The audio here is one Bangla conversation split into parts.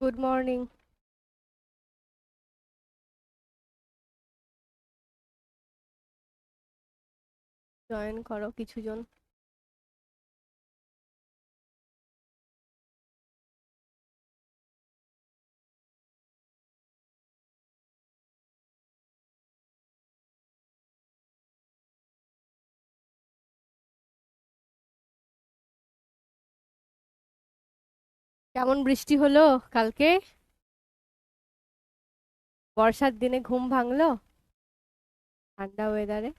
Good morning. জয়েন করো কিছুজন। কেমন বৃষ্টি হলো কালকে? বর্ষার দিনে ঘুম ভাঙলো ঠান্ডা ওয়েদারে?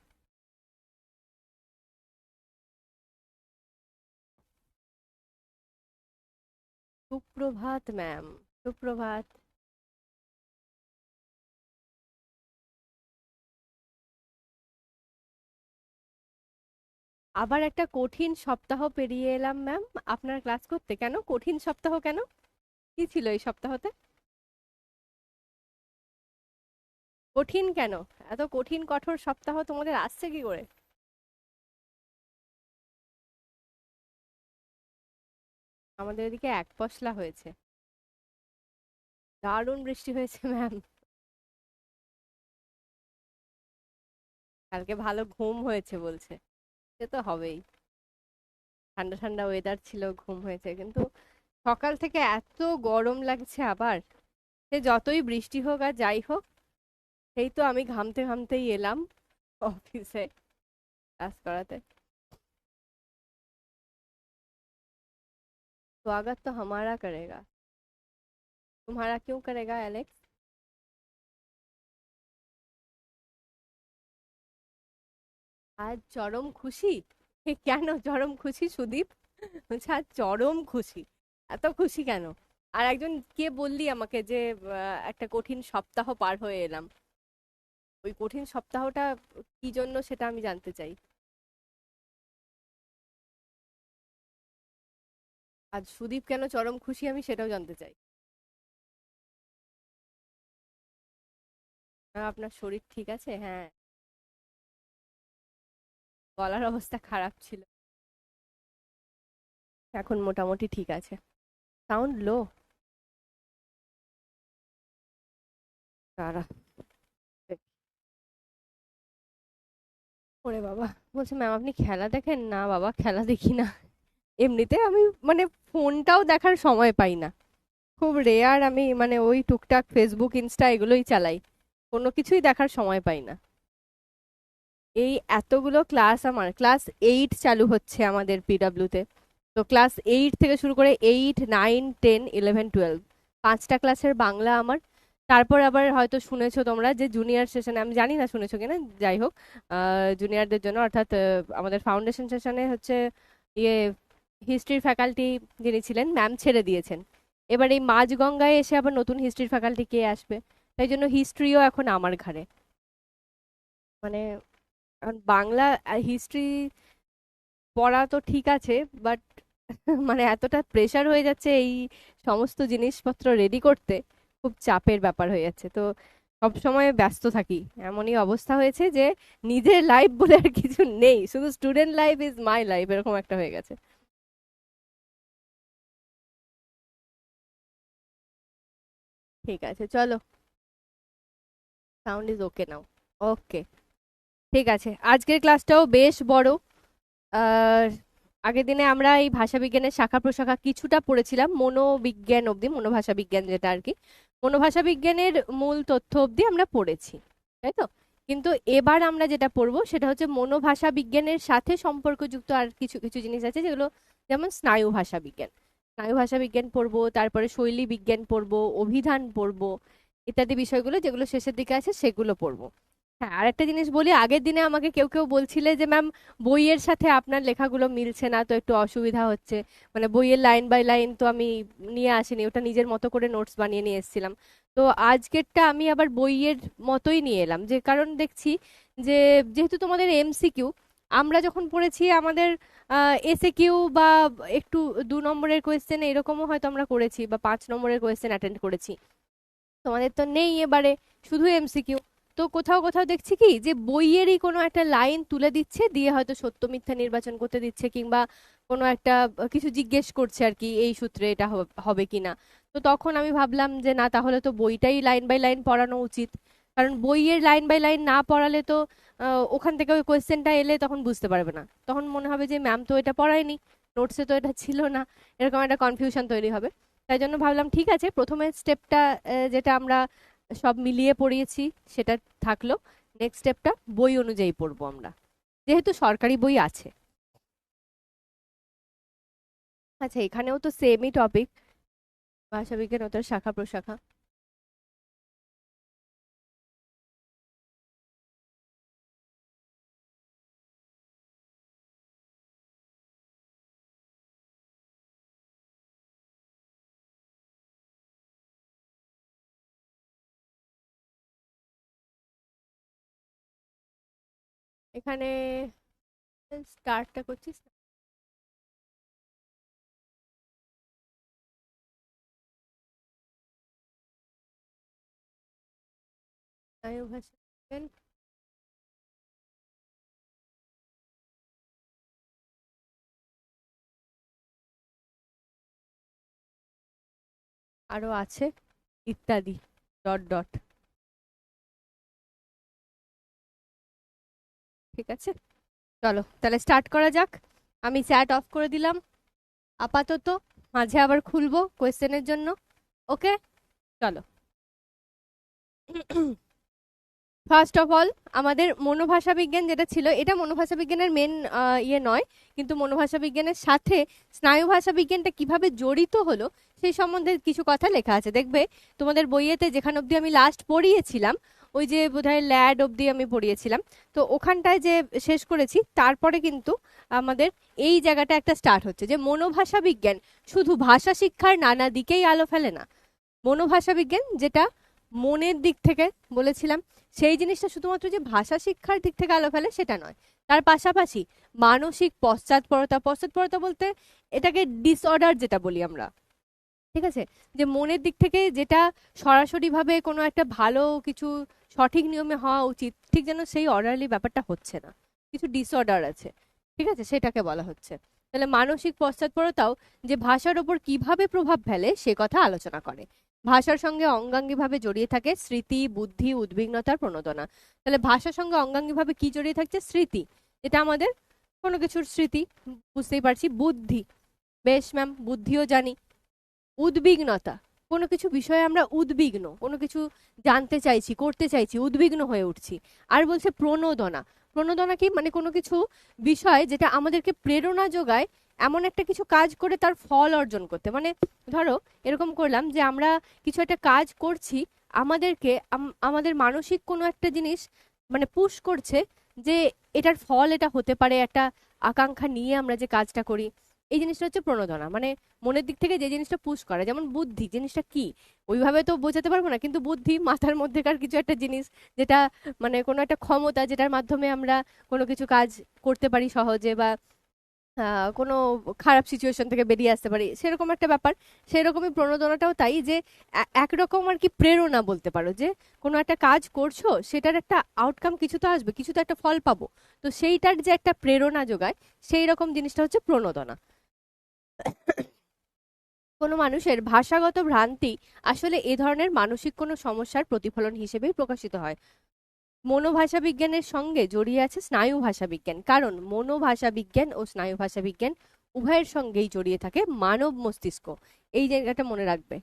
সুপ্রভাত ম্যাম। সুপ্রভাত। আবার একটা কঠিন সপ্তাহ পেরিয়ে এলাম ম্যাম, আপনার ক্লাস করতে। কেন কঠিন সপ্তাহ কেন? কি ছিল এই সপ্তাহতে? কঠিন কেন? এত কঠিন কঠোর সপ্তাহ তোমাদের আসছে কি করে? আমাদের এদিকে এক পশলা হয়েছে। দারুণ বৃষ্টি হয়েছে ম্যাম। কালকে ভালো ঘুম হয়েছে বলছে। সে তো হবেই। ঠান্ডা ঠান্ডা ওয়েদার ছিল, ঘুম হয়েছে, কিন্তু সকাল থেকে এত গরম লাগছে আবার। সে যতই বৃষ্টি হোক আর যাই হোক, সেই তো আমি ঘামতে ঘামতেই এলাম অফিসে ক্লাস করাতে। स्वागत तो हमारा करेगा, तुम्हारा क्यों करेगा एलेक्स? আজ চরম খুশি? কেন চরম খুশি সুদীপ? বলছে আজ চরম খুশি। এত খুশি কেন? আর একজন কে বললি আমাকে যে একটা কঠিন সপ্তাহ পার হয়ে এলাম? ওই কঠিন সপ্তাহটা কি জন্য সেটা আমি জানতে চাই। আজ সুদীপ কেন চরম খুশি আমি সেটাও জানতে চাই। আপনার শরীর ঠিক আছে? হ্যাঁ, গলার অবস্থা খারাপ ছিল, এখন মোটামুটি ঠিক আছে। সাউন্ড লো? দাঁড়া। ওরে বাবা! বলছে ম্যাম আপনি খেলা দেখেন? না বাবা, খেলা দেখি না। এমনিতে আমি মানে ফোনটাও দেখার সময় পাই না। খুব রেয়ার আমি মানে ওই টুকটাক ফেসবুক ইনস্টা এগুলোই চালাই। কোনো কিছুই দেখার সময় পাই না। এই এতগুলো ক্লাস, আমার ক্লাস 8 চালু হচ্ছে আমাদের পিডব্লিউ তে। তো ক্লাস 8 থেকে শুরু করে 8, 9, 10, 11, 12, পাঁচটা ক্লাসের বাংলা আমার। তারপর আবার হয়তো শুনেছো তোমরা যে জুনিয়র সেশনে, আমি জানি না শুনেছো কিনা, যাই হোক, জুনিয়রদের জন্য অর্থাৎ আমাদের ফাউন্ডেশন সেশনে হচ্ছে ইয়ে হিস্ট্রির ফ্যাকাল্টি যিনি ছিলেন ম্যাম ছেড়ে দিয়েছেন। এবার এই মাঝগঙ্গায় এসে আবার নতুন হিস্ট্রির ফ্যাকাল্টি কে আসবে? তাই জন্য হিস্ট্রিও এখন আমার ঘাড়ে। মানে এখন বাংলা হিস্ট্রি পড়া তো ঠিক আছে, বাট মানে এতটা প্রেসার হয়ে যাচ্ছে এই সমস্ত জিনিসপত্র রেডি করতে, খুব চাপের ব্যাপার হয়ে যাচ্ছে। তো সব সময় ব্যস্ত থাকি, এমনই অবস্থা হয়েছে যে নিজের লাইফ বলে আর কিছু নেই, শুধু student life is my life, এরকম একটা হয়ে গেছে। ঠিক আছে চলো, সাউন্ড ইজ ওকে নাও। ওকে, ঠিক আছে। আজকের ক্লাসটাও বেশ বড়। আহ আগের দিনে আমরা এই ভাষাবিজ্ঞানের শাখা প্রশাখা কিছুটা পড়েছিলাম, মনোবিজ্ঞান অবধি, মনোভাষা বিজ্ঞান যেটা আর কি, মনোভাষা বিজ্ঞানের মূল তথ্য অবধি আমরা পড়েছি, তাই তো? কিন্তু এবার আমরা যেটা পড়বো সেটা হচ্ছে মনোভাষা বিজ্ঞানের সাথে সম্পর্কযুক্ত আর কিছু কিছু জিনিস আছে, যেগুলো যেমন স্নায়ু ভাষা বিজ্ঞান। স্নায়ু ভাষা বিজ্ঞান পড়বো, তারপরে শৈলী বিজ্ঞান পড়বো, অভিধান পড়বো, ইত্যাদি বিষয়গুলো যেগুলো শেষের দিকে আছে সেগুলো পড়বো। হ্যাঁ, আরেকটা জিনিস বলি, আগের দিনে আমাকে কেউ কেউ বলছিলে যে ম্যাম বইয়ের সাথে আপনার লেখাগুলো মিলছে না, তো একটু অসুবিধা হচ্ছে। মানে বইয়ের লাইন বাই লাইন তো আমি নিয়ে আসিনি, ওটা নিজের মতো করে নোটস বানিয়ে নিয়ে এসেছিলাম। তো আজকেরটা আমি আবার বইয়ের মতোই নিয়ে এলাম, যে কারণ দেখছি যে যেহেতু তোমাদের এমসিকিউ, আমরা যখন পড়েছি আমাদের এসএকিউ বা একটু 2 নম্বরের কোয়েশ্চেন এরকমও হয়তো আমরা করেছি, বা 5 নম্বরের কোয়েশ্চেন অ্যাটেন্ড করেছি। তোমাদের তো নেই এবারে, শুধু এমসিকিউ। তো কোথাও কোথাও দেখছি কি যে বইয়েরই কোনো একটা লাইন তুলে দিচ্ছে, দিয়ে হয়তো সত্য মিথ্যা নির্বাচন করতে দিচ্ছে, কিংবা কোনো একটা কিছু জিজ্ঞেস করছে আর কি, এই সূত্রে এটা হবে কিনা। তো তখন আমি ভাবলাম যে না, তাহলে তো বইটাই লাইন বাই লাইন পড়ানো উচিত, কারণ বইয়ের লাইন বাই লাইন না পড়ালে তো ওখান থেকে ওই কোয়েশ্চেনটা এলে তখন বুঝতে পারবে না, তখন মনে হবে যে ম্যাম তো এটা পড়ায়নি, নোটসে তো এটা ছিল না, এরকম একটা কনফিউশন তৈরি হবে। তাই জন্য ভাবলাম ঠিক আছে, প্রথমে স্টেপটা যেটা আমরা সব মিলিয়ে পড়িয়েছি সেটা থাকলো, নেক্সট স্টেপটা বই অনুযায়ী পড়বো আমরা, যেহেতু সরকারি বই আছে। আচ্ছা, এখানেও তো সেমই টপিক, ভাষাবিজ্ঞান ও তার শাখা প্রশাখা। এখানে স্টার্টটা করছিস? স্নায়ু ভাষা বিজ্ঞান। আরো আছে ইত্যাদি, ডট ডট। ঠিক আছে, চলো তাহলে স্টার্ট করা যাক। আমি চ্যাট অফ করে দিলাম আপাতত, মাঝে আবার খুলবো কোয়েশ্চেনের জন্য। ওকে, চলো। ফার্স্ট অফ অল, আমাদের মনোভাষা বিজ্ঞান যেটা ছিল, এটা মনোভাষা বিজ্ঞানের মেন ইয়ে নয়, কিন্তু মনোভাষা বিজ্ঞানের সাথে স্নায়ু ভাষা বিজ্ঞানটা কিভাবে জড়িত হলো সেই সম্বন্ধে কিছু কথা লেখা আছে, দেখবে তোমাদের বইয়েতে যেখান অবধি আমি লাস্ট পড়িয়েছিলাম, ওই যে বোধহয় ল্যাড অবধি আমি পড়িয়েছিলাম, তো ওখানটায় যে শেষ করেছি, তারপরে কিন্তু আমাদের এই জায়গাটা একটা স্টার্ট হচ্ছে যে মনোভাষা বিজ্ঞান শুধু ভাষা শিক্ষার নানা দিকেই আলো ফেলে না। মনোভাষা বিজ্ঞান যেটা মনের দিক থেকে বলেছিলাম, সেই জিনিসটা শুধুমাত্র যে ভাষা শিক্ষার দিক থেকে আলো ফেলে সেটা নয়, তার পাশাপাশি মানসিক পশ্চাৎপরতা, পশ্চাৎপরতা বলতে এটাকে ডিসঅর্ডার যেটা বলি আমরা, ঠিক আছে, যে মনের দিক থেকে যেটা সরাসরিভাবে কোনো একটা ভালো কিছু সঠিক নিয়মে হওয়া উচিত, ঠিক যেন সেই অর্ডারলি ব্যাপারটা হচ্ছে না, কিছু ডিসঅর্ডার আছে, ঠিক আছে, সেটাকে বলা হচ্ছে। তাহলে মানসিক পশ্চাৎপরতাও যে ভাষার ওপর কিভাবে প্রভাব ফেলে সে কথা আলোচনা করে। ভাষার সঙ্গে অঙ্গাঙ্গিভাবে জড়িয়ে থাকে স্মৃতি, বুদ্ধি, উদ্বিগ্নতার প্রণোদনা। তাহলে ভাষার সঙ্গে অঙ্গাঙ্গিভাবে কি জড়িয়ে থাকছে? স্মৃতি, যেটা আমাদের কোনো কিছুর স্মৃতি, বুঝতেই পারছি। বুদ্ধি, বেশ ম্যাম, বুদ্ধিও জানি। উদ্বিগ্নতা, কোনো কিছু বিষয়ে আমরা উদ্বিগ্ন, কোনো কিছু জানতে চাইছি, করতে চাইছি, উদ্বিগ্ন হয়ে উঠছি। আর বলছে প্রণোদনা। প্রণোদনা কি? মানে কোনো কিছু বিষয় যেটা আমাদেরকে প্রেরণা যোগায় এমন একটা কিছু কাজ করে তার ফল অর্জন করতে। মানে ধরো এরকম করলাম যে আমরা কিছু একটা কাজ করছি, আমাদেরকে আমাদের মানসিক কোনো একটা জিনিস মানে পুশ করছে যে এটার ফল এটা হতে পারে, একটা আকাঙ্ক্ষা নিয়ে আমরা যে কাজটা করি, এই জিনিসটা হচ্ছে প্রণোদনা। মানে মনের দিক থেকে যে জিনিসটা পুশ করে। যেমন বুদ্ধি জিনিসটা কি ওইভাবে তো বোঝাতে পারবো না, কিন্তু বুদ্ধি মাথার মধ্যেকার কিছু একটা জিনিস, যেটা মানে কোনো একটা ক্ষমতা, যেটার মাধ্যমে আমরা কোনো কিছু কাজ করতে পারি সহজে, বা কোনো খারাপ সিচুয়েশন থেকে বেরিয়ে আসতে পারি, সেরকম একটা ব্যাপার। সেরকমই প্রণোদনাটাও তাই, যে একরকম আর কি প্রেরণা বলতে পারো, যে কোনো একটা কাজ করছো, সেটার একটা আউটকাম কিছু তো আসবে, কিছু তো একটা ফল পাবো, তো সেইটার যে একটা প্রেরণা যোগায়, সেই রকম জিনিসটা হচ্ছে প্রণোদনা। কোনো মানুষের ভাষাগত ভ্রান্তি আসলে এ ধরনের মানসিক কোনো সমস্যার প্রতিফলন হিসেবেই প্রকাশিত হয়। মনোভাষা বিজ্ঞানের সঙ্গে জড়িয়ে আছে স্নায়ু ভাষা বিজ্ঞান, কারণ মনোভাষা বিজ্ঞান ও স্নায়ু ভাষা বিজ্ঞান উভয়ের সঙ্গেই জড়িয়ে থাকে মানব মস্তিষ্ক। এই জায়গাটা মনে রাখবে।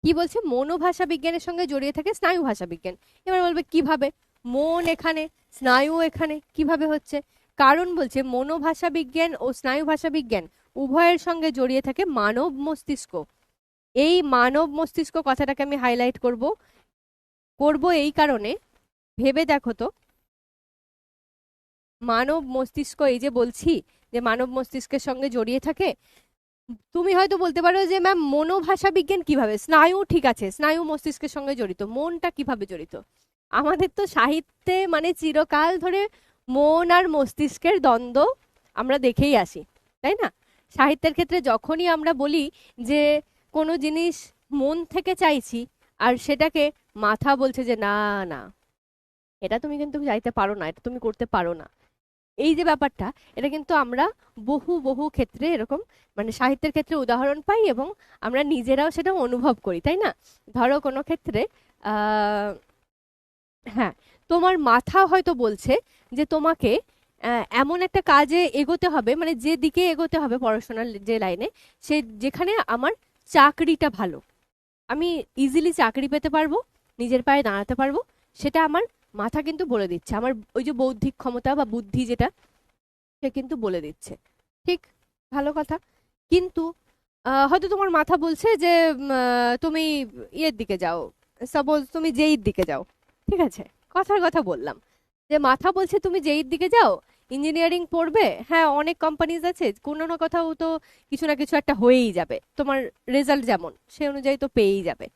কি বলছে? মনোভাষা বিজ্ঞানের সঙ্গে জড়িয়ে থাকে স্নায়ু ভাষা বিজ্ঞান। এবার বলবে কিভাবে? মন এখানে, স্নায়ু এখানে, কিভাবে হচ্ছে? কারণ বলছে মনোভাষা বিজ্ঞান ও স্নায়ু ভাষা বিজ্ঞান উভয়ের সঙ্গে জড়িয়ে থাকে মানব মস্তিষ্ক। এই মানব মস্তিষ্ক কথাটাকে আমি হাইলাইট করব করব এই কারণে, ভেবে দেখো তো, মানব মস্তিষ্ক, এই যে বলছি যে মানব মস্তিষ্কের সঙ্গে জড়িয়ে থাকে, তুমি হয়তো বলতে পারো যে ম্যাম মনোভাষা বিজ্ঞান কিভাবে? স্নায়ু ঠিক আছে, স্নায়ু মস্তিষ্কের সঙ্গে জড়িত, মনটা কিভাবে জড়িত? আমাদের তো সাহিত্যে মানে চিরকাল ধরে মন আর মস্তিষ্কের দ্বন্দ্ব আমরা দেখেই আসি, তাই না? সাহিত্যের ক্ষেত্রে যখনই আমরা বলি যে কোনো জিনিস মন থেকে চাইছি, আর সেটাকে মাথা বলছে যে না না, এটা তুমি কিন্তু চাইতে পারো না, এটা তুমি করতে পারো না, এই যে ব্যাপারটা, এটা কিন্তু আমরা বহু বহু ক্ষেত্রে এরকম মানে সাহিত্যের ক্ষেত্রে উদাহরণ পাই, এবং আমরা নিজেরাও সেটা অনুভব করি, তাই না? ধরো কোনো ক্ষেত্রে আহ হ্যাঁ, তোমার মাথা হয়তো বলছে যে তোমাকে এমন একটা কাজে এগোতে হবে, মানে যে দিকে এগোতে হবে পড়াশোনার যে লাইনে, সে যেখানে আমার চাকরিটা ভালো, আমি ইজিলি চাকরি পেতে পারবো, নিজের পায়ে দাঁড়াতে পারবো, সেটা আমার মাথা কিন্তু বলে দিচ্ছে, আমার ওই যে বৌদ্ধিক ক্ষমতা বা বুদ্ধি যেটা, সে কিন্তু বলে দিচ্ছে। ঠিক, ভালো কথা। কিন্তু হয়তো তোমার মাথা বলছে যে তুমি ইয়ের দিকে যাও, সাপোজ তুমি যেই দিকে যাও, ঠিক আছে, কথার কথা বললাম, যে মাথা বলছে তুমি যেই দিকে যাও, ইঞ্জিনিয়ারিং পড়বে, হ্যাঁ অনেক কোম্পানিজ আছে, কোনো না কোথাও তো কিছু না কিছু একটা হয়েই যাবে, তোমার রেজাল্ট যেমন সে অনুযায়ী তো পেয়েই যাবে,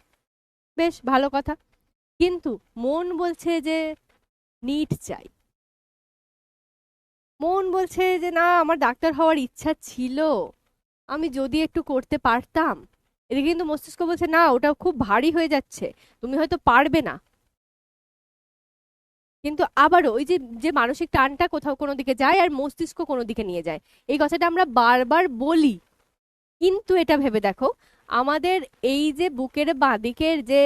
বেশ ভালো কথা। কিন্তু মন বলছে যে নিট চাই, মন বলছে যে না আমার ডাক্তার হওয়ার ইচ্ছা ছিল, আমি যদি একটু করতে পারতাম। এদিকে কিন্তু মস্তিষ্ক বলছে না ওটা খুব ভারী হয়ে যাচ্ছে, তুমি হয়তো পারবে না। কিন্তু আবারও ওই যে যে মানসিক টানটা কোথাও কোনো দিকে যায় আর মস্তিষ্ক কোনো দিকে নিয়ে যায়, এই কথাটা আমরা বারবার বলি। কিন্তু এটা ভেবে দেখো, আমাদের এই যে বুকের বাঁদিকের যে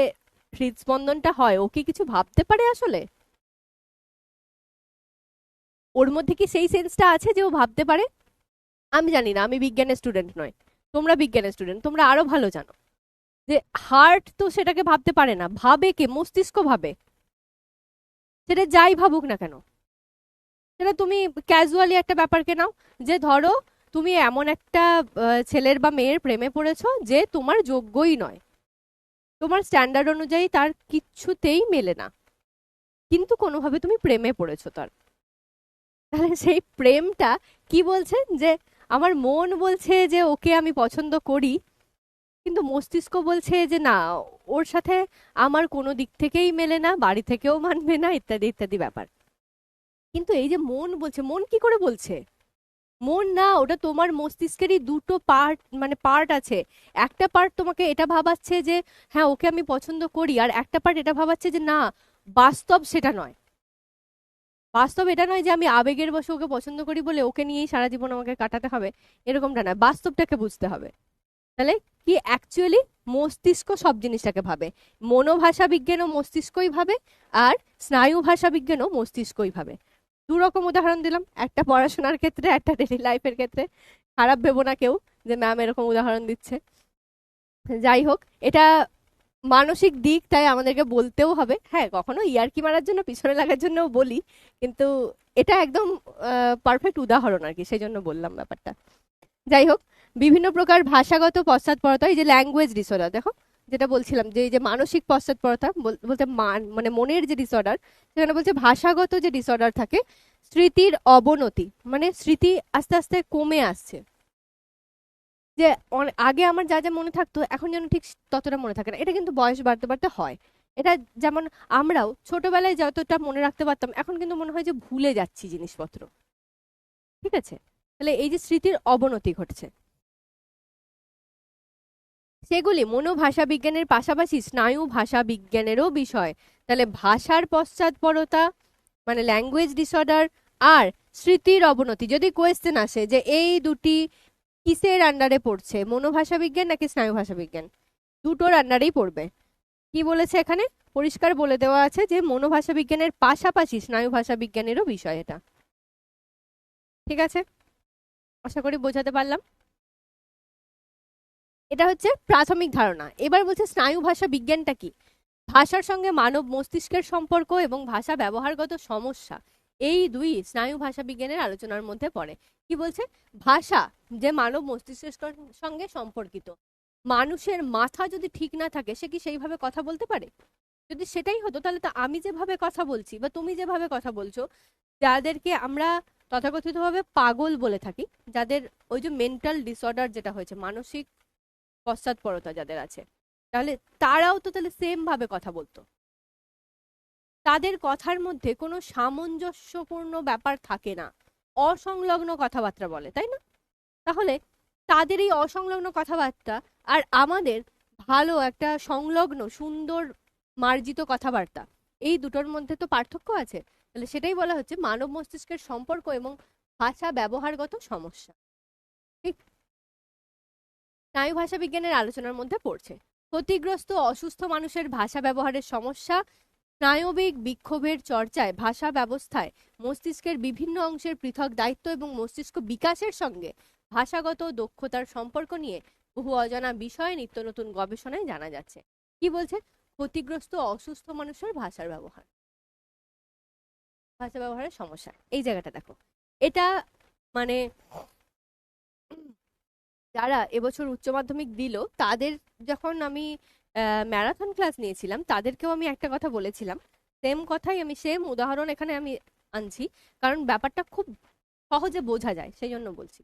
হৃদস্পন্দনটা হয়, ও কি কিছু ভাবতে পারে আসলে? ওর মধ্যে কি সেই সেন্সটা আছে যে ও ভাবতে পারে? আমি জানি না, আমি বিজ্ঞানের স্টুডেন্ট নয়, তোমরা বিজ্ঞানের স্টুডেন্ট, তোমরা আরো ভালো জানো যে হার্ট তো সেটাকে ভাবতে পারে না, ভাবে কে? মস্তিষ্ক ভাবে। সেটা যাই ভাবুক না কেন, সেটা তুমি ক্যাজুয়ালি একটা ব্যাপারকে নাও, যে ধরো তুমি এমন একটা ছেলের বা মেয়ের প্রেমে পড়েছো যে তোমার যোগ্যই নয়, তোমার স্ট্যান্ডার্ড অনুযায়ী তার কিচ্ছুতেই মেলে না, কিন্তু কোনোভাবে তুমি প্রেমে পড়েছো তার। তাহলে সেই প্রেমটা কি বলছে? যে আমার মন বলছে যে ওকে আমি পছন্দ করি, কিন্তু মস্তিষ্ক বলছে যে না, ওর সাথে আমার কোনো দিক থেকেই মেলে না, বাড়ি থেকেও মানবে না, ইত্যাদি ইত্যাদি ব্যাপার। কিন্তু এই যে মন বলছে, মন কি করে বলছে? মন না, ওটা তোমার মস্তিষ্কেরই দুটো পার্ট, মানে পার্ট আছে। একটা পার্ট তোমাকে এটা ভাবাচ্ছে যে হ্যাঁ ওকে আমি পছন্দ করি, আর একটা পার্ট এটা ভাবাচ্ছে যে না, বাস্তব সেটা নয়। বাস্তব এটা নয় যে আমি আবেগের বশে ওকে পছন্দ করি বলে ওকে নিয়েই সারা জীবন আমাকে কাটাতে হবে, এরকমটা নয়, বাস্তবটাকে বুঝতে হবে। তাহলে কি অ্যাকচুয়ালি মস্তিষ্ক সব জিনিসটাকে ভাবে, মনোভাষা বিজ্ঞানও মস্তিষ্কই ভাবে, আর স্নায়ু ভাষা বিজ্ঞানও মস্তিষ্কই ভাবে। দু রকম উদাহরণ দিলাম, একটা পড়াশোনার ক্ষেত্রে, একটা ডেইলি লাইফের ক্ষেত্রে। খারাপ ভেবো না কেউ যে ম্যাম এরকম উদাহরণ দিচ্ছে। যাই হোক, এটা মানসিক দিক, তাই আমাদেরকে বলতেও হবে। হ্যাঁ, কখনো ইয়ার্কি মারার জন্য, পিছনে লাগার জন্য বলি, কিন্তু এটা একদম পারফেক্ট উদাহরণ আর কি, সেই জন্য বললাম ব্যাপারটা। যাই হোক, বিভিন্ন প্রকার ভাষাগত পশ্চাৎপরতা, এই যে ল্যাঙ্গুয়েজ ডিসঅর্ডার, দেখো যেটা বলছিলাম যে এই যে মানসিক পশ্চাৎপরতা বলতে মানে মনের যে ডিসঅর্ডার, সেখানে বলছে ভাষাগত যে ডিসঅর্ডার থাকে, স্মৃতির অবনতি, মানে স্মৃতি আস্তে আস্তে কমে আসছে, যে আগে আমার যা যা মনে থাকতো এখন যেন ঠিক ততটা মনে থাকে না, এটা কিন্তু বয়স বাড়তে বাড়তে হয়। এটা যেমন আমরাও ছোটবেলায় যতটা মনে রাখতে পারতাম, এখন কিন্তু মনে হয় যে ভুলে যাচ্ছি জিনিসপত্র। ঠিক আছে, তাহলে এই যে স্মৃতির অবনতি ঘটছে, সেগুলি মনোভাষা বিজ্ঞানের পাশাপাশি স্নায়ু ভাষা বিজ্ঞানেরও বিষয়। তাহলে ভাষার পশ্চাৎপরতা মানে ল্যাঙ্গুয়েজ ডিসঅর্ডার, আর স্মৃতির অবনতি, যদি কোয়েশ্চেন আসে যে এই দুটি কিসের আন্ডারে পড়ছে, মনোভাষা বিজ্ঞান নাকি স্নায়ু ভাষা বিজ্ঞান, দুটোর আন্ডারেই পড়বে। কি বলেছে এখানে? পরিষ্কার বলে দেওয়া আছে যে মনোভাষা বিজ্ঞানের পাশাপাশি স্নায়ু ভাষা বিজ্ঞানেরও বিষয় এটা। ঠিক আছে, আশা করি বোঝাতে পারলাম। এটা হচ্ছে প্রাথমিক ধারণা। এবার বলছে স্নায়ু ভাষা বিজ্ঞানটা কি। ভাষার সঙ্গে মানব মস্তিষ্কের সম্পর্ক এবং ভাষা ব্যবহারগত সমস্যা, এই দুই স্নায়ু ভাষা বিজ্ঞানের আলোচনার মধ্যে পড়ে। কি বলছে? ভাষা যে মানব মস্তিষ্কের সঙ্গে সম্পর্কিত, মানুষের মাথা যদি ঠিক না থাকে সে কি সেইভাবে কথা বলতে পারে? যদি সেটাই হতো তাহলে তো আমি যেভাবে কথা বলছি বা তুমি যেভাবে কথা বলছো, যাদেরকে আমরা তথাকথিতভাবে পাগল বলে থাকি, যাদের ওই যে মেন্টাল ডিসঅর্ডার যেটা হয়েছে, মানসিক পশ্চাৎপরতা যাদের আছে, তাহলে তারাও তো তাহলে সেম ভাবে কথা বলতো, তাদের কথার মধ্যে কোনো সামঞ্জস্যপূর্ণ ব্যাপার থাকে না, অসংলগ্ন কথাবার্তা বলে, তাই না? তাহলে তাদের এই অসংলগ্ন কথাবার্তা আর আমাদের ভালো একটা সংলগ্ন সুন্দর মার্জিত কথাবার্তা, এই দুটোর মধ্যে তো পার্থক্য আছে। তাহলে সেটাই বলা হচ্ছে মানব মস্তিষ্কের সম্পর্ক এবং ভাষা ব্যবহারগত সমস্যা। ঠিক, স্নায়ু ভাষা বিজ্ঞানের আলোচনার মধ্যে পড়ছে ক্ষতিগ্রস্ত অসুস্থ মানুষের ভাষা ব্যবহারের সমস্যা, স্নায়বিক বিক্ষোভের চর্চায় ভাষা ব্যবস্থায় মস্তিষ্কের বিভিন্ন অংশের পৃথক দায়িত্ব এবং মস্তিষ্ক বিকাশের সঙ্গে ভাষাগত দক্ষতার সম্পর্ক নিয়ে বহু অজানা বিষয় নিত্য নতুন গবেষণায় জানা যাচ্ছে। কি বলছে? ক্ষতিগ্রস্ত অসুস্থ মানুষের ভাষার ব্যবহার, ভাষা ব্যবহারের সমস্যা। এই জায়গাটা দেখো, এটা মানে যারা এবছর উচ্চ মাধ্যমিক দিল তাদের, যখন আমি ম্যারাথন ক্লাস নিয়েছিলাম তাদেরকেও আমি একটা কথা বলেছিলাম, সেম কথাই আমি সেম উদাহরণ এখানে আমি আনছি, কারণ ব্যাপারটা খুব সহজে বোঝা যায় সেই জন্য বলছি।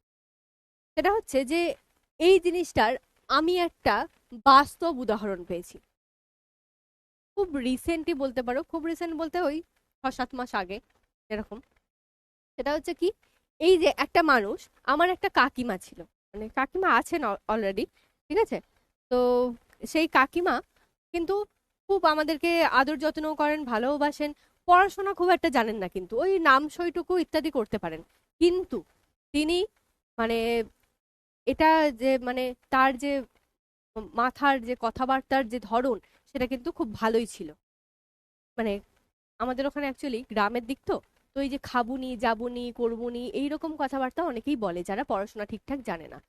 সেটা হচ্ছে যে এই জিনিসটার আমি একটা বাস্তব উদাহরণ পেয়েছি, খুব রিসেন্টই বলতে পারো, খুব রিসেন্ট বলতে ওই 6-7 মাস আগে এরকম। সেটা হচ্ছে কি, এই যে একটা মানুষ, আমার একটা কাকিমা ছিল, মানে কাকিমা আছেন অলরেডি, ঠিক আছে? তো সেই কাকিমা কিন্তু খুব আমাদেরকে আদর যত্ন করেন, ভালোবাসেন। পড়াশোনা খুব একটা জানেন না, কিন্তু ওই নাম সইটুকু ইত্যাদি করতে পারেন। কিন্তু তিনি মানে এটা যে মানে তার যে মাথার যে কথাবার্তার যে ধরন, সেটা কিন্তু খুব ভালোই ছিল। মানে আমাদের ওখানে অ্যাকচুয়ালি গ্রামের দিক তো, তো এই যে খাবুনি যাবুনি করবুনি এইরকম কথাবার্তা অনেকেই বলে যারা পড়াশোনা ঠিকঠাক জানে না।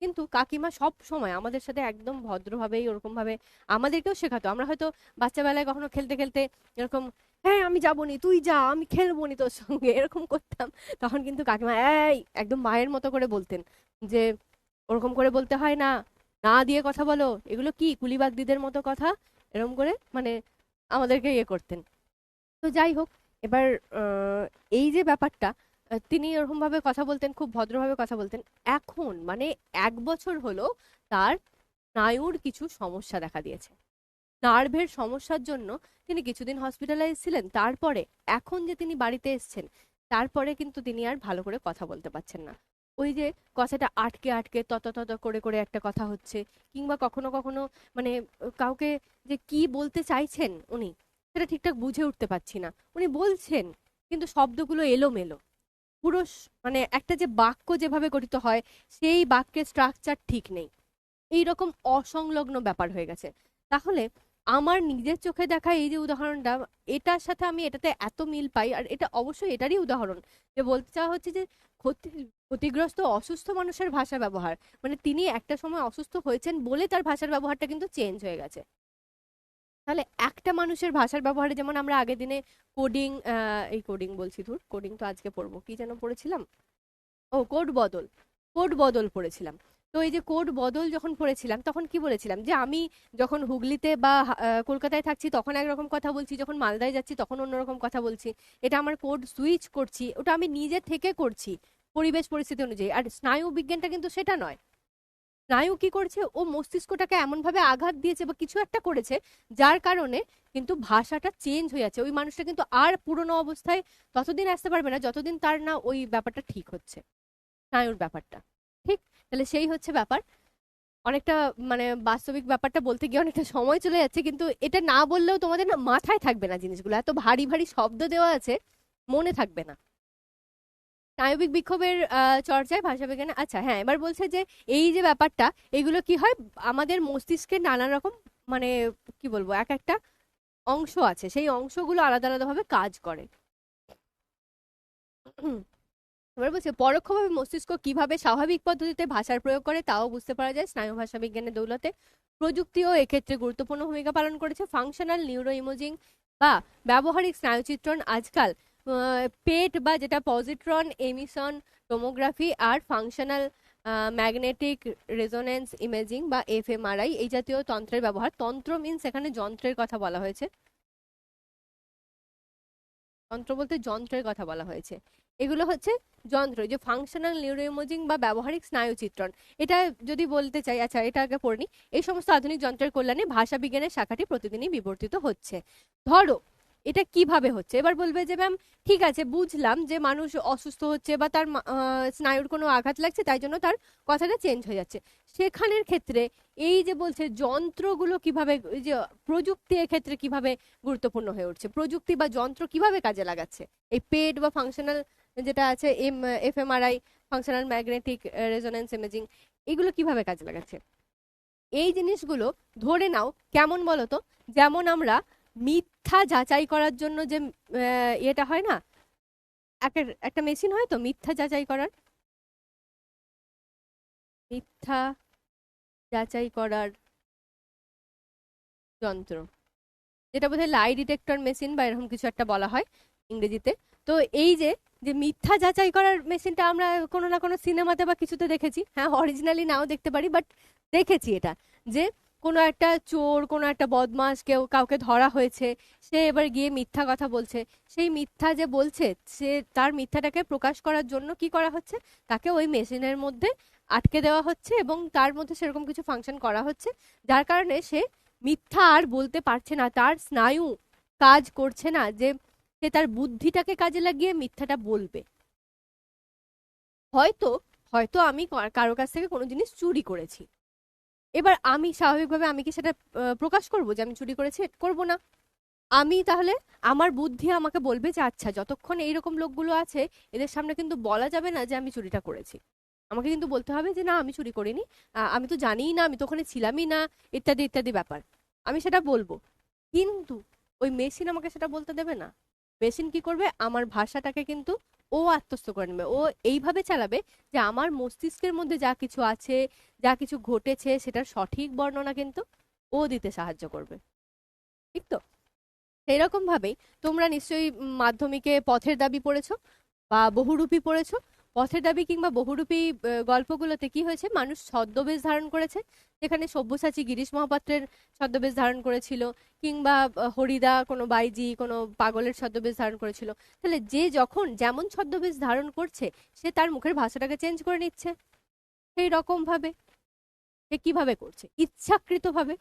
কিন্তু কাকিমা সব সময় আমাদের সাথে একদম ভদ্রভাবেই ওরকম ভাবে আমাদেরকেও শেখাতো। আমরা হয়তো বাচ্চাবেলায় কখনো খেলতে খেলতে এরকম, হ্যাঁ আমি যাবনি, তুই যা, আমি খেলবো নি তোর সঙ্গে, এরকম করতাম। তখন কিন্তু কাকিমা এই একদম মায়ের মতো করে বলতেন যে ওরকম করে বলতে হয় না, না দিয়ে কথা বলো, এগুলো কি কুলিবাগদিদের মতো কথা, এরকম করে মানে আমাদেরকে ইয়ে করতেন। তো যাই হোক, এবার এই যে ব্যাপারটা, তিনি ওরকম ভাবে কথা বলতেন, খুব ভদ্রভাবে কথা বলতেন। এখন মানে 1 বছর হলো তার স্নায়ুর কিছু সমস্যা দেখা দিয়েছে, নার্ভের সমস্যার জন্য তিনি কিছুদিন হসপিটালাইজ ছিলেন। তারপরে এখন যে তিনি বাড়িতে এসেছেন, তারপরে কিন্তু তিনি আর ভালো করে কথা বলতে পারছেন না। ওই যে কথাটা আটকে আটকে তত তত করে করে একটা কথা হচ্ছে, কিংবা কখনো কখনো মানে কাউকে যে কি বলতে চাইছেন উনি, সেটা ঠিকঠাক বুঝে উঠতে পারছি না। উনি বলছেন কিন্তু শব্দগুলো এলোমেলো, পুরো মানে একটা যে বাক্য যেভাবে গঠিত হয় সেই বাক্যের স্ট্রাকচার ঠিক নেই, এইরকম অসংলগ্ন ব্যাপার হয়ে গেছে। তাহলে আমার নিজের চোখে দেখা এই যে উদাহরণটা, এটার সাথে আমি এটাতে এত মিল পাই, আর এটা অবশ্যই এটারই উদাহরণ। যে বলতে চাওয়া হচ্ছে যে ক্ষতিগ্রস্ত অসুস্থ মানুষের ভাষা ব্যবহার, মানে তিনি একটা সময় অসুস্থ হয়েছেন বলে তার ভাষার ব্যবহারটা কিন্তু চেঞ্জ হয়ে গেছে। তাহলে একটা মানুষের ভাষার ব্যবহারে, যেমন আমরা আগের দিনে কোডিং, এই কোডিং বলছি, ধুর কোডিং তো আজকে পড়বো, কি যেন পড়েছিলাম, ও কোড বদল, কোড বদল পড়েছিলাম। তো এই যে কোড বদল যখন পড়েছিলাম তখন কি বলেছিলাম, যে আমি যখন হুগলিতে বা কলকাতায় থাকছি তখন একরকম কথা বলছি, যখন মালদায় যাচ্ছি তখন অন্যরকম কথা বলছি। এটা আমার কোড সুইচ করছি, ওটা আমি নিজে থেকে করছি পরিবেশ পরিস্থিতি অনুযায়ী। আর স্নায়ু বিজ্ঞানটা কিন্তু সেটা নয়। স্নায়ু কি করছে, ও মস্তিষ্কটাকে এমন ভাবে আঘাত দিয়েছে বা কিছু একটা করেছে, যার কারণে কিন্তু ভাষাটা চেঞ্জ হয়ে যাচ্ছে। ওই মানুষটা কিন্তু আর পুরনো অবস্থায় ততদিন আসতে পারবে না যতদিন তার না ওই ব্যাপারটা ঠিক হচ্ছে, স্নায়ুর ব্যাপারটা। ঠিক, তাহলে সেই হচ্ছে ব্যাপার। অনেকটা মানে বাস্তবিক ব্যাপারটা বলতে গিয়ে অনেকটা সময় চলে যাচ্ছে, কিন্তু এটা না বললেও তোমাদের না মাথায় থাকবে না জিনিসগুলো, এত ভারী ভারী শব্দ দেওয়া আছে, মনে থাকবে না। স্নায়বিক বিক্ষোভের চর্চায় ভাষাবিজ্ঞানে, আচ্ছা হ্যাঁ, এবার বলছে যে এই যে ব্যাপারটা, এগুলো কি হয়, আমাদের মস্তিষ্কের নানা রকম মানে কি বলবো, এক একটা অংশ আছে, সেই অংশগুলো আলাদা আলাদা ভাবে কাজ করে। এবার বলছে পরোক্ষভাবে মস্তিষ্ক কিভাবে স্বাভাবিক পদ্ধতিতে ভাষার প্রয়োগ করে তাও বুঝতে পারা যায় স্নায়ু ভাষা বিজ্ঞানের দৌলতে। প্রযুক্তিও এক্ষেত্রে গুরুত্বপূর্ণ ভূমিকা পালন করেছে। ফাংশনাল নিউরো ইমেজিং বা ব্যবহারিক স্নায়ুচিত্রণ আজকাল পেট বা যেটা পজিট্রন এমিশন টোমোগ্রাফি আর ফাংশনাল ম্যাগনেটিক রেজোনেন্স ইমেজিং বা এফএমআরআই এই জাতীয় তন্ত্রের ব্যবহার। তন্ত্র মিনস এখানে যন্ত্রের কথা বলা হয়েছে, যন্ত্র বলতে যন্ত্রের কথা বলা হয়েছে। এগুলো হচ্ছে যন্ত্র, যে ফাংশনাল নিউরো ইমেজিং বা ব্যবহারিক স্নায়ু চিত্রণ। এটা যদি বলতে চাই, আচ্ছা এটা আগে পড়ে নি। এই সমস্ত আধুনিক যন্ত্রের কল্যাণে ভাষা বিজ্ঞানের শাখাটি প্রতিদিনই বিবর্তিত হচ্ছে। ধরো এটা কিভাবে হচ্ছে। এবার বলবে যে ম্যাম ঠিক আছে, বুঝলাম যে মানুষ অসুস্থ হচ্ছে বা তার স্নায়ুর কোনো আঘাত লাগছে, তাই জন্য তার কথাটা চেঞ্জ হয়ে যাচ্ছে। সেখানের ক্ষেত্রে এই যে বলছে যন্ত্রগুলো কিভাবে, এই যে প্রযুক্তি এক্ষেত্রে কিভাবে গুরুত্বপূর্ণ হয়ে উঠছে, প্রযুক্তি বা যন্ত্র কিভাবে কাজে লাগাচ্ছে এই পেড বা ফাংশনাল যেটা আছে fMRI, functional magnetic resonance imaging, এগুলো কিভাবে কাজে লাগাচ্ছে। এই জিনিসগুলো ধরে নাও কেমন বলো তো, যেমন আমরা মিথ্যা যাচাই করার জন্য যে ইয়েটা হয় না, একটা মেশিন হয় তো মিথ্যা যাচাই করার, মিথ্যা যাচাই করার যন্ত্র, যেটা বোধহয় লাই ডিটেক্টর মেশিন বা এরকম কিছু একটা বলা হয় ইংরেজিতে। তো এই যে যে মিথ্যা যাচাই করার মেশিনটা আমরা কোনো না কোনো সিনেমাতে বা কিছুতে দেখেছি, হ্যাঁ অরিজিনালি নাও দেখতে পারি, বাট দেখেছি এটা, যে কোনো একটা চোর, কোনো একটা বদমাস, কেউ কাউকে ধরা হয়েছে, সে এবার গিয়ে মিথ্যা কথা বলছে, সেই মিথ্যা যে বলছে সে তার মিথ্যাটাকে প্রকাশ করার জন্য কি করা হচ্ছে, তাকে ওই মেশিনের মধ্যে আটকে দেওয়া হচ্ছে এবং তার মধ্যে সেরকম কিছু ফাংশন করা হচ্ছে যার কারণে সে মিথ্যা আর বলতে পারছে না, তার স্নায়ু কাজ করছে না যে সে তার বুদ্ধিটাকে কাজে লাগিয়ে মিথ্যাটা বলবে। হয়তো হয়তো আমি কারো কাছ থেকে কোনো জিনিস চুরি করেছি, এবার আমি স্বাভাবিকভাবে আমি কি সেটা প্রকাশ করব যে আমি চুরি করেছি? করব না। আমি তাহলে আমার বুদ্ধি আমাকে বলবে যে আচ্ছা, যতক্ষণ এইরকম লোকগুলো আছে এদের সামনে কিন্তু বলা যাবে না যে আমি চুরিটা করেছি, আমাকে কিন্তু বলতে হবে যে না আমি চুরি করিনি, আমি তো জানিই না, আমি তো ওখানে ছিলামই না, ইত্যাদি ইত্যাদি ব্যাপার আমি সেটা বলবো। কিন্তু ওই মেশিন আমাকে সেটা বলতে দেবে না। মেশিন কি করবে, আমার ভাষাটাকে কিন্তু ও আত্মস্থ করে নেবে, ও এইভাবে চালাবে যে আমার মস্তিষ্কের মধ্যে যা কিছু আছে, যা কিছু ঘটেছে সেটার সঠিক বর্ণনা কিন্তু ও দিতে সাহায্য করবে। ঠিক তো? সেইরকম ভাবেই তোমরা নিশ্চয়ই মাধ্যমিকে পথের দাবি পড়েছো বা বহুরূপী পড়েছো। পথের দাবি কিংবা বহুরূপী গল্পগুলোতে কি হয়েছে, মানুষ ছদ্মবেশ ধারণ করেছে, যেখানে সব্যসাচী গিরিশ মহাপাত্রের ছদ্মবেশ ধারণ করেছিল, কিংবা হরিদা কোনো বাইজি কোনো পাগলের ছদ্মবেশ ধারণ করেছিল। তাহলে যে যখন যেমন ছদ্মবেশ ধারণ করছে সে তার মুখের ভাষাটাকে চেঞ্জ করে নিচ্ছে। সেই রকম ভাবে সে কিভাবে করছে, ইচ্ছাকৃতভাবে,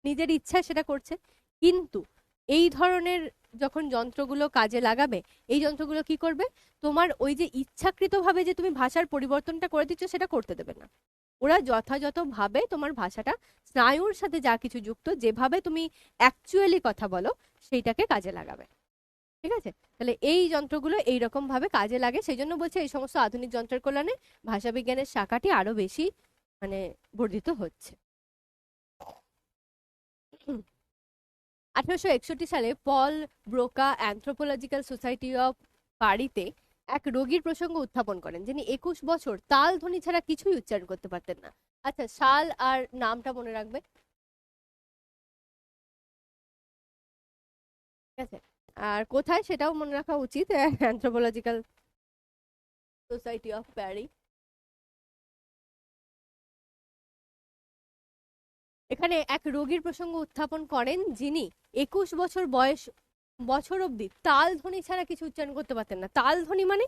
নিজের ইচ্ছায় সেটা করছে। কিন্তু এই ধরনের যখন যন্ত্রগুলো কাজে লাগাবে, এই যন্ত্রগুলো কি করবে, তোমার ওই যে ইচ্ছাকৃতভাবে যে তুমি ভাষার পরিবর্তনটা করে দিচ্ছ সেটা করতে দেবে না। ওরা যথাযথভাবে তোমার ভাষাটা স্নায়ুর সাথে যা কিছু যুক্ত, যেভাবে তুমি অ্যাকচুয়ালি কথা বলো সেইটাকে কাজে লাগাবে। ঠিক আছে? তাহলে এই যন্ত্রগুলো এইরকম ভাবে কাজে লাগে, সেই জন্য বলছে এই সমস্ত আধুনিক যন্ত্রের কল্যাণে ভাষাবিজ্ঞানের শাখাটি আরো বেশি মানে বর্ধিত হচ্ছে। 1861 সালে পল ব্রোকা অ্যানথ্রোপোলজিক্যাল সোসাইটি অফ পারিতে এক রোগীর প্রসঙ্গ উত্থাপন করেন, যিনি 21 বছর তাল ধ্বনি ছাড়া কিছুই উচ্চারণ করতে পারতেন না। আচ্ছা, সাল আর নামটা মনে রাখবে, ঠিক আছে? আর কোথায় সেটাও মনে রাখা উচিত, অ্যানথ্রোপোলজিক্যাল সোসাইটি অফ প্যারি। এখানে এক রোগীর প্রসঙ্গ উত্থাপন করেন যিনি 21 বছর বছর অবধি তাল ধ্বনি ছাড়া কিছু উচ্চারণ করতে পারতেন না। তাল ধ্বনি মানে,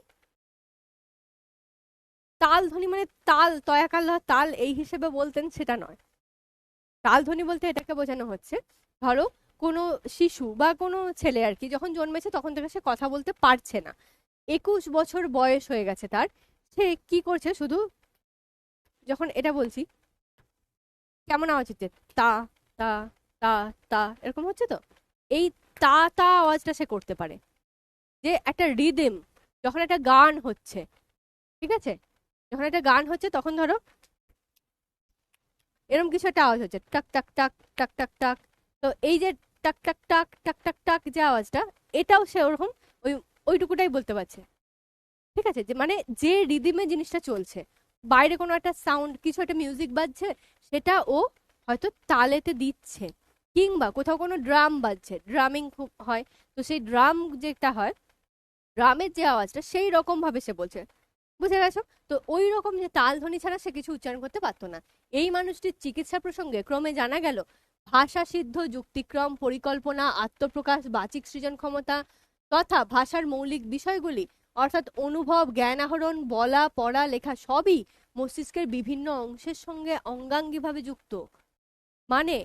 তাল ধ্বনি মানে তাল তয়াকাল তাল এই হিসেবে বলতেন সেটা নয়। তাল ধ্বনি বলতে এটাকে বোঝানো হচ্ছে, ধরো কোনো শিশু বা কোনো ছেলে আর কি যখন জন্মেছে তখন থেকে সে কথা বলতে পারছে না, 21 বছর বয়স হয়ে গেছে তার, সে কি করছে, শুধু যখন এটা বলছি কেমন আওয়াজ হচ্ছে, তা তা তা তা এরকম হচ্ছে তো, এই তা তা আওয়াজটা সে করতে পারে। যে একটা রিদম, যখন একটা গান হচ্ছে, ঠিক আছে, যখন একটা গান হচ্ছে তখন ধরো এরকম কিছু একটা আওয়াজ হচ্ছে, টাক টাক টাক টাক টাক টাক। তো এই যে টাক টাক টাক টাক টাক টাক যে আওয়াজটা, এটাও সে ওরকম ওই ওইটুকুটাই বলতে পারছে। ঠিক আছে, যে মানে যে রিদিমে জিনিসটা চলছে, বাইরে কোনো একটা সাউন্ড, কিছু একটা মিউজিক বাজছে, সেটা ও হয়তো তালেতে দিচ্ছে, কিংবা কোথাও কোনো ড্রাম বাজছে, ড্রামিং খুব হয়, তো সেই ড্রাম যেটা হয়, ড্রামের যে আওয়াজটা সেই রকম ভাবে সে বলছে। বুঝে গেছো তো? ওই রকম যে তাল ধ্বনি ছাড়া সে কিছু উচ্চারণ করতে পারতো না। এই মানুষটির চিকিৎসা প্রসঙ্গে ক্রমে জানা গেল ভাষা সিদ্ধ যুক্তিক্রম, পরিকল্পনা, আত্মপ্রকাশ, বাচিক সৃজন ক্ষমতা তথা ভাষার মৌলিক বিষয়গুলি, অর্থাৎ অনুভব, জ্ঞান আহরণ, বলা, পড়া, লেখা সবই মস্তিষ্কের বিভিন্ন অংশের সঙ্গে অঙ্গাঙ্গিভাবে যুক্ত। মানে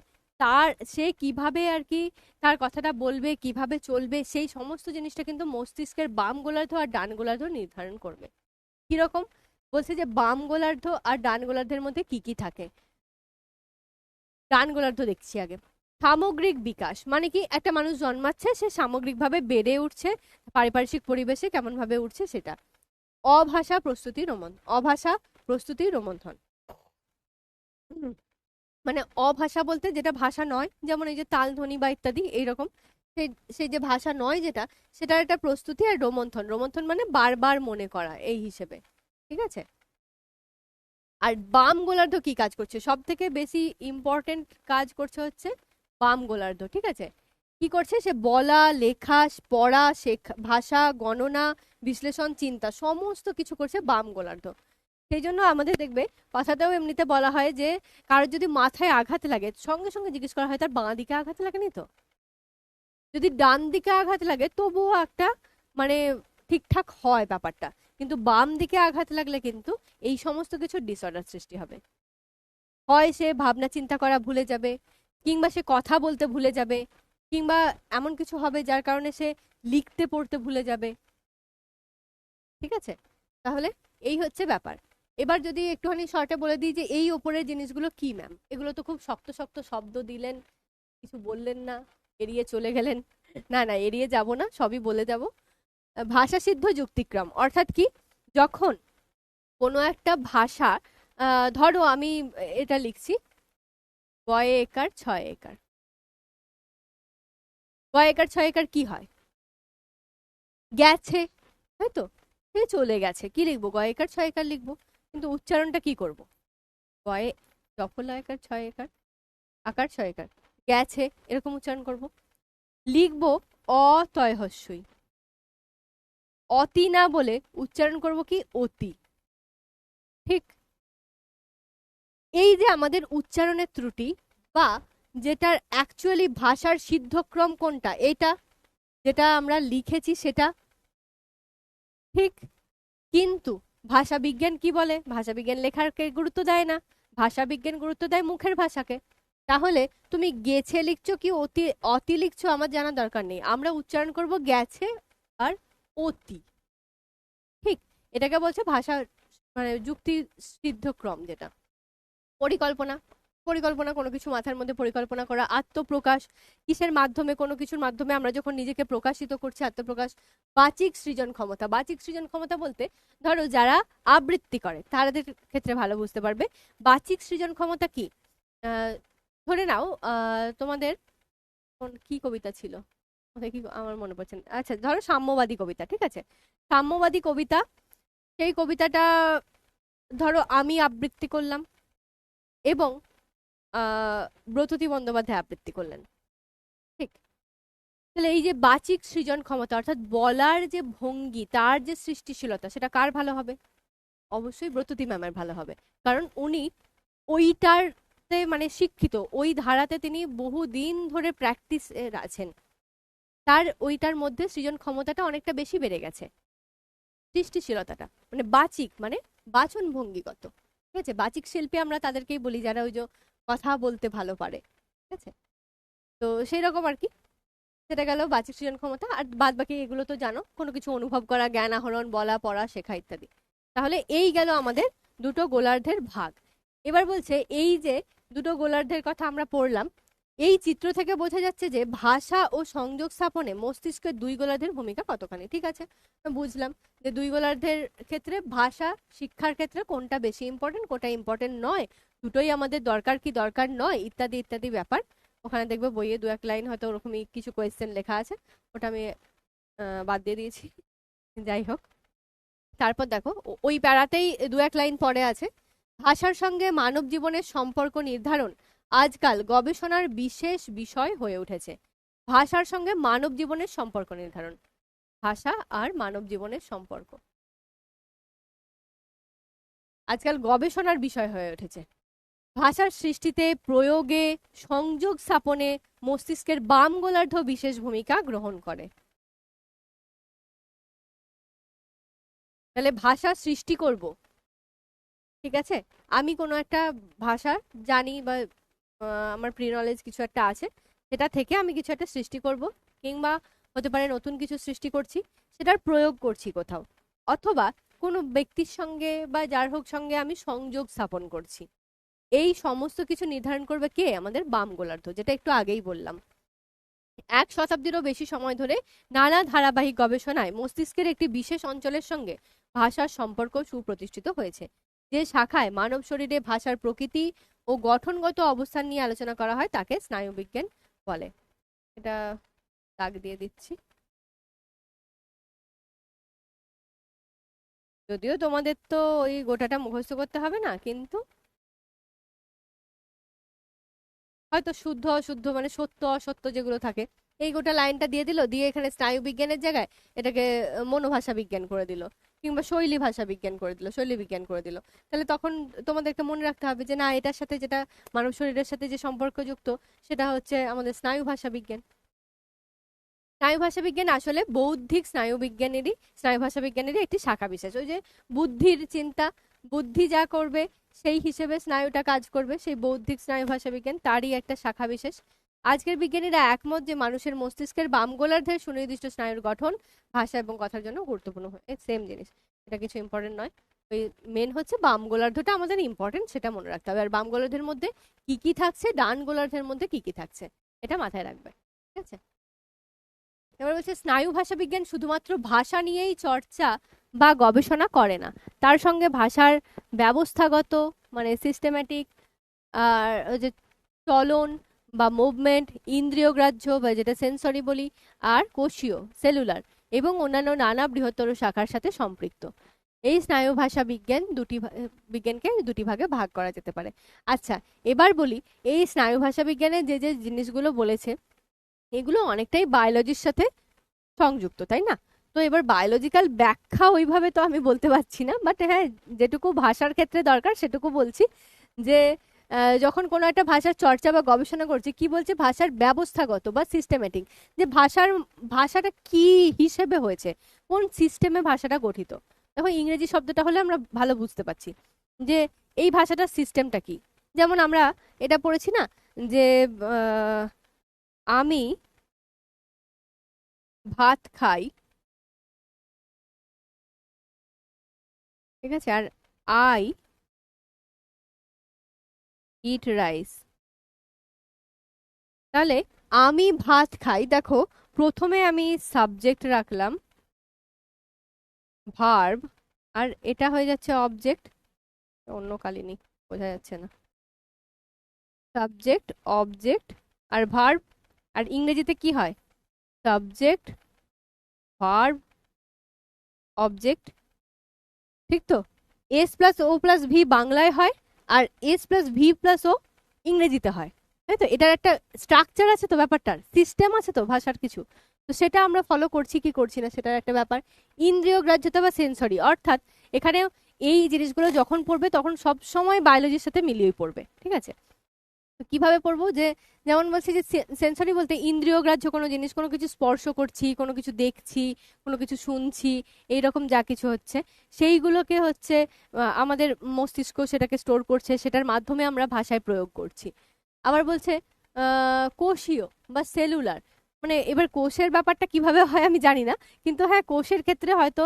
সে কিভাবে আর কি তার কথাটা বলবে, কিভাবে চলবে, সেই সমস্ত জিনিসটা কিন্তু মস্তিষ্কের বাম গোলার্ধ আর ডান গোলার্ধ নির্ধারণ করবে। কিরকম? বলছে যে বাম গোলার্ধ আর ডান গোলার্ধের মধ্যে কি কি থাকে। ডান গোলার্ধ দেখছি আগে। সামগ্রিক বিকাশ মানে কি, একটা মানুষ জন্মাচ্ছে, সে সামগ্রিকভাবে বেড়ে উঠছে, পারিপার্শ্বিক পরিবেশে কেমন ভাবে উঠছে সেটা। অভাষা প্রস্তুতি রোমন্থন। মানে অভাষা বলতে যেটা ভাষা নয়, যেমন এই যে তাল ধ্বনি বা ইত্যাদি এইরকম, সেই সেই যে ভাষা নয় যেটা, সেটার একটা প্রস্তুতি। আর রোমন্থন, রোমন্থন মানে বারবার মনে করা এই হিসেবে, ঠিক আছে। আর বাম গোলার্ধ কি কাজ করছে? সব থেকে বেশি ইম্পর্টেন্ট কাজ করছে হচ্ছে বাম গোলার্ধ, ঠিক আছে। কি করছে? সে বলা, লেখা, পড়া, শেখা, ভাষা, গণনা, বিশ্লেষণ, চিন্তা, সমস্ত কিছু করছে বাম গোলার্ধ। সেই জন্য আমাদের দেখবে কথাতেও এমনিতে বলা হয় যে কারোর যদি মাথায় আঘাত লাগে, সঙ্গে সঙ্গে জিজ্ঞেস করা হয় তার বাঁ দিকে আঘাত লাগেনি তো। যদি ডান দিকে আঘাত লাগে তবুও একটা মানে ঠিকঠাক হয় ব্যাপারটা, কিন্তু বাম দিকে আঘাত লাগলে কিন্তু এই সমস্ত কিছু ডিসঅর্ডার সৃষ্টি হবে। হয় সে ভাবনা চিন্তা করা ভুলে যাবে, কিংবা সে কথা বলতে ভুলে যাবে, কিংবা এমন কিছু হবে যার কারণে সে লিখতে পড়তে ভুলে যাবে, ঠিক আছে। তাহলে এই হচ্ছে ব্যাপার। এবার যদি একটুখানি শর্টে বলে দিই যে এই ওপরের জিনিসগুলো কি ম্যাম, এগুলো তো খুব শক্ত শক্ত শব্দ দিলেন, কিছু বললেন না, এড়িয়ে চলে গেলেন। না না, এড়িয়ে যাব না, সবই বলে যাব। ভাষা সিদ্ধ যুক্তিক্রম অর্থাৎ কি, যখন কোনো একটা ভাষা, ধরো আমি এটা লিখছি, গয়ে একার ছয় একার। গয়ে একার ছয় একার কি হয়? গেছে, তাই তো, সে চলে গেছে, কি লিখবো? গয়ে একার ছয় একার লিখবো, কিন্তু উচ্চারণটা কি করব? গয়ে দফল একার ছয় একার, আকার ছয় একার, গেছে, এরকম উচ্চারণ করব। লিখবো অতয় হস্যই, অতি না বলে উচ্চারণ করব কি? অতি, ঠিক। এই যে আমাদের উচ্চারণের ত্রুটি, বা যেটার অ্যাকচুয়ালি ভাষার সিদ্ধক্রম কোনটা, এটা যেটা আমরা লিখেছি সেটা, ঠিক। কিন্তু ভাষাবিজ্ঞান কি বলে? ভাষাবিজ্ঞান লেখাকে গুরুত্ব দেয় না, ভাষাবিজ্ঞান গুরুত্ব দেয় মুখের ভাষাকে। তাহলে তুমি গেছে লিখছো কি অতি অতি লিখছো আমার জানা দরকার নেই, আমরা উচ্চারণ করব গেছে আর অতি, ঠিক। এটাকে বলছে ভাষা মানে যুক্তি সিদ্ধক্রম। যেটা পরিকল্পনা, পরিকল্পনা কোনো কিছু মাথার মধ্যে পরিকল্পনা করা। আত্মপ্রকাশ, কিসের মাধ্যমে? কোনো কিছুর মাধ্যমে আমরা যখন নিজেকে প্রকাশিত করছি, আত্মপ্রকাশ। বাচিক সৃজন ক্ষমতা, বাচিক সৃজন ক্ষমতা বলতে ধরো যারা আবৃত্তি করে তাদের ক্ষেত্রে ভালো বুঝতে পারবে। বাচিক সৃজন ক্ষমতা কি? ধরে নাও তোমাদের কি কবিতা ছিল, কি আমার মনে পড়ছে না। আচ্ছা, ধরো সাম্যবাদী কবিতা, ঠিক আছে। সাম্যবাদী কবিতা, সেই কবিতাটা ধরো আমি আবৃত্তি করলাম এবং ব্রততী বন্দ্যোপাধ্যায় আবৃত্তি করলেন, ঠিক। তাহলে এই যে বাচিক সৃজন ক্ষমতা, অর্থাৎ বলার যে ভঙ্গি, তার যে সৃষ্টিশীলতা, সেটা কার ভালো হবে? অবশ্যই ব্রততী ম্যামের ভালো হবে, কারণ উনি ওইটারতে মানে শিক্ষিত, ওই ধারাতে তিনি বহুদিন ধরে প্র্যাকটিস আছেন, তার ওইটার মধ্যে সৃজন ক্ষমতাটা অনেকটা বেশি বেড়ে গেছে। সৃষ্টিশীলতাটা মানে বাচিক মানে বাচন ভঙ্গিগত, ঠিক আছে। বাচিক শিল্পী আমরা তাদেরকেই বলি যারা ওই যে কথা বলতে ভালো পারে, ঠিক আছে। তো সেই রকম আর কি, সেটা গেল বাচিক সৃজন ক্ষমতা। আর বাদ বাকি এগুলো তো জানো, কোনো কিছু অনুভব করা, জ্ঞান আহরণ, বলা, পড়া, শেখা ইত্যাদি। তাহলে এই গেল আমাদের দুটো গোলার্ধের ভাগ। এবার বলছে এই যে দুটো গোলার্ধের কথা আমরা পড়লাম, এই চিত্র থেকে বোঝা যাচ্ছে যে ভাষা ও সংযোগ স্থাপনে মস্তিষ্কের দুই গোলার্ধের ভূমিকা কতখানি, ঠিক আছে। বুঝলাম যে দুই গোলার্ধের ক্ষেত্রে ভাষা শিক্ষার ক্ষেত্রে কোনটা বেশি ইম্পর্টেন্ট, কোনটা ইম্পর্টেন্ট নয়, দুটোই আমাদের দরকার কি দরকার নয়, ইত্যাদি ইত্যাদি ব্যাপার। ওখানে দেখবে বইয়ে দু এক লাইন হয়তো ওরকমই কিছু কোয়েশ্চেন লেখা আছে, ওটা আমি বাদ দিয়ে দিয়েছি। যাই হোক, তারপর দেখো ওই প্যারাতেই দু এক লাইন পরে আছে, ভাষার সঙ্গে মানব জীবনের সম্পর্ক নির্ধারণ আজকাল গবেষণার বিশেষ বিষয় হয়ে উঠেছে। ভাষার সঙ্গে মানব জীবনের সম্পর্ক নির্ধারণ, ভাষা আর মানব জীবনের সম্পর্ক আজকাল গবেষণার বিষয় হয়ে উঠেছে। ভাষার সৃষ্টিতে, প্রয়োগে, সংযোগ স্থাপনে মস্তিষ্কের বাম গোলার্ধ বিশেষ ভূমিকা গ্রহণ করে। তাহলে ভাষা সৃষ্টি করব, ঠিক আছে। আমি কোনো একটা ভাষা জানি বা আমার প্রি নলেজ কিছু একটা আছে, সেটা থেকে আমি কিছু একটা সৃষ্টি করব, কিংবা হতে পারে নতুন কিছু সৃষ্টি করছি, সেটার প্রয়োগ করছি কোথাও, অথবা কোনো ব্যক্তির সঙ্গে বা যার হোক সঙ্গে আমি সংযোগ স্থাপন করছি। এই সমস্ত কিছু নির্ধারণ করবে কে? আমাদের বাম গোলার্ধ, যেটা একটু আগেই বললাম। 1 শতাব্দীরও বেশি সময় ধরে নানা ধারাবাহিক গবেষণায় মস্তিষ্কের একটি বিশেষ অঞ্চলের সঙ্গে ভাষার সম্পর্ক সুপ্রতিষ্ঠিত হয়েছে। যে শাখায় মানব শরীরে ভাষার প্রকৃতি ও গঠনগত অবস্থান নিয়ে আলোচনা করা হয় তাকে স্নায়ুবিজ্ঞান বলে। এটা দাগ দিয়ে দিচ্ছি, যদিও তোমাদের তো ওই গোটাটা মুখস্থ করতে হবে না, কিন্তু হয়তো শুদ্ধ অশুদ্ধ মানে সত্য অসত্য যেগুলো থাকে, এই গোটা লাইনটা দিয়ে দিল, দিয়ে এখানে স্নায়ু বিজ্ঞানের জায়গায় এটাকে মনোভাষা বিজ্ঞান করে দিল, কিংবা শৈলী ভাষা বিজ্ঞান করে দিল, শৈলী বিজ্ঞান করে দিল। তাহলে তখন তোমাদেরকে মনে রাখতে হবে যে না, এটার সাথে যেটা মানব শরীরের সাথে যে সম্পর্কযুক্ত সেটা হচ্ছে আমাদের স্নায়ু ভাষা বিজ্ঞান। স্নায়ু ভাষা বিজ্ঞান আসলে বৌদ্ধিক স্নায়ু ভাষা বিজ্ঞানেরই একটি শাখা বিশেষ। ওই যে বুদ্ধির চিন্তা, বুদ্ধি যা করবে সেই হিসেবে স্নায়ুটা কাজ করবে, সেই বৌদ্ধিক স্নায়ু ভাষা বিজ্ঞান তারই একটা শাখা বিশেষ। আজকের বিজ্ঞানীরা একমত যে মানুষের মস্তিষ্কের বাম গোলার্ধের সুনির্দিষ্ট স্নায়ুর গঠন ভাষা এবং কথার জন্য গুরুত্বপূর্ণ হয়। সেম জিনিস, এটা কিছু ইম্পর্টেন্ট নয়। ওই মেন হচ্ছে বাম গোলার্ধটা আমাদের ইম্পর্টেন্ট, সেটা মনে রাখতে হবে। আর বাম গোলার্ধের মধ্যে কি কি থাকছে, ডান গোলার্ধের মধ্যে কি কি থাকছে, এটা মাথায় রাখবে। ঠিক আছে। এবার বলছে স্নায়ু ভাষা বিজ্ঞান শুধুমাত্র ভাষা নিয়েই চর্চা বা গবেষণা করে না, তার সঙ্গে ভাষার ব্যবস্থাগত মানে সিস্টেম্যাটিক, আর ওই যে চলন বা মুভমেন্ট, ইন্দ্রিয়গ্রাহ্য বা যেটা সেন্সরি বলি, আর কোষীয় সেলুলার এবং অন্যান্য নানা বৃহত্তর শাখার সাথে সম্পৃক্ত। এই স্নায়ু ভাষা বিজ্ঞানকে দুটি ভাগে ভাগ করা যেতে পারে। আচ্ছা, এবার বলি, এই স্নায়ু ভাষা বিজ্ঞানে যে যে জিনিসগুলো বলেছে এগুলো অনেকটাই বায়োলজির সাথে সংযুক্ত, তাই না? তো এবার বায়োলজিক্যাল ব্যাখ্যা ওইভাবে তো আমি বলতে পারছি না, বাট হ্যাঁ, যেটুকু ভাষার ক্ষেত্রে দরকার সেটুকু বলছি। যে যখন কোনো একটা ভাষার চর্চা বা গবেষণা করছি, কি বলছে, ভাষার ব্যবস্থাগত বা সিস্টেমেটিক, যে ভাষাটা কি হিসেবে হয়েছে, কোন সিস্টেমে ভাষাটা গঠিত। দেখো, ইংরেজি শব্দটা হলে আমরা ভালো বুঝতে পারছি যে এই ভাষাটার সিস্টেমটা কি। যেমন আমরা এটা পড়েছি না, যে আহ, আমি ভাত খাই, ঠিক আছে, আর আই ইট রাইস। তাহলে আমি ভাত খাই, দেখো প্রথমে আমি সাবজেক্ট রাখলাম ভার্ব, আর এটা হয়ে যাচ্ছে অবজেক্ট, অন্য কালিনী বোঝা যাচ্ছে না, সাবজেক্ট অবজেক্ট আর ভার্ব। আর ইংরেজিতে কি হয়? সাবজেক্ট ভার্ব অবজেক্ট, ঠিক তো? এস প্লাস ও প্লাস ভি বাংলায় হয়, আর এস প্লাস ভি প্লাস ও ইংরেজিতে হয়, তাই তো? এটার একটা স্ট্রাকচার আছে তো, ব্যাপারটার সিস্টেম আছে তো ভাষার কিছু, তো সেটা আমরা ফলো করছি কি করছি না সেটার একটা ব্যাপার। ইন্দ্রিয় গ্রাহ্যতা বা সেন্সরি, অর্থাৎ এখানে এই জিনিসগুলো যখন পড়বে তখন সব সময় বায়োলজির সাথে মিলিয়ে পড়বে, ঠিক আছে? তো কিভাবে পড়বো, যে যেমন বলছি যে সেন্সরি বলতে ইন্দ্রিয় গ্রাহ্য কোনো জিনিস, কোনো কিছু স্পর্শ করছি, কোনো কিছু দেখছি, কোনো কিছু শুনছি, এইরকম যা কিছু হচ্ছে সেইগুলোকে হচ্ছে আমাদের মস্তিষ্ক সেটাকে স্টোর করছে, সেটার মাধ্যমে আমরা ভাষায় প্রয়োগ করছি। আবার বলছে কোষীয় বা সেলুলার, মানে এবার কোষের ব্যাপারটা কিভাবে হয় আমি জানি না, কিন্তু হ্যাঁ, কোষের ক্ষেত্রে হয়তো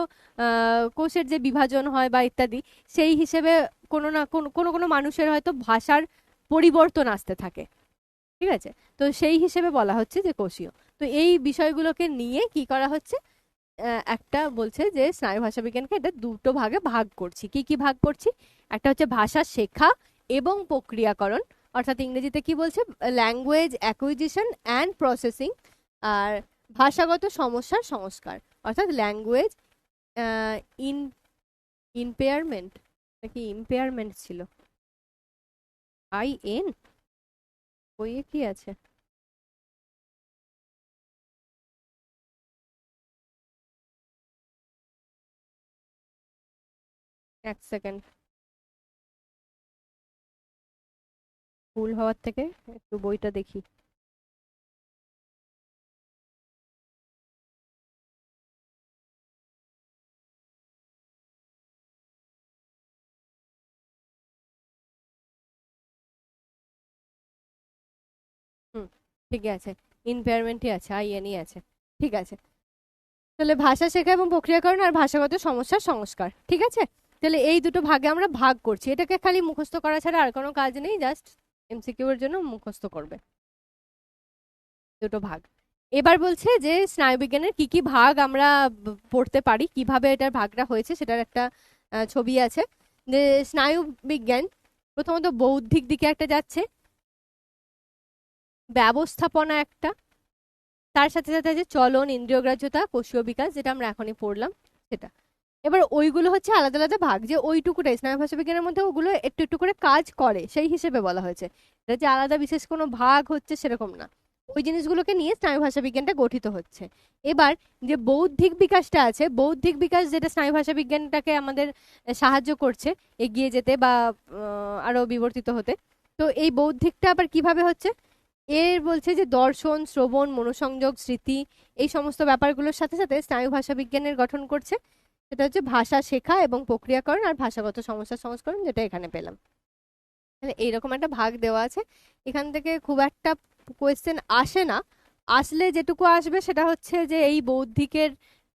কোষের যে বিভাজন হয় বা ইত্যাদি, সেই হিসেবে কোনো না কোনো কোনো কোনো মানুষের হয়তো ভাষার পরিবর্তন আসতে থাকে, ঠিক আছে? তো সেই হিসেবে বলা হচ্ছে যে কোষীয়। তো এই বিষয়গুলোকে নিয়ে কি করা হচ্ছে, একটা বলছে যে স্নায়ু ভাষা বিজ্ঞানকে এটা দুটো ভাগে ভাগ করছি। কি কি ভাগ করছি? একটা হচ্ছে ভাষা শেখা এবং প্রক্রিয়াকরণ, অর্থাৎ ইংরেজিতে কি বলছে, ল্যাঙ্গুয়েজ অ্যাকুইজিশন অ্যান্ড প্রসেসিং, আর ভাষাগত সমস্যার সংস্কার, অর্থাৎ ল্যাঙ্গুয়েজ ইন ইম্পেয়ারমেন্ট, নাকি ইম্পেয়ারমেন্ট ছিল, IN, বইয়ে কি আছে? 1 সেকেন্ড, ভুল হওয়ার থেকে একটু বইটা দেখি। ঠিক আছে, ইম্পেয়ারমেন্টই আছে, আইএনই আছে। ঠিক আছে, তাহলে ভাষা শেখা এবং প্রক্রিয়াকরণ আর ভাষাগত সমস্যার সংস্কার। ঠিক আছে, তাহলে এই দুটো ভাগে আমরা ভাগ করছি। এটাকে খালি মুখস্থ করা ছাড়া আর কোনো কাজ নেই, জাস্ট এমসিকিউ এর জন্য মুখস্থ করবে দুটো ভাগ। এবার বলছে যে স্নায়ুবিজ্ঞানের কি কি ভাগ আমরা পড়তে পারি, কিভাবে এটার ভাগটা হয়েছে সেটার একটা ছবি আছে। যে স্নায়ু বিজ্ঞান প্রথমত বৌদ্ধিক দিকে একটা যাচ্ছে, ব্যবস্থাপনা একটা, তার সাথে সাথে আছে চলন, ইন্দ্রিয়গ্রাহ্যতা, কোষীয় বিকাশ, যেটা আমরা এখনই পড়লাম সেটা। এবার ওইগুলো হচ্ছে আলাদা আলাদা ভাগ, যে ওইটুকুটাই স্নায়ু ভাষা বিজ্ঞানের মধ্যে ওগুলো একটু একটু করে কাজ করে সেই হিসেবে বলা হয়েছে। এটা যে আলাদা বিশেষ কোনো ভাগ হচ্ছে সেরকম না, ওই জিনিসগুলোকে নিয়ে স্নায়ু ভাষা বিজ্ঞানটা গঠিত হচ্ছে। এবার যে বৌদ্ধিক বিকাশটা আছে, বৌদ্ধিক বিকাশ যেটা স্নায়ু ভাষা বিজ্ঞানটাকে আমাদের সাহায্য করছে এগিয়ে যেতে বা আরো বিবর্তিত হতে। তো এই বৌদ্ধিকটা আবার কিভাবে হচ্ছে, এর বলছে যে দর্শন, শ্রবণ, মনোসংযোগ, স্মৃতি, এই সমস্ত ব্যাপারগুলোর সাথে সাথে স্নায়ু ভাষা বিজ্ঞানের গঠন করছে। সেটা হচ্ছে ভাষা শেখা এবং প্রক্রিয়াকরণ আর ভাষাগত সমস্যার সংস্করণ, যেটা এখানে পেলাম। তাহলে এইরকম একটা ভাগ দেওয়া আছে। এখান থেকে খুব একটা কোয়েশ্চেন আসে না, আসলে যেটুকু আসবে সেটা হচ্ছে যে এই বৌদ্ধিকের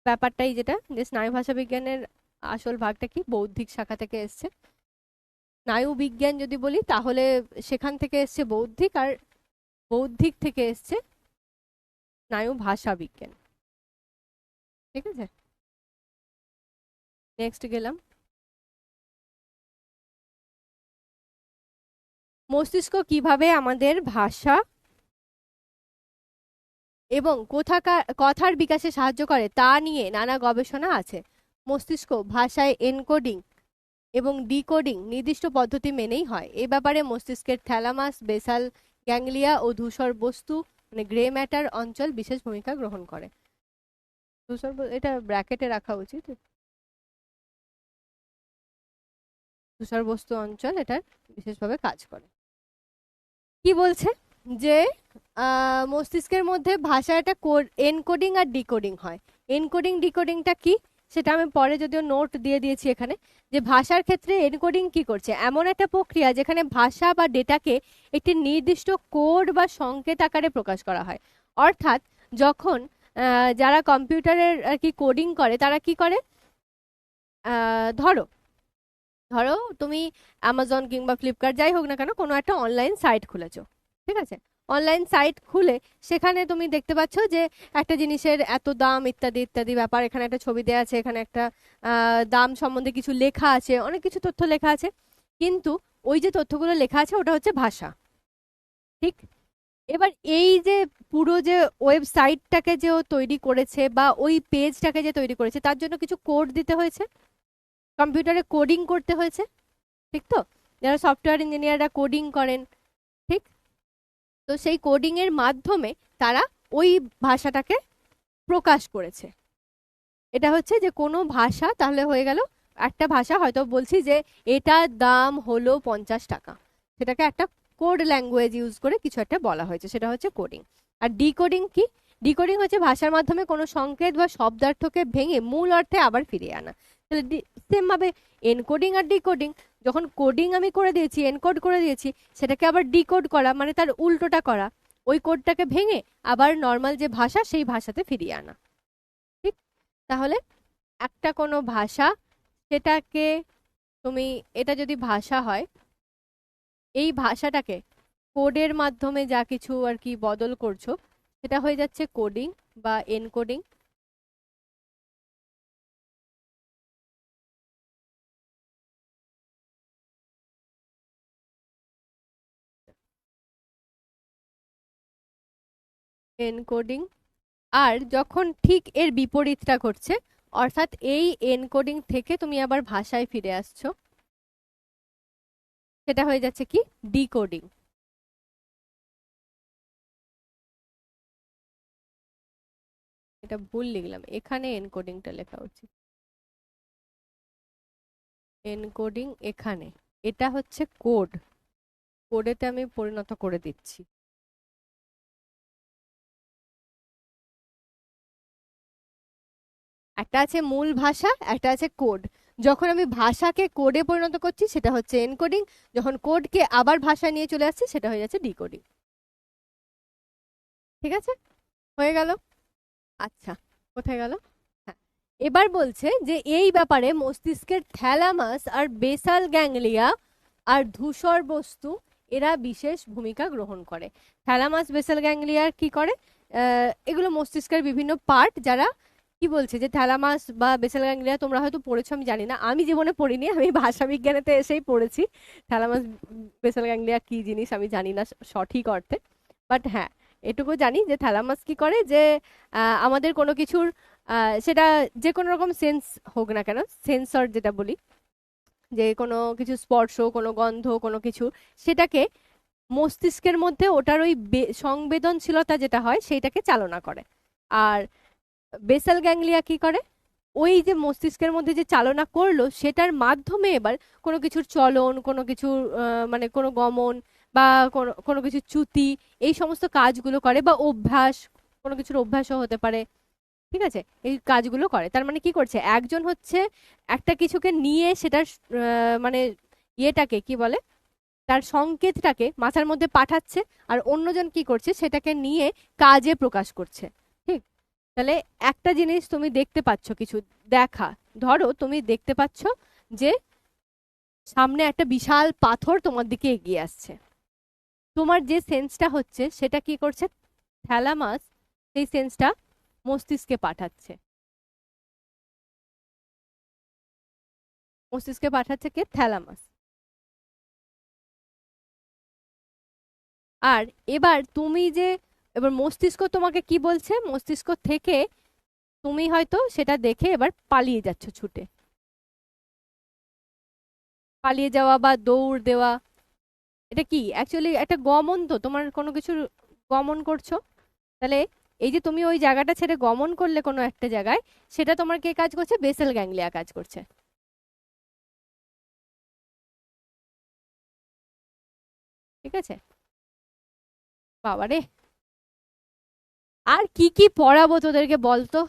ব্যাপারটাই, যেটা যে স্নায়ু ভাষা বিজ্ঞানের আসল ভাগটা কি বৌদ্ধিক শাখা থেকে এসছে। স্নায়ু বিজ্ঞান যদি বলি তাহলে সেখান থেকে এসছে বৌদ্ধিক, আর বৌদ্ধিক থেকে এসছে স্নায়ু ভাষা বিজ্ঞান। ঠিক আছে, নেক্সট গেলাম। মস্তিষ্ক কিভাবে আমাদের ভাষা এবং কথার বিকাশে সাহায্য করে তা নিয়ে নানা গবেষণা আছে। মস্তিষ্ক ভাষায় এনকোডিং এবং ডিকোডিং নির্দিষ্ট পদ্ধতি মেনেই হয়। এ ব্যাপারে মস্তিষ্কের থ্যালামাস, বেসাল গ্যাংলিয়া ও ধূসর বস্তু মানে গ্রে ম্যাটার অঞ্চল বিশেষ ভূমিকা গ্রহণ করে। এটা ব্র্যাকেটে রাখা উচিত, ধূসর বস্তু অঞ্চল এটার বিশেষভাবে কাজ করে। কি বলছে যে মস্তিষ্কের মধ্যে ভাষা একটা এনকোডিং আর ডিকোডিং হয়। এনকোডিং ডিকোডিংটা কি সেটা আমি পরে যদিও নোট দিয়ে দিয়েছি এখানে, যে ভাষার ক্ষেত্রে এনকোডিং কি করছে, এমন একটা প্রক্রিয়া যেখানে ভাষা বা ডেটাকে একটি নির্দিষ্ট কোড বা সংকেত আকারে প্রকাশ করা হয়। অর্থাৎ যখন যারা কম্পিউটারের আর কি কোডিং করে তারা কি করে, ধরো ধরো তুমি অ্যামাজন কিংবা ফ্লিপকার্ট যাই হোক না কেন কোনো একটা অনলাইন সাইট খুলেছো। ঠিক আছে, অনলাইন সাইট খুলে সেখানে তুমি দেখতে পাচ্ছ যে একটা জিনিসের এত দাম ইত্যাদি ইত্যাদি ব্যাপার, এখানে একটা ছবি দেওয়া আছে, এখানে একটা দাম সম্বন্ধে কিছু লেখা আছে, অনেক কিছু তথ্য লেখা আছে, কিন্তু ওই যে তথ্যগুলো লেখা আছে ওটা হচ্ছে ভাষা। ঠিক, এবার এই যে পুরো যে ওয়েবসাইটটাকে যে ও তৈরি করেছে বা ওই পেজটাকে যে তৈরি করেছে তার জন্য কিছু কোড দিতে হয়েছে, কম্পিউটারে কোডিং করতে হয়েছে। ঠিক তো, যারা সফটওয়্যার ইঞ্জিনিয়াররা কোডিং করেন, ঠিক, তো সেই কোডিং এর মাধ্যমে তারা ওই ভাষাটাকে প্রকাশ করেছে। এটা হচ্ছে যে কোনো ভাষা তাহলে হয়ে গেল, একটা ভাষা হয়তো বলছি যে এটার দাম হলো 50 টাকা, সেটাকে একটা কোড ল্যাঙ্গুয়েজ ইউজ করে কিছু একটা বলা হয়েছে, সেটা হচ্ছে কোডিং। আর ডিকোডিং কি, ডিকোডিং হচ্ছে ভাষার মাধ্যমে কোনো সংকেত বা শব্দার্থকে ভেঙে মূল অর্থে আবার ফিরিয়ে আনা। তাহলে সেম ভাবে এনকোডিং আর ডিকোডিং, যখন কোডিং আমি করে দিয়েছি, এনকোড করে দিয়েছি, সেটাকে আবার ডিকোড করা মানে তার উল্টোটা করা, ওই কোডটাকে ভেঙে আবার নর্মাল যে ভাষা সেই ভাষাতে ফিরিয়ে আনা। ঠিক, তাহলে একটা কোনো ভাষা সেটাকে তুমি, এটা যদি ভাষা হয়, এই ভাষাটাকে কোডের মাধ্যমে যা কিছু আর কি বদল করছো সেটা হয়ে যাচ্ছে কোডিং বা এনকোডিং। এনকোডিং, আর যখন ঠিক এর বিপরীতটা ঘটছে, অর্থাৎ এই এনকোডিং থেকে তুমি আবার ভাষায় ফিরে আসছো, সেটা হয়ে যাচ্ছে কি ডিকোডিং। এটা ভুল লিখলাম, এখানে এনকোডিংটা লেখা উচিত, এনকোডিং এখানে, এটা হচ্ছে কোড, কোডেতে আমি পরিণত করে দিচ্ছি। একটা আছে মূল ভাষা, একটা আছে কোড। যখন আমি ভাষাকে কোডে পরিণত করছি সেটা হচ্ছে এনকোডিং, যখন কোডকে আবার ভাষা নিয়ে চলে আসছি সেটা হয়ে যাচ্ছে ডিকোডিং। ঠিক আছে, হয়ে গেল। আচ্ছা, কোথায় গেল? হ্যাঁ, এবার বলছে যে এই ব্যাপারে মস্তিষ্কের থ্যালামাস আর বেসাল গ্যাংলিয়া আর ধূসর বস্তু এরা বিশেষ ভূমিকা গ্রহণ করে। থ্যালামাস বেসাল গ্যাংলিয়ার কি করে? এগুলো মস্তিষ্কের বিভিন্ন পার্ট, যারা কি বলছে যে থ্যালামাস বা বেসাল গ্যাংলিয়া তোমরা হয়তো পড়েছো, আমি জানি না, আমি জীবনে পড়িনি, আমি ভাষা বিজ্ঞানেতে এসেই পড়েছি। থ্যালামাস বেসাল গ্যাংলিয়া কি জিনিস আমি জানি না সঠিক অর্থে, বাট হ্যাঁ এটুকু জানি যে থ্যালামাস কি করে, যে আমাদের কোনো কিছুর সেটা যে কোনো রকম সেন্স হোক না কেন, সেন্সর যেটা বলি, যে কোনো কিছু স্পর্শ, কোনো গন্ধ, কোনো কিছু, সেটাকে মস্তিষ্কের মধ্যে ওটার ওই সংবেদনশীলতা যেটা হয় সেইটাকে চালনা করে। আর বেসাল গ্যাংলিয়া কি করে? ওই যে মস্তিষ্কের মধ্যে যে চালনা করলো সেটার মাধ্যমে এবার কোনো কিছুর চলন, কোনো কিছুর মানে কোনো গমন বা কোনো কোনো কিছুর চ্যুতি, এই সমস্ত কাজগুলো করে, বা অভ্যাস, কোনো কিছুর অভ্যাসও হতে পারে। ঠিক আছে, এই কাজগুলো করে। তার মানে কি করছে, একজন হচ্ছে একটা কিছুকে নিয়ে সেটার মানে ইয়েটাকে কি বলে, তার সংকেতটাকে মাথার মধ্যে পাঠাচ্ছে, আর অন্যজন কি করছে সেটাকে নিয়ে কাজে প্রকাশ করছে। ঠিক, তাহলে একটা জিনিস তুমি দেখতে পাচ্ছ, কিছু দেখা, ধরো তুমি দেখতে পাচ্ছ যে সামনে একটা বিশাল পাথর তোমার দিকে এগিয়ে আসছে, তোমার যে সেন্সটা হচ্ছে সেটা কি করছে, থ্যালামাস সেই সেন্সটা মস্তিষ্কে পাঠাচ্ছে। মস্তিষ্কে পাঠাচ্ছে কে? থ্যালামাস। আর এবার তুমি যে, এবার মস্তিষ্ক তোমাকে কি বলছে, মস্তিষ্ক থেকে তুমি হয়তো সেটা দেখে এবার পালিয়ে যাচ্ছ ছুটে, পালিয়ে যাওয়া বা দৌড় দেওয়া, এটা কি অ্যাকচুয়ালি একটা গমন, তো তোমার কোনো কিছুর গমন করছো। তাহলে এই যে তুমি ওই জায়গাটা ছেড়ে গমন করলে কোনো একটা জায়গায়, সেটা তোমার কে কাজ করছে? বেসাল গ্যাংলিয়া কাজ করছে। ঠিক আছে, বাবারে, আর কি কি পড়াবো তোদেরকে বলতো,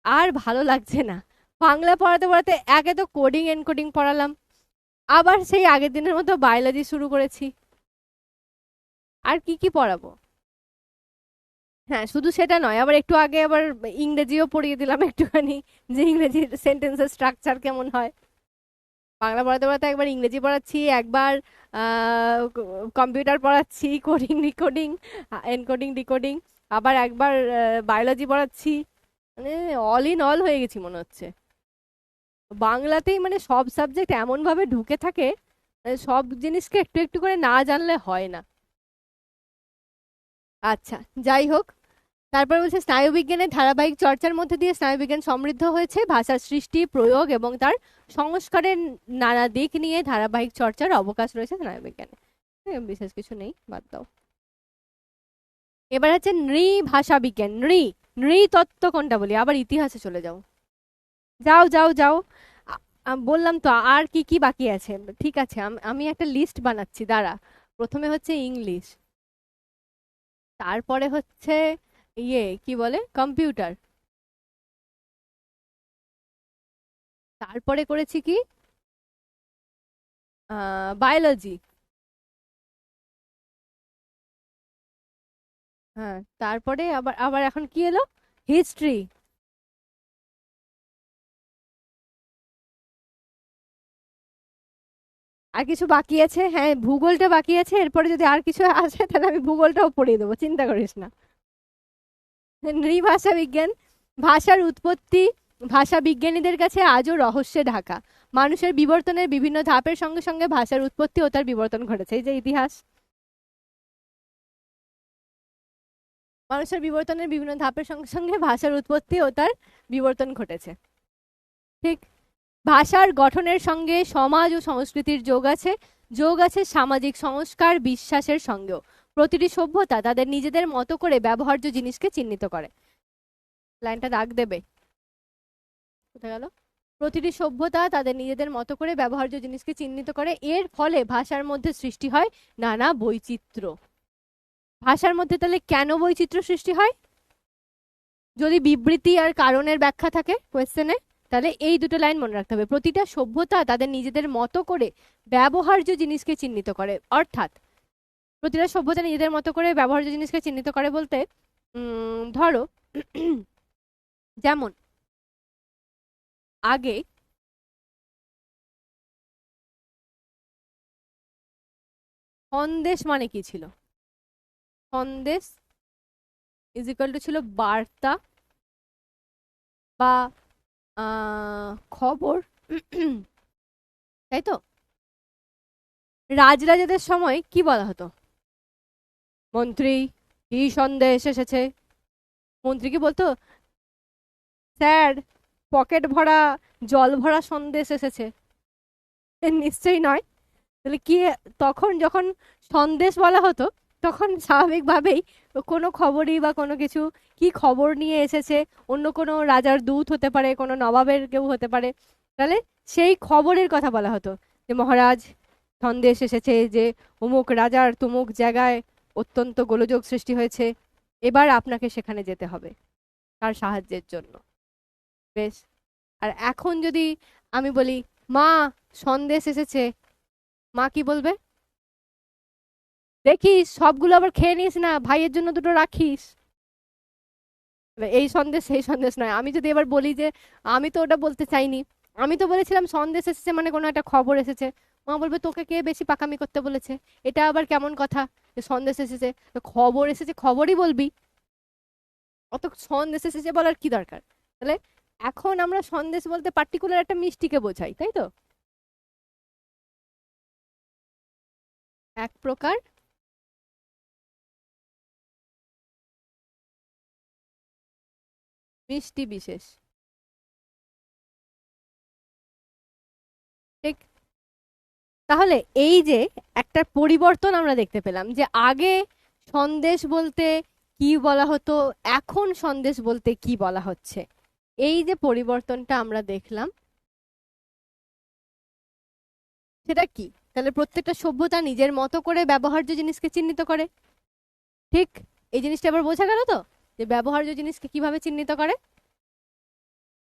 আর ভালো লাগছে না। বাংলা পড়াতে পড়াতে একে তো কোডিং এনকোডিং পড়ালাম, আবার সেই আগের দিনের মতো বায়োলজি শুরু করেছি, আর কি কি পড়াবো? হ্যাঁ, শুধু সেটা নয়, আবার একটু আগে আবার ইংরেজিও পড়িয়ে দিলাম একটুখানি, যে ইংরেজির সেন্টেন্সের স্ট্রাকচার কেমন হয়। বাংলা পড়াতে পড়াতে একবার ইংরেজি পড়াচ্ছি, একবার কম্পিউটার পড়াচ্ছি, কোডিং রিকোডিং, এনকোডিং ডিকোডিং, আবার একবার বায়োলজি পড়াচ্ছি, মানে অল ইন অল হয়ে গেছি মনে হচ্ছে। বাংলাতেই মানে সব সাবজেক্ট এমন ভাবে ঢুকে থাকে, সব জিনিসকে একটু একটু করে না জানলে হয় না। আচ্ছা, যাই হোক, তারপর বলছে স্নায়ুবিজ্ঞানের ধারাবাহিক চর্চার মধ্যে দিয়ে স্নায়ুবিজ্ঞান সমৃদ্ধ হয়েছে। ভাষার সৃষ্টি, প্রয়োগ এবং তার সংস্কারের নানা দিক নিয়ে ধারাবাহিক চর্চার অবকাশ রয়েছে স্নায়ুবিজ্ঞানে। বিশেষ কিছু নেই, বাদ দাও। এবার হচ্ছে নৃ ভাষা বিজ্ঞান। নৃতত্ত্ব কোনটা বলি, আবার ইতিহাসে চলে যাও। যাও যাও যাও, বললাম তো আর কি কি বাকি আছে। ঠিক আছে, আমি একটা লিস্ট বানাচ্ছি, দাঁড়া। প্রথমে হচ্ছে ইংলিশ, তারপরে হচ্ছে ইয়ে কি বলে, কম্পিউটার, তারপরে করেছি কি, বায়োলজি, হ্যাঁ, তারপরে আবার আবার এখন কি এলো, হিস্ট্রি। আর কিছু বাকি আছে, হ্যাঁ ভূগোলটা বাকি আছে, এরপরে যদি আর কিছু আসে তাহলে আমি ভূগোলটাও পড়িয়ে দেবো, চিন্তা করিস না। নৃভাষা বিজ্ঞান, ভাষার উৎপত্তি ভাষা বিজ্ঞানীদের কাছে আজও রহস্যে ঢাকা। মানুষের বিবর্তনের বিভিন্ন ধাপের সঙ্গে সঙ্গে ভাষার উৎপত্তি ও তার বিবর্তন ঘটেছে। এই যে ইতিহাস, মানুষের বিবর্তনের বিভিন্ন ধাপের সঙ্গে সঙ্গে ভাষার উৎপত্তি ও তার বিবর্তন ঘটেছে। ঠিক, ভাষার গঠনের সঙ্গে সমাজ ও সংস্কৃতির যোগ আছে সামাজিক সংস্কার বিশ্বাসের সঙ্গেও। প্রতিটি সভ্যতা তাদের নিজেদের মতো করে ব্যবহার্য জিনিসকে চিহ্নিত করে। লাইনটা দাগ দেবে, কোথায় গেল? প্রতিটি সভ্যতা তাদের নিজেদের মতো করে ব্যবহার্য জিনিসকে চিহ্নিত করে, এর ফলে ভাষার মধ্যে সৃষ্টি হয় নানা বৈচিত্র্য। ভাষার মধ্যে তাহলে কেন বৈচিত্র্য সৃষ্টি হয়? যদি বিবৃতি আর কারণের ব্যাখ্যা থাকে কোয়েশ্চেনে, তাহলে এই দুটো লাইন মনে রাখতে হবে। প্রতিটা সভ্যতা তাদের নিজেদের মতো করে ব্যবহার্য জিনিসকে চিহ্নিত করে, অর্থাৎ প্রতিটা সভ্যতা নিজেদের মতো করে ব্যবহার্য জিনিসকে চিহ্নিত করে বলতে ধরো যেমন আগে সন্দেশ মানে কি ছিল? সন্দেশ ইজ ইকুয়াল টু ছিল বার্তা বা খবর, তাই তো? রাজরাজাদের সময় কি বলা হতো? মন্ত্রী, কি সন্দেশ এসেছে? মন্ত্রী কি বলতো, স্যার পকেট ভরা জল ভরা সন্দেশ এসেছে? নিশ্চয়ই নয়। তাহলে কি, তখন যখন সন্দেশ বলা হতো তখন স্বাভাবিকভাবেই কোনো খবরই বা কোনো কিছু, কি খবর নিয়ে এসেছে, অন্য কোনো রাজার দূত হতে পারে, কোনো নবাবের কেউ হতে পারে, তাহলে সেই খবরের কথা বলা হতো যে মহারাজ সন্দেশ এসেছে যে অমুক রাজার তমুক জায়গায় অত্যন্ত গোলযোগ সৃষ্টি হয়েছে, এবার আপনাকে সেখানে যেতে হবে তার সাহায্যের জন্য। বেশ। আর এখন যদি আমি বলি মা সন্দেশ এসেছে, মা কি বলবে? দেখিস সবগুলো আবার খেয়ে নিস না, ভাইয়ের জন্য দুটো রাখিস। এবার এই সন্দেশ সেই সন্দেশ নয়। আমি যদি এবার বলি যে আমি তো ওটা বলতে চাইনি, আমি তো বলেছিলাম সন্দেশ এসেছে মানে কোনো একটা খবর এসেছে, মা বলবে তোকে কে বেশি পাকামি করতে বলেছে? এটা আবার কেমন কথা যে সন্দেশ এসেছে? তো খবর এসেছে খবরই বলবি, অত সন্দেশ এসেছে বলার কি দরকার? তাহলে এখন আমরা সন্দেশ বলতে পার্টিকুলার একটা মিষ্টিকে বোঝাই, তাই তো? এক প্রকার মিষ্টি বিশেষ, ঠিক? তাহলে এই যে একটা পরিবর্তন আমরা দেখতে পেলাম যে আগে সন্দেশ বলতে কি বলা হতো, এখন সন্দেশ বলতে কি বলা হচ্ছে, এই যে পরিবর্তনটা আমরা দেখলাম সেটা কি? তাহলে প্রত্যেকটা সভ্যতা নিজের মতো করে ব্যবহার্য জিনিসকে চিহ্নিত করে, ঠিক? এই জিনিসটা এবার বোঝা গেল তো যে ব্যবহার্য জিনিসকে কিভাবে চিহ্নিত করে।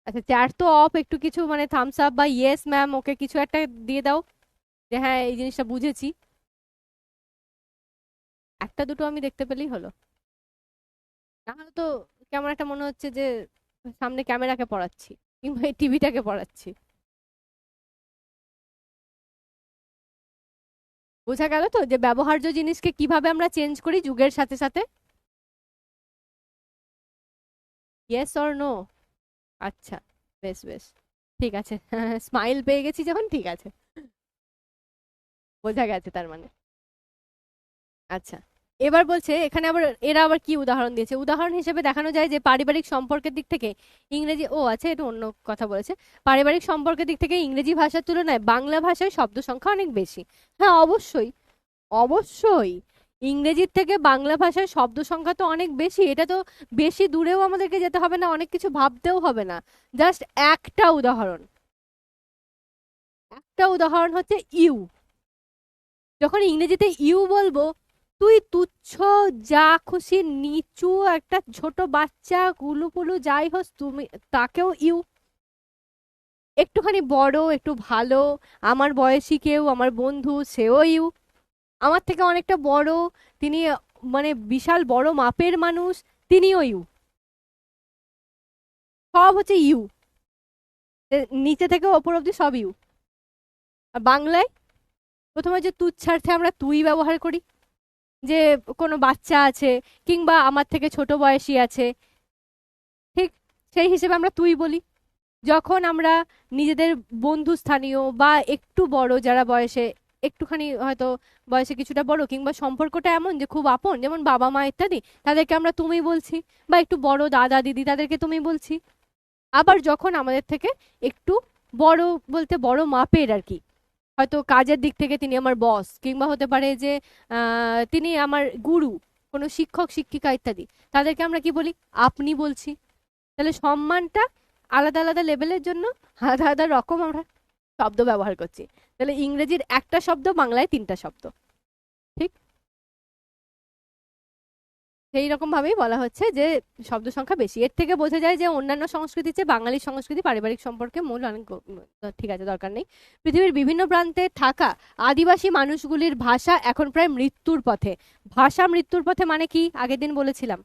আচ্ছা চ্যাট তো অফ, একটু কিছু মানে থামস আপ বা ইয়েস ম্যাম ওকে কিছু একটা দিয়ে দাও যে হ্যাঁ এই জিনিসটা বুঝেছি। একটা দুটো আমি দেখতে পেলেই হলো, নাহলে তো কেমন একটা মনে হচ্ছে যে সামনে ক্যামেরাকে পড়াচ্ছি কিংবা এই টিভিটাকে পড়াচ্ছি। বোঝা গেল তো যে ব্যবহার্য জিনিসকে কিভাবে আমরা চেঞ্জ করি যুগের সাথে সাথে? Yes or no? আচ্ছা, বেশ বেশ, ঠিক আছে। স্মাইল পেয়ে গেছি যখন, ঠিক আছে, বোঝা গেছে তার মানে। আচ্ছা, এবার বলছে এখানে আবার এরা আবার কি উদাহরণ দিয়েছে, উদাহরণ হিসেবে দেখানো যায় যে পারিবারিক সম্পর্কের দিক থেকে ইংরেজি, ও আচ্ছা এটা অন্য কথা বলেছে, পারিবারিক সম্পর্কের দিক থেকে ইংরেজি ভাষার তুলনায় বাংলা ভাষায় শব্দ সংখ্যা অনেক বেশি। হ্যাঁ অবশ্যই, অবশ্যই ইংরেজির থেকে বাংলা ভাষায় শব্দ সংখ্যা তো অনেক বেশি, এটা তো বেশি দূরেও আমাদেরকে যেতে হবে না, অনেক কিছু ভাবতেও হবে না। জাস্ট একটা উদাহরণ, একটা উদাহরণ হচ্ছে ইউ। যখন ইংরেজিতে ইউ বলবো, তুই তুচ্ছ, যা খুশি নিচু একটা ছোট বাচ্চা কুলুপুলু যাই হোস তুমি, তাকেও ইউ। একটুখানি বড় একটু ভালো, আমার বয়সী কেউ, আমার বন্ধু, সেও ইউ। আমার থেকে অনেকটা বড়, তিনি মানে বিশাল বড় মাপের মানুষ, তিনিও ইউ। সব হচ্ছে ইউ, নিচে থেকে ওপর অব্দি সব ইউ। আর বাংলায় প্রথমে যে তুচ্ছার্থে আমরা তুই ব্যবহার করি, যে কোনো বাচ্চা আছে কিংবা আমার থেকে ছোট বয়সী আছে, ঠিক সেই হিসেবে আমরা তুই বলি। যখন আমরা নিজেদের বন্ধু স্থানীয় বা একটু বড় যারা বয়সে একটুখানি হয়তো বয়সে কিছুটা বড় কিংবা সম্পর্কটা এমন যে খুব আপন, যেমন বাবা মা ইত্যাদি, তাদেরকে আমরা তুমি বলছি, বা একটু বড় দাদা দিদি তাদেরকে তুমি বলছি। আবার যখন আমাদের থেকে একটু বড় বলতে বড় মাপের আর কি, হয়তো কাজের দিক থেকে তিনি আমার বস, কিংবা হতে পারে যে তিনি আমার গুরু, কোনো শিক্ষক শিক্ষিকা ইত্যাদি, তাদেরকে আমরা কি বলি? আপনি বলছি। তাহলে সম্মানটা আলাদা আলাদা লেভেলের জন্য আলাদা আলাদা রকম আমরা শব্দ ব্যবহার করছি। তাহলে ইংরেজির একটা শব্দ, বাংলায় তিনটা শব্দ, ঠিক? সেই রকম ভাবেই বলা হচ্ছে যে শব্দ সংখ্যা বেশি। এর থেকে বোঝা যায় যে অন্যান্য সংস্কৃতির চেয়ে বাঙালি সংস্কৃতি পারিবারিক সম্পর্কে মূল অনেক ঠিক আছে, দরকার নেই। পৃথিবীর বিভিন্ন প্রান্তে থাকা আদিবাসী মানুষগুলির ভাষা এখন প্রায় মৃত্যুর পথে। ভাষা মৃত্যুর পথে মানে কি আগের দিন বলেছিলাম,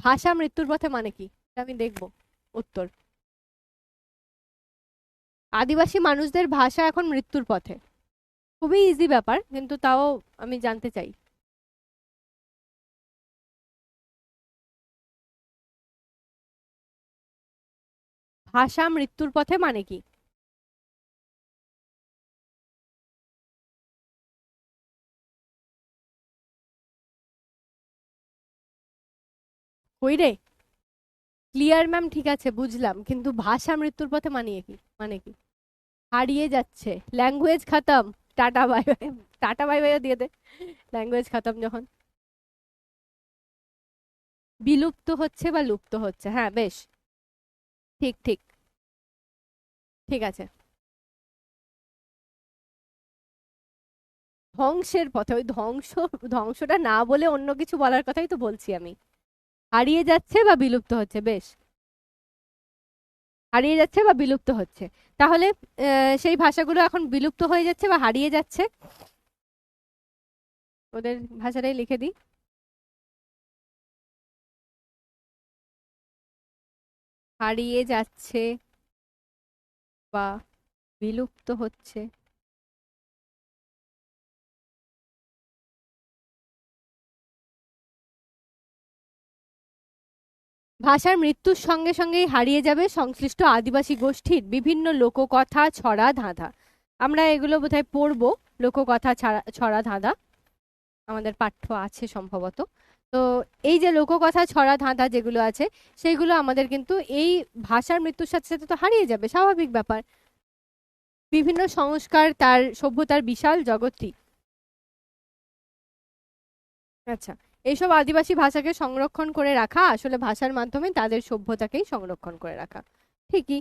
ভাষা মৃত্যুর পথে মানে কি, এটা আমি দেখবো উত্তর। আদিবাসী মানুষদের ভাষা এখন মৃত্যুর পথে, খুবই ইজি ব্যাপার, কিন্তু তাও আমি জানতে চাই। ভাষা মৃত্যুর পথে মানে কি? কই রে, ক্লিয়ার ম্যাম, ঠিক আছে বুঝলাম, কিন্তু ভাষা মৃত্যুর পথে মানিয়ে কি, মানে কি? হারিয়ে যাচ্ছে, ল্যাঙ্গুয়েজ খতম, tata bye bye. Tata bye bye দিয়ে দে, ল্যাঙ্গুয়েজ খতম যখন। বিলুপ্ত হচ্ছে বা লুপ্ত হচ্ছে, হ্যাঁ বেশ, ঠিক ঠিক, ঠিক আছে। ধ্বংসের পথে, ওই ধ্বংস, ধ্বংসটা না বলে অন্য কিছু বলার কথাই তো বলছি আমি। হারিয়ে যাচ্ছে বা বিলুপ্ত হচ্ছে, বেশ, হারিয়ে যাচ্ছে বা বিলুপ্ত হচ্ছে। তাহলে সেই ভাষাগুলো এখন বিলুপ্ত হয়ে যাচ্ছে বা হারিয়ে যাচ্ছে, ওদের ভাষাটাই লিখে দিই। হারিয়ে যাচ্ছে বা বিলুপ্ত হচ্ছে। ভাষার মৃত্যুর সঙ্গে সঙ্গেই হারিয়ে যাবে সংশ্লিষ্ট আদিবাসী গোষ্ঠীর বিভিন্ন লোককথা, ছড়া, ধাঁধা। আমরা এগুলো বোধহয় পড়বো, লোককথা, ছড়া, ধাঁধা আমাদের পাঠ্য আছে সম্ভবত। তো এই যে লোককথা, ছড়া, ধাঁধা যেগুলো আছে, সেইগুলো আমাদের কিন্তু এই ভাষার মৃত্যুর সাথে সাথে তো হারিয়ে যাবে, স্বাভাবিক ব্যাপার। বিভিন্ন সংস্কার, তার সভ্যতার বিশাল জগৎটি। আচ্ছা, এইসব আদিবাসী ভাষাকে সংরক্ষণ করে রাখা আসলে ভাষার মাধ্যমে তাদের সভ্যতাকেই সংরক্ষণ করে রাখা। ঠিকই,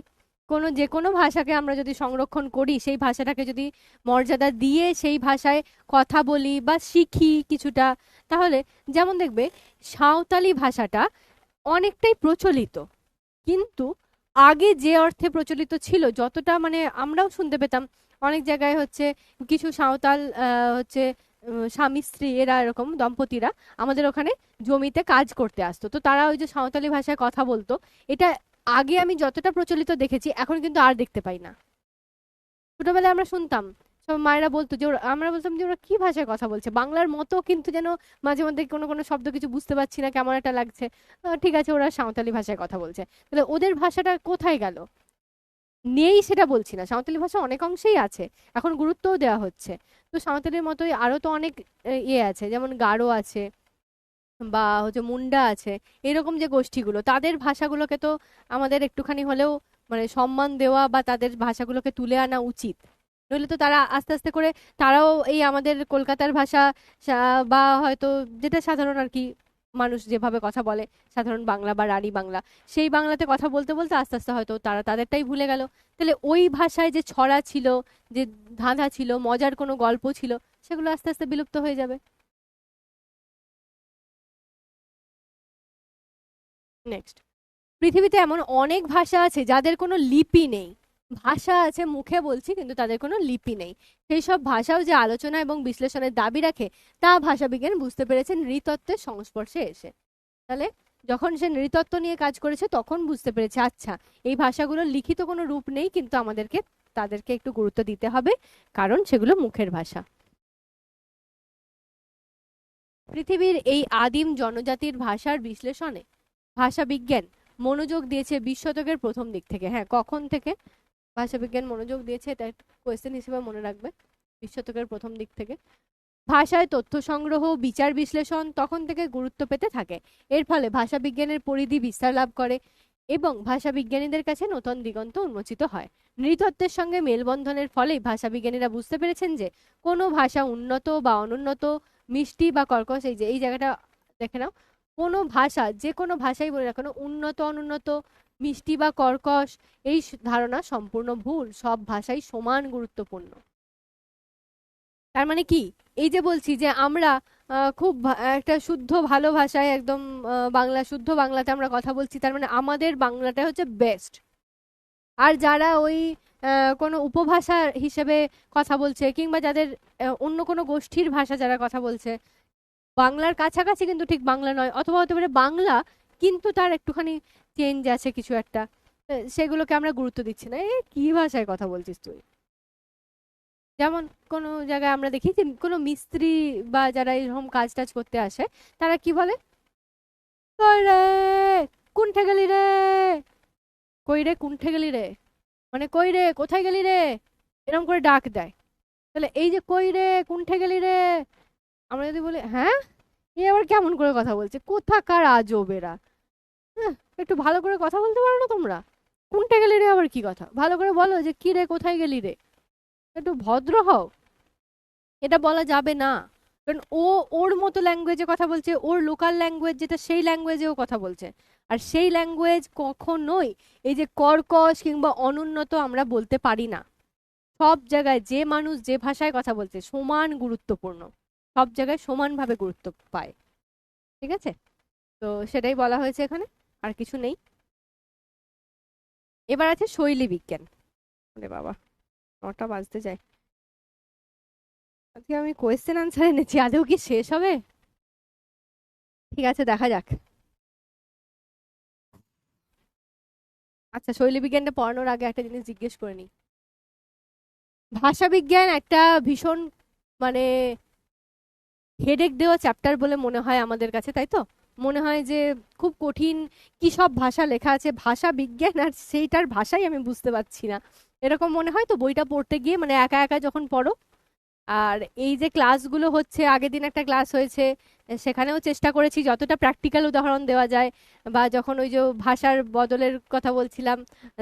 যে কোনো ভাষাকে আমরা যদি সংরক্ষণ করি, সেই ভাষাটাকে যদি মর্যাদা দিয়ে সেই ভাষায় কথা বলি বা শিখি কিছুটা, তাহলে যেমন দেখবে সাঁওতালি ভাষাটা অনেকটাই প্রচলিত, কিন্তু আগে যে অর্থে প্রচলিত ছিল, যতটা মানে আমরাও শুনতে পেতাম অনেক জায়গায় হচ্ছে কিছু সাঁওতাল হচ্ছে স্বামী স্ত্রী এরা এরকম দম্পতিরা আমাদের ওখানে জমিতে কাজ করতে আসতো, তো তারা ওই যে সাঁওতালি ভাষায় কথা বলতো। এটা আগে আমি যতটা প্রচলিত দেখেছি, এখন কিন্তু আর দেখতে পাই না। ছোটবেলায় আমরা শুনতাম, সব মায়েরা বলতো যে আমরা বলতাম যে ওরা কি ভাষায় কথা বলছে, বাংলার মতো, কিন্তু যেন মাঝে মধ্যে কোনো কোনো শব্দ কিছু বুঝতে পারছি না, কেমন একটা লাগছে। ঠিক আছে, ওরা সাঁওতালি ভাষায় কথা বলছে, তাহলে ওদের ভাষাটা কোথায় গেল? নেই সেটা বলছি না, সাঁওতালি ভাষা অনেক অংশেই আছে, এখন গুরুত্বও দেওয়া হচ্ছে। তো সাঁওতালির মতোই আরো তো অনেক ইয়ে আছে, যেমন গারো আছে বা হচ্ছে মুন্ডা আছে, এরকম যে গোষ্ঠীগুলো, তাদের ভাষাগুলোকে তো আমাদের একটুখানি হলেও মানে সম্মান দেওয়া বা তাদের ভাষাগুলোকে তুলে আনা উচিত। নইলে তো তারা আস্তে আস্তে করে তারাও এই আমাদের কলকাতার ভাষা বা হয়তো যেটা সাধারণ আর কি, মানুষ যেভাবে কথা বলে, সাধারণ বাংলা বা রাঢ়ী বাংলা, সেই বাংলাতে কথা বলতে বলতে আস্তে আস্তে হয়তো তারা তাদেরটাই ভুলে গেল। তাহলে ওই ভাষায় যে ছড়া ছিল, যে ধাঁধা ছিল, মজার কোনো গল্প ছিল, সেগুলো আস্তে আস্তে বিলুপ্ত হয়ে যাবে। নেক্সট, পৃথিবীতে এমন অনেক ভাষা আছে যাদের কোনো লিপি নেই। ভাষা আছে, মুখে বলছি, কিন্তু তাদের কোনো লিপি নেই। সেই সব ভাষাও যে আলোচনা এবং বিশ্লেষণের দাবি রাখে, তা ভাষাবিজ্ঞান বুঝতে পেরেছেন নৃতত্ত্বের সংস্পর্শে এসে। তাহলে যখন সে নৃতত্ত্ব নিয়ে কাজ করেছে, তখন বুঝতে পেরেছে আচ্ছা, এই ভাষাগুলোর লিখিত কোনো রূপ নেই, কিন্তু আমাদেরকে তাদেরকে একটু গুরুত্ব দিতে হবে, কারণ সেগুলো মুখের ভাষা। পৃথিবীর এই আদিম জনজাতির ভাষার বিশ্লেষণে ভাষাবিজ্ঞান মনোযোগ দিয়েছে 20 শতকের প্রথম দিক থেকে। হ্যাঁ, কখন থেকে ভাষাবিজ্ঞান মনোযোগ দিয়েছে, এটা কোয়েশ্চেন হিসেবে মনে রাখবে, 20 শতকের প্রথম দিক থেকে। ভাষায় তথ্য সংগ্রহ, বিচার বিশ্লেষণ তখন থেকে গুরুত্ব পেতে থাকে। এর ফলে ভাষাবিজ্ঞানের পরিধি বিস্তার লাভ করে এবং ভাষাবিজ্ঞানীদের কাছে নতুন দিগন্ত উন্মোচিত হয়। নৃতত্ত্বের সঙ্গে মেলবন্ধনের ফলেই ভাষাবিজ্ঞানীরা বুঝতে পেরেছেন যে কোনো ভাষা উন্নত বা অনুন্নত, মিষ্টি বা কর্কশ, এই যে এই জায়গাটা দেখে নাও, কোনো ভাষা, যে কোনো ভাষাই বলে না কেন, উন্নত অনুন্নত, মিষ্টি বা কর্কশ, এই ধারণা সম্পূর্ণ ভুল। সব ভাষাই সমান গুরুত্বপূর্ণ। তার মানে কি, এই যে বলছি যে আমরা খুব একটা শুদ্ধ ভালো ভাষায় একদম বাংলা, শুদ্ধ বাংলাতে আমরা কথা বলছি, তার মানে আমাদের বাংলাটা হচ্ছে বেস্ট। আর যারা ওই কোনো উপভাষা হিসেবে কথা বলছে, কিংবা যাদের অন্য কোনো গোষ্ঠীর ভাষা যারা কথা বলছে, বাংলার কাছাকাছি কিন্তু ঠিক বাংলা নয়, অথবা হতে পারে বাংলা কিন্তু তার একটুখানি চেঞ্জ আছে কিছু একটা, সেগুলোকে আমরা গুরুত্ব দিচ্ছি না। কি ভাষায় কথা বলছিস তুই? যেমন কোনো জায়গায় আমরা দেখি যে কোনো মিস্ত্রি বা যারা এরকম কাজ টাজ করতে আসে, তারা কি বলে, কই রে, কোনঠে গেলি রে, কই রে কোনঠে গেলি রে, মানে কই রে কোথায় গেলি রে, এরকম করে ডাক দেয়। তাহলে এই যে কই রে কোনঠে গেলি রে, আমরা যদি বলি হ্যাঁ, এ আবার কেমন করে কথা বলছে, কোথাকার আজব এরা। হ্যাঁ, একটু ভালো করে কথা বলতে পারো না তোমরা? কোনটা গেলি রে আবার কি কথা, ভালো করে বলো যে কি রে কোথায় গেলি রে, একটু ভদ্র হও। এটা বলা যাবে না, কারণ ও ওর মতো ল্যাঙ্গুয়েজে কথা বলছে, ওর লোকাল ল্যাঙ্গুয়েজ যেটা সেই ল্যাঙ্গুয়েজেও কথা বলছে। আর সেই ল্যাঙ্গুয়েজ কখনোই এই যে কর্কশ কিংবা অনুন্নত আমরা বলতে পারি না। সব জায়গায় যে মানুষ যে ভাষায় কথা বলছে সমান গুরুত্বপূর্ণ, সব জায়গায় সমানভাবে গুরুত্ব পায়। ঠিক আছে, তো সেটাই বলা হয়েছে এখানে, আর কিছু নেই। এবার আছে শৈলী বিজ্ঞান। আরে বাবা, 9টা বাজতে যায়। আজকে আমি কোয়েশ্চেন আনসার এনেছি, আদৌ কি শেষ হবে? ঠিক আছে, দেখা যাক। আচ্ছা, শৈলী বিজ্ঞানটা পড়ানোর আগে একটা জিনিস জিজ্ঞেস করে নিই। ভাষা বিজ্ঞান একটা ভীষণ মানে হেডেক দেওয়া চ্যাপ্টার বলে মনে হয় আমাদের কাছে, তাই তো? মনে হয় যে খুব কঠিন, কি সব ভাষা লেখা আছে, ভাষা বিজ্ঞান আর সেইটার ভাষাই আমি বুঝতে পারছি না, এরকম মনে হয় তো বইটা পড়তে গিয়ে, মানে একা একা যখন পড়ো। আর এই যে ক্লাসগুলো হচ্ছে, আগের দিন একটা ক্লাস হয়েছে, সেখানেও চেষ্টা করেছি যতটা প্র্যাকটিক্যাল উদাহরণ দেওয়া যায়। বা যখন ওই যে ভাষার বদলের কথা বলছিলাম,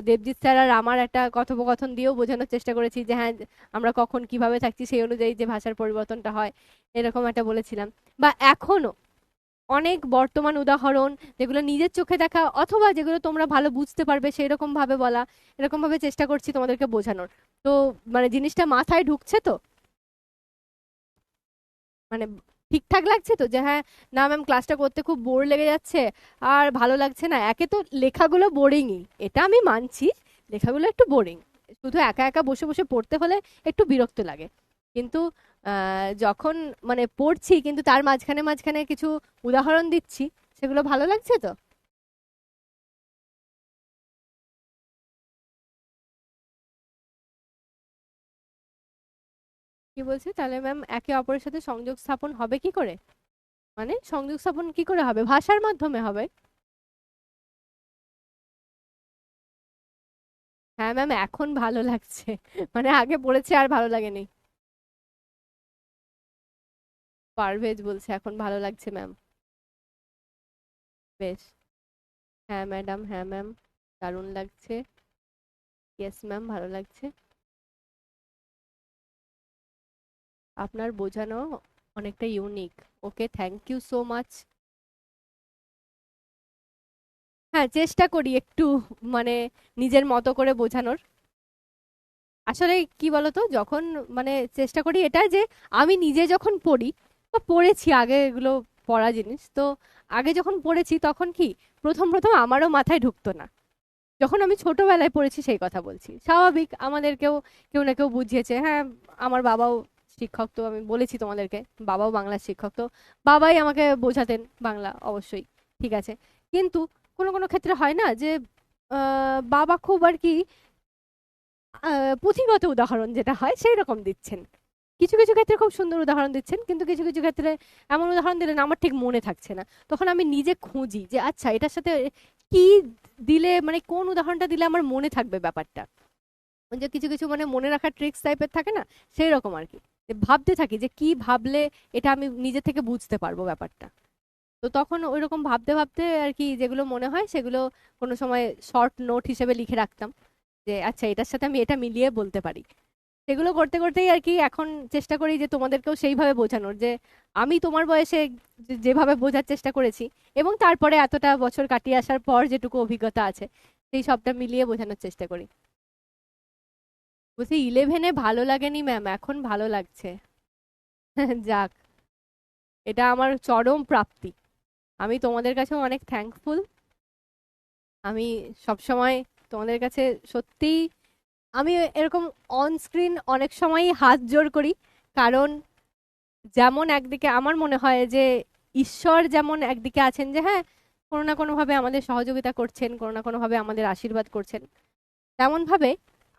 দেবজিৎ স্যার আর আমার একটা কথোপকথন দিয়েও বোঝানোর চেষ্টা করেছি যে হ্যাঁ, আমরা কখন কিভাবে থাকছি সেই অনুযায়ী যে ভাষার পরিবর্তনটা হয়, এরকম একটা বলেছিলাম। বা এখনো অনেক বর্তমান উদাহরণ যেগুলো নিজের চোখে দেখা অথবা যেগুলো তোমরা ভালো বুঝতে পারবে সেই রকম ভাবে বলা, এরকম ভাবে চেষ্টা করছি তোমাদেরকে বোঝানোর। তো মানে জিনিসটা মাথায় ঢুকছে তো, মানে ঠিকঠাক লাগছে তো, যে হ্যাঁ, না ম্যাম ক্লাসটা করতে খুব বোর লেগে যাচ্ছে আর ভালো লাগছে না। একে তো লেখাগুলো বোরিংই, এটা আমি মানছি, লেখাগুলো একটু বোরিং, শুধু একা একা বসে বসে পড়তে হলে একটু বিরক্ত লাগে। কিন্তু যখন মানে পড়ছি কিন্তু তার মাঝখানে মাঝখানে কিছু উদাহরণ দিচ্ছি, সেগুলো ভালো লাগছে তো। কি বলছে তাহলে ম্যাম, একে অপরের সাথে সংযোগ স্থাপন হবে কি করে? মানে সংযোগ স্থাপন কি করে হবে, ভাষার মাধ্যমে হবে। হ্যাঁ ম্যাম, এখন ভালো লাগছে, মানে আগে পড়েছে আর ভালো লাগেনি। পারভেজ বলছে এখন ভালো লাগছে ম্যাম। বেশ। হ্যাঁ ম্যাডাম, হ্যাঁ ম্যাম, দারুণ লাগছে। ইয়েস ম্যাম, ভালো লাগছে। আপনার বোঝানো অনেকটা unique. Okay, thank you so much. হ্যাঁ, চেষ্টা করি একটু মানে নিজের মতো করে বোঝানোর। আসলে কি বলতো, যখন মানে চেষ্টা করি এটা যে আমি নিজে যখন পড়ি বা পড়েছি আগে, এগুলো পড়া জিনিস তো, আগে যখন পড়েছি তখন কি প্রথম প্রথম আমারও মাথায় ঢুকতো না। যখন আমি ছোটবেলায় পড়েছি সেই কথা বলছি, স্বাভাবিক, আমাদেরকেও কেউ না কেউ বুঝিয়েছে। হ্যাঁ, আমার বাবাও শিক্ষক, তো আমি বলেছি তোমাদেরকে, বাবাও বাংলা শিক্ষক, তো বাবাই আমাকে বোঝাতেন বাংলা, অবশ্যই। ঠিক আছে, কিন্তু কোনো কোনো ক্ষেত্রে হয় না যে বাবা খুব আর কি পুঁথিগত উদাহরণ যেটা হয় সেই রকম দিচ্ছেন, কিছু কিছু ক্ষেত্রে খুব সুন্দর উদাহরণ দিচ্ছেন, কিন্তু কিছু কিছু ক্ষেত্রে এমন উদাহরণ দিলেন আমার ঠিক মনে থাকছে না। তখন আমি নিজে খুঁজি যে আচ্ছা এটার সাথে কি দিলে, মানে কোন উদাহরণটা দিলে আমার মনে থাকবে ব্যাপারটা। ওই যে কিছু কিছু মানে মনে রাখার ট্রিক্স টাইপের থাকে না, সেই রকম আর কি, যে ভাবতে থাকি যে কি ভাবলে এটা আমি নিজে থেকে বুঝতে পারবো ব্যাপারটা। তো তখন ওইরকম ভাবতে ভাবতে আর কি যেগুলো মনে হয় সেগুলো কোনো সময় শর্ট নোট হিসেবে লিখে রাখতাম, যে আচ্ছা এটার সাথে আমি এটা মিলিয়ে বলতে পারি। সেগুলো করতে করতেই আর কি এখন চেষ্টা করি যে তোমাদেরকেও সেইভাবে বোঝানোর, যে আমি তোমার বয়সে যেভাবে বোঝার চেষ্টা করেছি এবং তারপরে এতটা বছর কাটিয়ে আসার পর যেটুকু অভিজ্ঞতা আছে সেই সবটা মিলিয়ে বোঝানোর চেষ্টা করি। বলছি 11-এ ভালো লাগেনি ম্যাম, এখন ভালো লাগছে। যাক, এটা আমার চরম প্রাপ্তি। আমি তোমাদের কাছেও অনেক থ্যাঙ্কফুল। আমি সবসময় তোমাদের কাছে সত্যিই, আমি এরকম অন স্ক্রিন অনেক সময়ই হাত জোড় করি, কারণ যেমন একদিকে আমার মনে হয় যে ঈশ্বর যেমন একদিকে আছেন যে হ্যাঁ, কোনো না কোনোভাবে আমাদের সহযোগিতা করছেন, কোনো না কোনোভাবে আমাদের আশীর্বাদ করছেন। তেমন ভাবে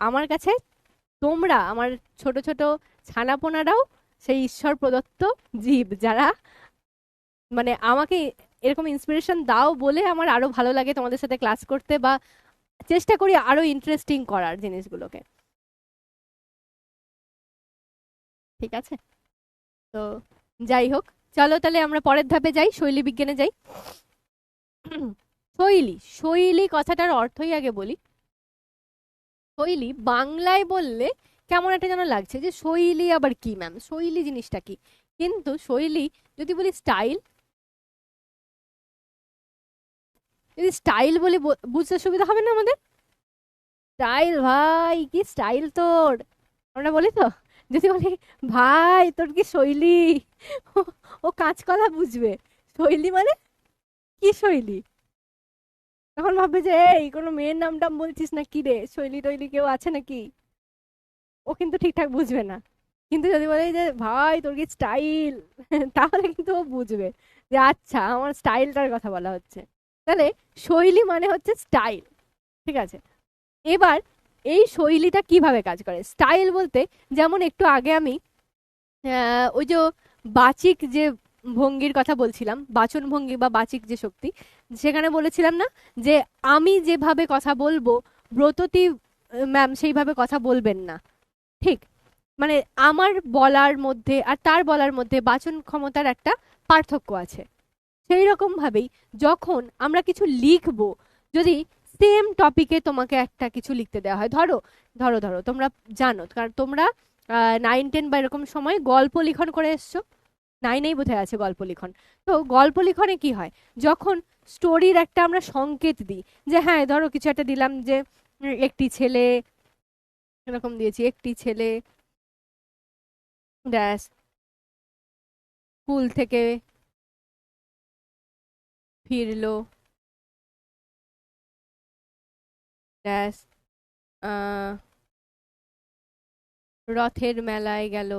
আমার কাছে তোমরা, আমার ছোট ছোট ছানাপোনারাও সেই ঈশ্বর প্রদত্ত জীব, যারা মানে আমাকে এরকম ইন্সপিরেশন দাও বলে আমার আরো ভালো লাগে তোমাদের সাথে ক্লাস করতে, বা চেষ্টা করি আরো ইন্টারেস্টিং করার জিনিসগুলোকে। ঠিক আছে, তো যাই হোক, চলো তাহলে আমরা পরের ধাপে যাই, শৈলী বিজ্ঞানে যাই। শৈলী, শৈলী কথাটার অর্থই আগে বলি। শৈলী বাংলায় বললে কেমন একটা যেন লাগছে, যে শৈলী আবার কি ম্যাম, শৈলী জিনিসটা কি? কিন্তু শৈলী যদি বলি স্টাইল, যদি স্টাইল বলি বুঝতে সুবিধা হবে না আমাদের? স্টাইল, ভাই কি স্টাইল তোর, আমরা বলি তো। যদি বলি ভাই তোর কি শৈলী, ও ও কাঁচকলা বুঝবে। শৈলী মানে কি শৈলী? তখন ভাববে যে এই কোনো মেয়ের নাম টাম বলছিস না কি রে, শৈলী টৈলী কেউ আছে নাকি। ও কিন্তু ঠিকঠাক বুঝবে না। কিন্তু যদি বলে যে ভাই তোর কি স্টাইল, তাহলে কিন্তু ও বুঝবে যে আচ্ছা আমার স্টাইলটার কথা বলা হচ্ছে। তাহলে শৈলী মানে হচ্ছে স্টাইল, ঠিক আছে। এবার এই শৈলীটা কিভাবে কাজ করে, স্টাইল বলতে যেমন একটু আগে আমি ওই যে বাচিক যে ভঙ্গির কথা বলছিলাম, বাচন ভঙ্গি বা বাচিক যে শক্তি, সেখানে বলেছিলাম না যে আমি যেভাবে কথা বলবো ব্রততী ম্যাম সেইভাবে কথা বলবেন না, ঠিক? মানে আমার বলার মধ্যে আর তার বলার মধ্যে বাচন ক্ষমতার একটা পার্থক্য আছে। সেই রকম ভাবেই যখন আমরা কিছু লিখবো, যদি সেম টপিকে তোমাকে একটা কিছু লিখতে দেওয়া হয়, ধরো ধরো ধরো তোমরা জানো, কারণ তোমরা 9-10 বা এরকম সময় গল্প লিখন করে এসছো, 9এই বোধহয় আছে গল্প লিখন। তো গল্প লিখনে কি হয়, যখন স্টোরির একটা আমরা সংকেত দিই, যে হ্যাঁ ধরো কিছু একটা দিলাম যে একটি ছেলে, এরকম দিয়েছি, একটি ছেলে ড্যাশ স্কুল থেকে ফিরলো ড্যাশ রথের মেলায় গেল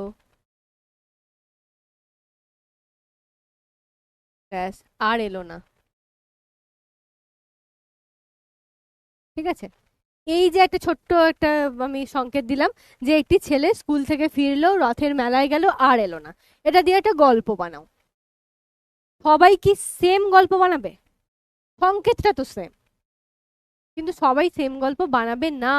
ড্যাশ আর এলো না। ঠিক আছে, এই যে একটা ছোট্ট একটা আমি সংকেত দিলাম যে একটি ছেলে স্কুল থেকে ফিরলো, রথের মেলায় গেল আর এলো না, এটা দিয়ে একটা গল্প বানাও। সবাই কি সেম গল্প বানাবে? সংকেতটা তো সেম, কিন্তু সবাই সেম গল্প বানাবে না।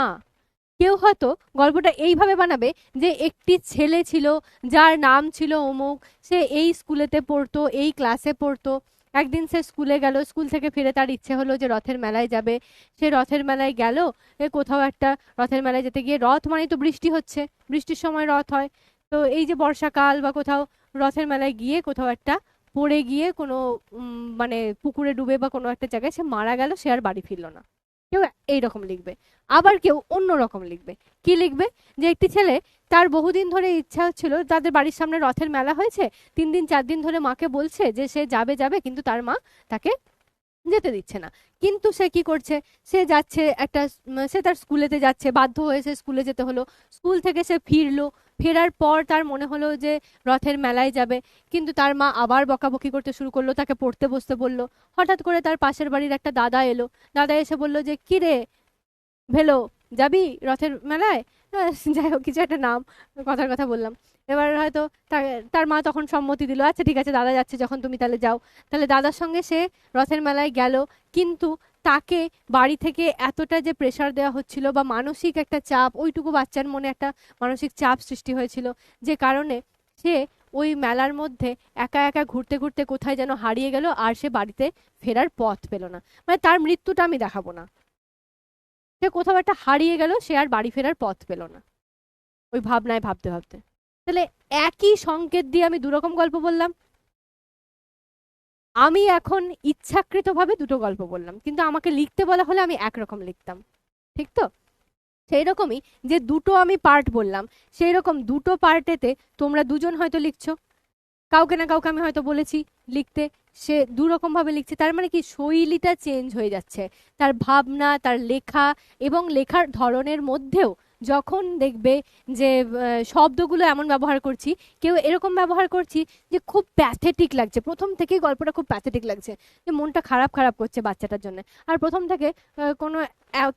কেউ হয়তো গল্পটা এইভাবে বানাবে যে একটি ছেলে ছিল যার নাম ছিল অমুক, সে এই স্কুলেতে পড়তো, এই ক্লাসে পড়তো। একদিন সে স্কুলে গেল, স্কুল থেকে ফিরে তার ইচ্ছে হলো যে রথের মেলায় যাবে। সে রথের মেলায় গেল, কোথাও একটা রথের মেলায় যেতে গিয়ে, রথ মানে তো বৃষ্টি হচ্ছে, বৃষ্টির সময় রথ হয়, তো এই যে বর্ষাকাল বা কোথাও রথের মেলায় গিয়ে কোথাও একটা পড়ে গিয়ে কোনো মানে পুকুরে ডুবে বা কোনো একটা জায়গায় সে মারা গেল, সে আর বাড়ি ফিরলো না। কেউ এইরকম লিখবে, আবার কেউ অন্য রকম লিখবে। কি লিখবে, যে একটি ছেলে তার বহুদিন ধরে ইচ্ছা হচ্ছিল, তাদের বাড়ির সামনে রথের মেলা হয়েছে, 3 দিন 4 দিন ধরে মাকে বলছে যে সে যাবে যাবে, কিন্তু তার মা তাকে যেতে দিচ্ছে না। কিন্তু সে কি করছে, সে যাচ্ছে একটা সে তার স্কুলেতে যাচ্ছে, বাধ্য হয়ে সে স্কুলে যেতে হলো। স্কুল থেকে সে ফিরলো, ফেরার পর তার মনে হলো যে রথের মেলায় যাবে, কিন্তু তার মা আবার বকাবকি করতে শুরু করলো, তাকে পড়তে বসতে বললো। হঠাৎ করে তার পাশের বাড়ির একটা দাদা এলো, দাদা এসে বললো যে কি রে ভেলো, যাবি রথের মেলায়? যাই হোক কিছু একটা নাম, কথার কথা বললাম। এবার হয়তো তার মা তখন সম্মতি দিল, আচ্ছা ঠিক আছে দাদা যাচ্ছে যখন তুমি তাহলে যাও। তাহলে দাদার সঙ্গে সে রথের মেলায় গেল, কিন্তু তাকে বাড়ি থেকে এতটা যে প্রেসার দেওয়া হচ্ছিল বা মানসিক একটা চাপ, ওইটুকু বাচ্চার মনে একটা মানসিক চাপ সৃষ্টি হয়েছিল, যে কারণে সে ওই মেলার মধ্যে একা একা ঘুরতে ঘুরতে কোথায় যেন হারিয়ে গেল, আর সে বাড়িতে ফেরার পথ পেল না। মানে তার মৃত্যুটা আমি দেখাবো না, সে কোথাও একটা হারিয়ে গেল, সে আর বাড়ি ফেরার পথ পেল না ওই ভাবনায় ভাবতে ভাবতে। তাহলে একই সংকেত দিয়ে আমি দুরকম গল্প বললাম। আমি এখন ইচ্ছাকৃতভাবে দুটো গল্প বললাম, কিন্তু আমাকে লিখতে বলা হলে আমি একরকম লিখতাম, ঠিক তো? সেই রকমই যে দুটো আমি পার্ট বললাম, সেই রকম দুটো পার্টেতে তোমরা দুজন হয়তো লিখছো, কাউকে না কাউকে আমি হয়তো বলেছি লিখতে, সে দুরকম ভাবে লিখছে। তার মানে কি, শৈলীটা চেঞ্জ হয়ে যাচ্ছে, তার ভাবনা, তার লেখা এবং লেখার ধরনের মধ্যেও যখন দেখবে যে শব্দগুলো এমন ব্যবহার করছি, কেউ এরকম ব্যবহার করছি যে খুব প্যাথেটিক লাগছে, প্রথম থেকেই গল্পটা খুব প্যাথেটিক লাগছে, যে মনটা খারাপ খারাপ করছে বাচ্চাটার জন্য। আর প্রথম থেকে কোনো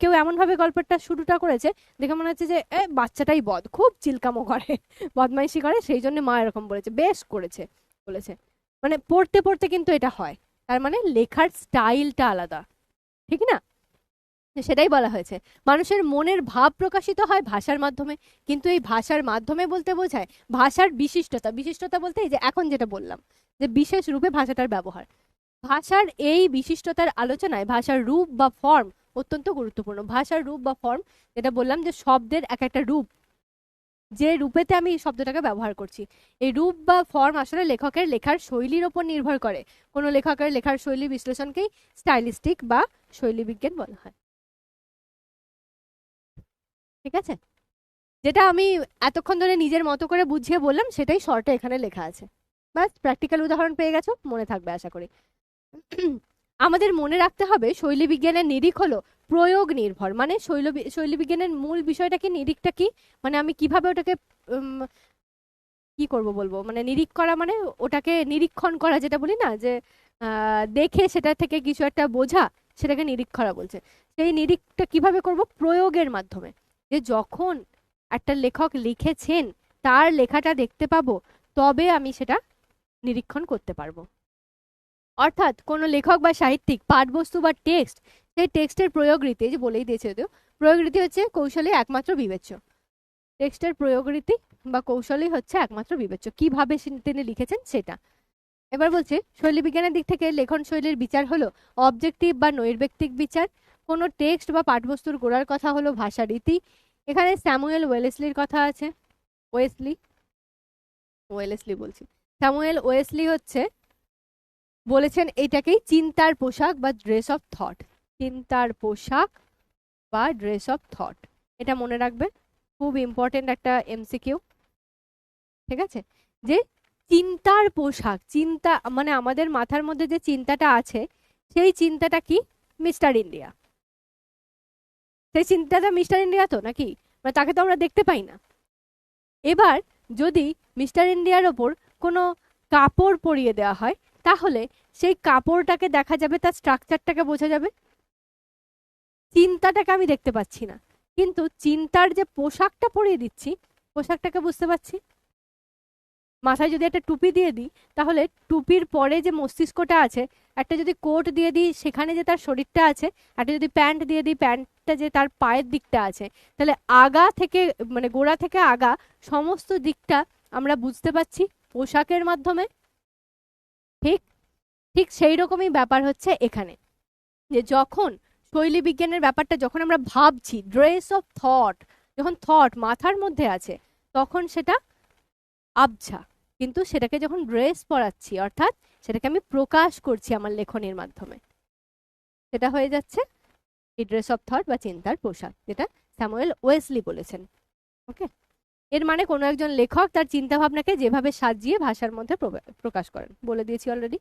কেউ এমনভাবে গল্পটা শুরুটা করেছে দেখে মনে হচ্ছে যে বাচ্চাটাই খুব চিলকামো করে, বদমাইশি করে, সেই জন্য মা এরকম বলেছে, বেশ করেছে বলেছে। মানে পড়তে পড়তে কিন্তু এটা হয়, তার মানে লেখার স্টাইলটা আলাদা, ঠিক না? সেটাই বলা হয়েছে, মানুষের মনের ভাব প্রকাশিত হয় ভাষার মাধ্যমে। কিন্তু এই ভাষার মাধ্যমে বলতে বোঝায় ভাষার বিশিষ্টতা। বিশিষ্টতা বলতে এই যে এখন যেটা বললাম, যে বিশেষ রূপে ভাষাটার ব্যবহার। ভাষার এই বিশিষ্টতার আলোচনায় ভাষার রূপ বা ফর্ম অত্যন্ত গুরুত্বপূর্ণ। ভাষার রূপ বা ফর্ম, যেটা বললাম যে শব্দের এক একটা রূপ, যে রূপেতে আমি এই শব্দটাকে ব্যবহার করছি, এই রূপ বা ফর্ম আসলে লেখকের লেখার শৈলীর ওপর নির্ভর করে। কোনো লেখকের লেখার শৈলী বিশ্লেষণকেই স্টাইলিস্টিক বা শৈলী বিজ্ঞান বলা হয়। ঠিক আছে, যেটা আমি এতক্ষণ ধরে নিজের মতো করে বুঝিয়ে বললাম সেটাই শর্টে এখানে লেখা আছে। বাস প্র্যাকটিক্যাল উদাহরণ পেয়ে গেছো, মনে থাকবে আশা করি। আমাদের মনে রাখতে হবে শৈলী বিজ্ঞানের নিরিখ হলো প্রয়োগ নির্ভর। মানে শৈলী বিজ্ঞানের মূল বিষয়টা কি, নিরিখটা কি, মানে আমি কিভাবে ওটাকে কি করব বলবো, মানে নিরিখ করা, মানে ওটাকে নিরীক্ষণ করা, যেটা বলি না যে দেখে সেটা থেকে কিছু একটা বোঝা, সেটাকে নিরিখ করা বলছে। সেই নিরিখটা কিভাবে করব, প্রয়োগের মাধ্যমে। যে যখন একটা লেখক লিখেছেন তার লেখাটা দেখতে পাবো, তবে আমি সেটা নিরীক্ষণ করতে পারবো। অর্থাৎ কোনো লেখক বা সাহিত্যিক পাঠবস্তু বা টেক্সট, সেই টেক্সটের প্রয়োগ রীতি, যে বলেই দিয়েছে যদিও, প্রয়োগ রীতি হচ্ছে কৌশলে একমাত্র বিবেচ্য। টেক্সটের প্রয়োগ রীতি বা কৌশলই হচ্ছে একমাত্র বিবেচ্য, কিভাবে তিনি লিখেছেন সেটা। এবার বলছে শৈলী বিজ্ঞানের দিক থেকে লেখন শৈলীর বিচার হলো অবজেক্টিভ বা নৈর্ব্যক্তিক বিচার। কোনো টেক্সট বা পাঠবস্তুর গোড়ার কথা হলো ভাষা রীতি। এখানে স্যামুয়েল ওয়েলেসলির কথা আছে। ওয়েলেসলি বলছি, স্যামুয়েল ওয়েসলি হচ্ছে বলেছেন এটাকেই চিন্তার পোশাক বা ড্রেস অফ থট। চিন্তার পোশাক বা ড্রেস অফ থট, এটা মনে রাখবে, খুব ইম্পর্টেন্ট একটা এমসিকিউ। ঠিক আছে, যে চিন্তার পোশাক, চিন্তা মানে আমাদের মাথার মধ্যে যে চিন্তাটা আছে, সেই চিন্তাটা কি, মিস্টার ইন্ডিয়া। সেই চিন্তাটা মিস্টার ইন্ডিয়া তো নাকি, মানে তাকে তো আমরা দেখতে পাই না। এবার যদি মিস্টার ইন্ডিয়ার ওপর কোনো কাপড় পরিয়ে দেওয়া হয়, তাহলে সেই কাপড়টাকে দেখা যাবে, তার স্ট্রাকচারটাকে বোঝা যাবে। চিন্তাটাকে আমি দেখতে পাচ্ছি না, কিন্তু চিন্তার যে পোশাকটা পরিয়ে দিচ্ছি, পোশাকটাকে বুঝতে পারছি। মাথায় যদি একটা টুপি দিয়ে দিই, তাহলে টুপির পরে যে মস্তিষ্কটা আছে, একটা যদি কোট দিয়ে দিই সেখানে যে তার শরীরটা আছে, একটা যদি প্যান্ট দিয়ে দিই প্যান্টটা যে তার পায়ের দিকটা আছে, তাহলে আগা থেকে মানে গোড়া থেকে আগা সমস্ত দিকটা আমরা বুঝতে পারছি পোশাকের মাধ্যমে। ঠিক ঠিক সেই রকমই ব্যাপার হচ্ছে এখানে, যে যখন শৈলী বিজ্ঞানের ব্যাপারটা যখন আমরা ভাবছি, ড্রেস অফ থট, যখন থট মাথার মধ্যে আছে তখন সেটা আবছা, কিন্তু সেটাকে যখন ড্রেস পরাচ্ছি, অর্থাৎ সেটাকে আমি প্রকাশ করছি আমার লেখনের মাধ্যমে, সেটা হয়ে যাচ্ছে এই ড্রেস অফ থট বা চিন্তার পোশাক, যেটা স্যামুয়েল ওয়েসলি বলেছেন। ওকে, এর মানে কোনো একজন লেখক তার চিন্তা ভাবনাকে যেভাবে সাজিয়ে ভাষার মধ্যে প্রকাশ করেন, বলে দিয়েছি অলরেডি।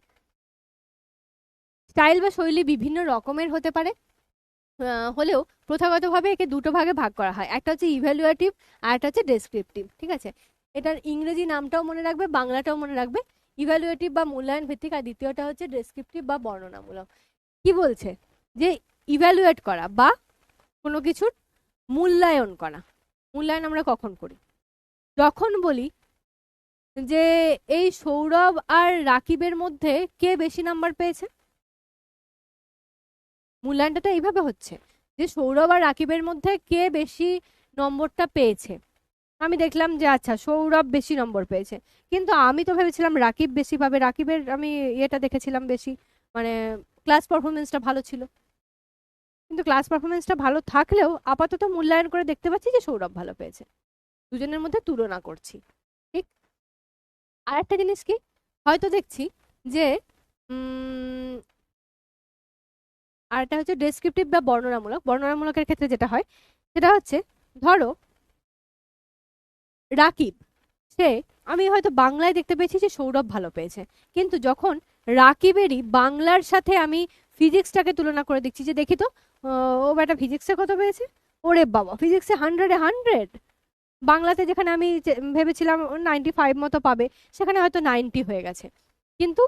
স্টাইল বা শৈলী বিভিন্ন রকমের হতে পারে, হলেও প্রথাগতভাবে একে দুটো ভাগে ভাগ করা হয়। একটা হচ্ছে ইভ্যালুয়েটিভ আর একটা হচ্ছে ডেসক্রিপটিভ। ঠিক আছে, এটার ইংরেজি নামটাও মনে রাখবে, বাংলাটাও মনে রাখবে। ইভ্যালুয়েটিভ বা মূল্যায়ন ভিত্তিক, আর দ্বিতীয়টা হচ্ছে ডেসক্রিপটিভ বা বর্ণনামূলক। কি বলছে, যে ইভ্যালুয়েট করা বা কোনো কিছুর মূল্যায়ন করা। মূল্যায়ন আমরা কখন করি, যখন বলি যে এই সৌরভ আর রাকিবের মধ্যে কে বেশি নাম্বার পেয়েছে। মূল্যায়নটা তো এইভাবে হচ্ছে যে সৌরভ আর রাকিবের মধ্যে কে বেশি নম্বরটা পেয়েছে। আমি দেখলাম যে আচ্ছা সৌরভ বেশি নম্বর পেয়েছে, কিন্তু আমি তো ভেবেছিলাম রাকিব বেশি পাবে, রাকিবের আমি ইয়েটা দেখেছিলাম বেশি, মানে ক্লাস পারফরমেন্সটা ভালো ছিল। কিন্তু ক্লাস পারফরমেন্সটা ভালো থাকলেও আপাতত মূল্যায়ন করে দেখতে পাচ্ছি যে সৌরভ ভালো পেয়েছে, দুজনের মধ্যে তুলনা করছি। ঠিক, আর একটা জিনিস কি, হয়তো দেখছি যে আর একটা হচ্ছে ডেসক্রিপটিভ বা বর্ণনামূলক। বর্ণনামূলকের ক্ষেত্রে যেটা হয় সেটা হচ্ছে, ধরো রাকিব, সে আমি হয়তো বাংলায় দেখতে পেয়েছি যে সৌরভ ভালো পেয়েছে, কিন্তু যখন রাকিবেরই বাংলার সাথে আমি ফিজিক্সটাকে তুলনা করে দেখছি, যে দেখি তো ও বেটা ফিজিক্সে কত পেয়েছে, ওরে বাবা, ফিজিক্সে 100-এ 100! বাংলাতে যেখানে আমি ভেবেছিলাম 95 মতো পাবে, সেখানে হয়তো 90 হয়ে গেছে, কিন্তু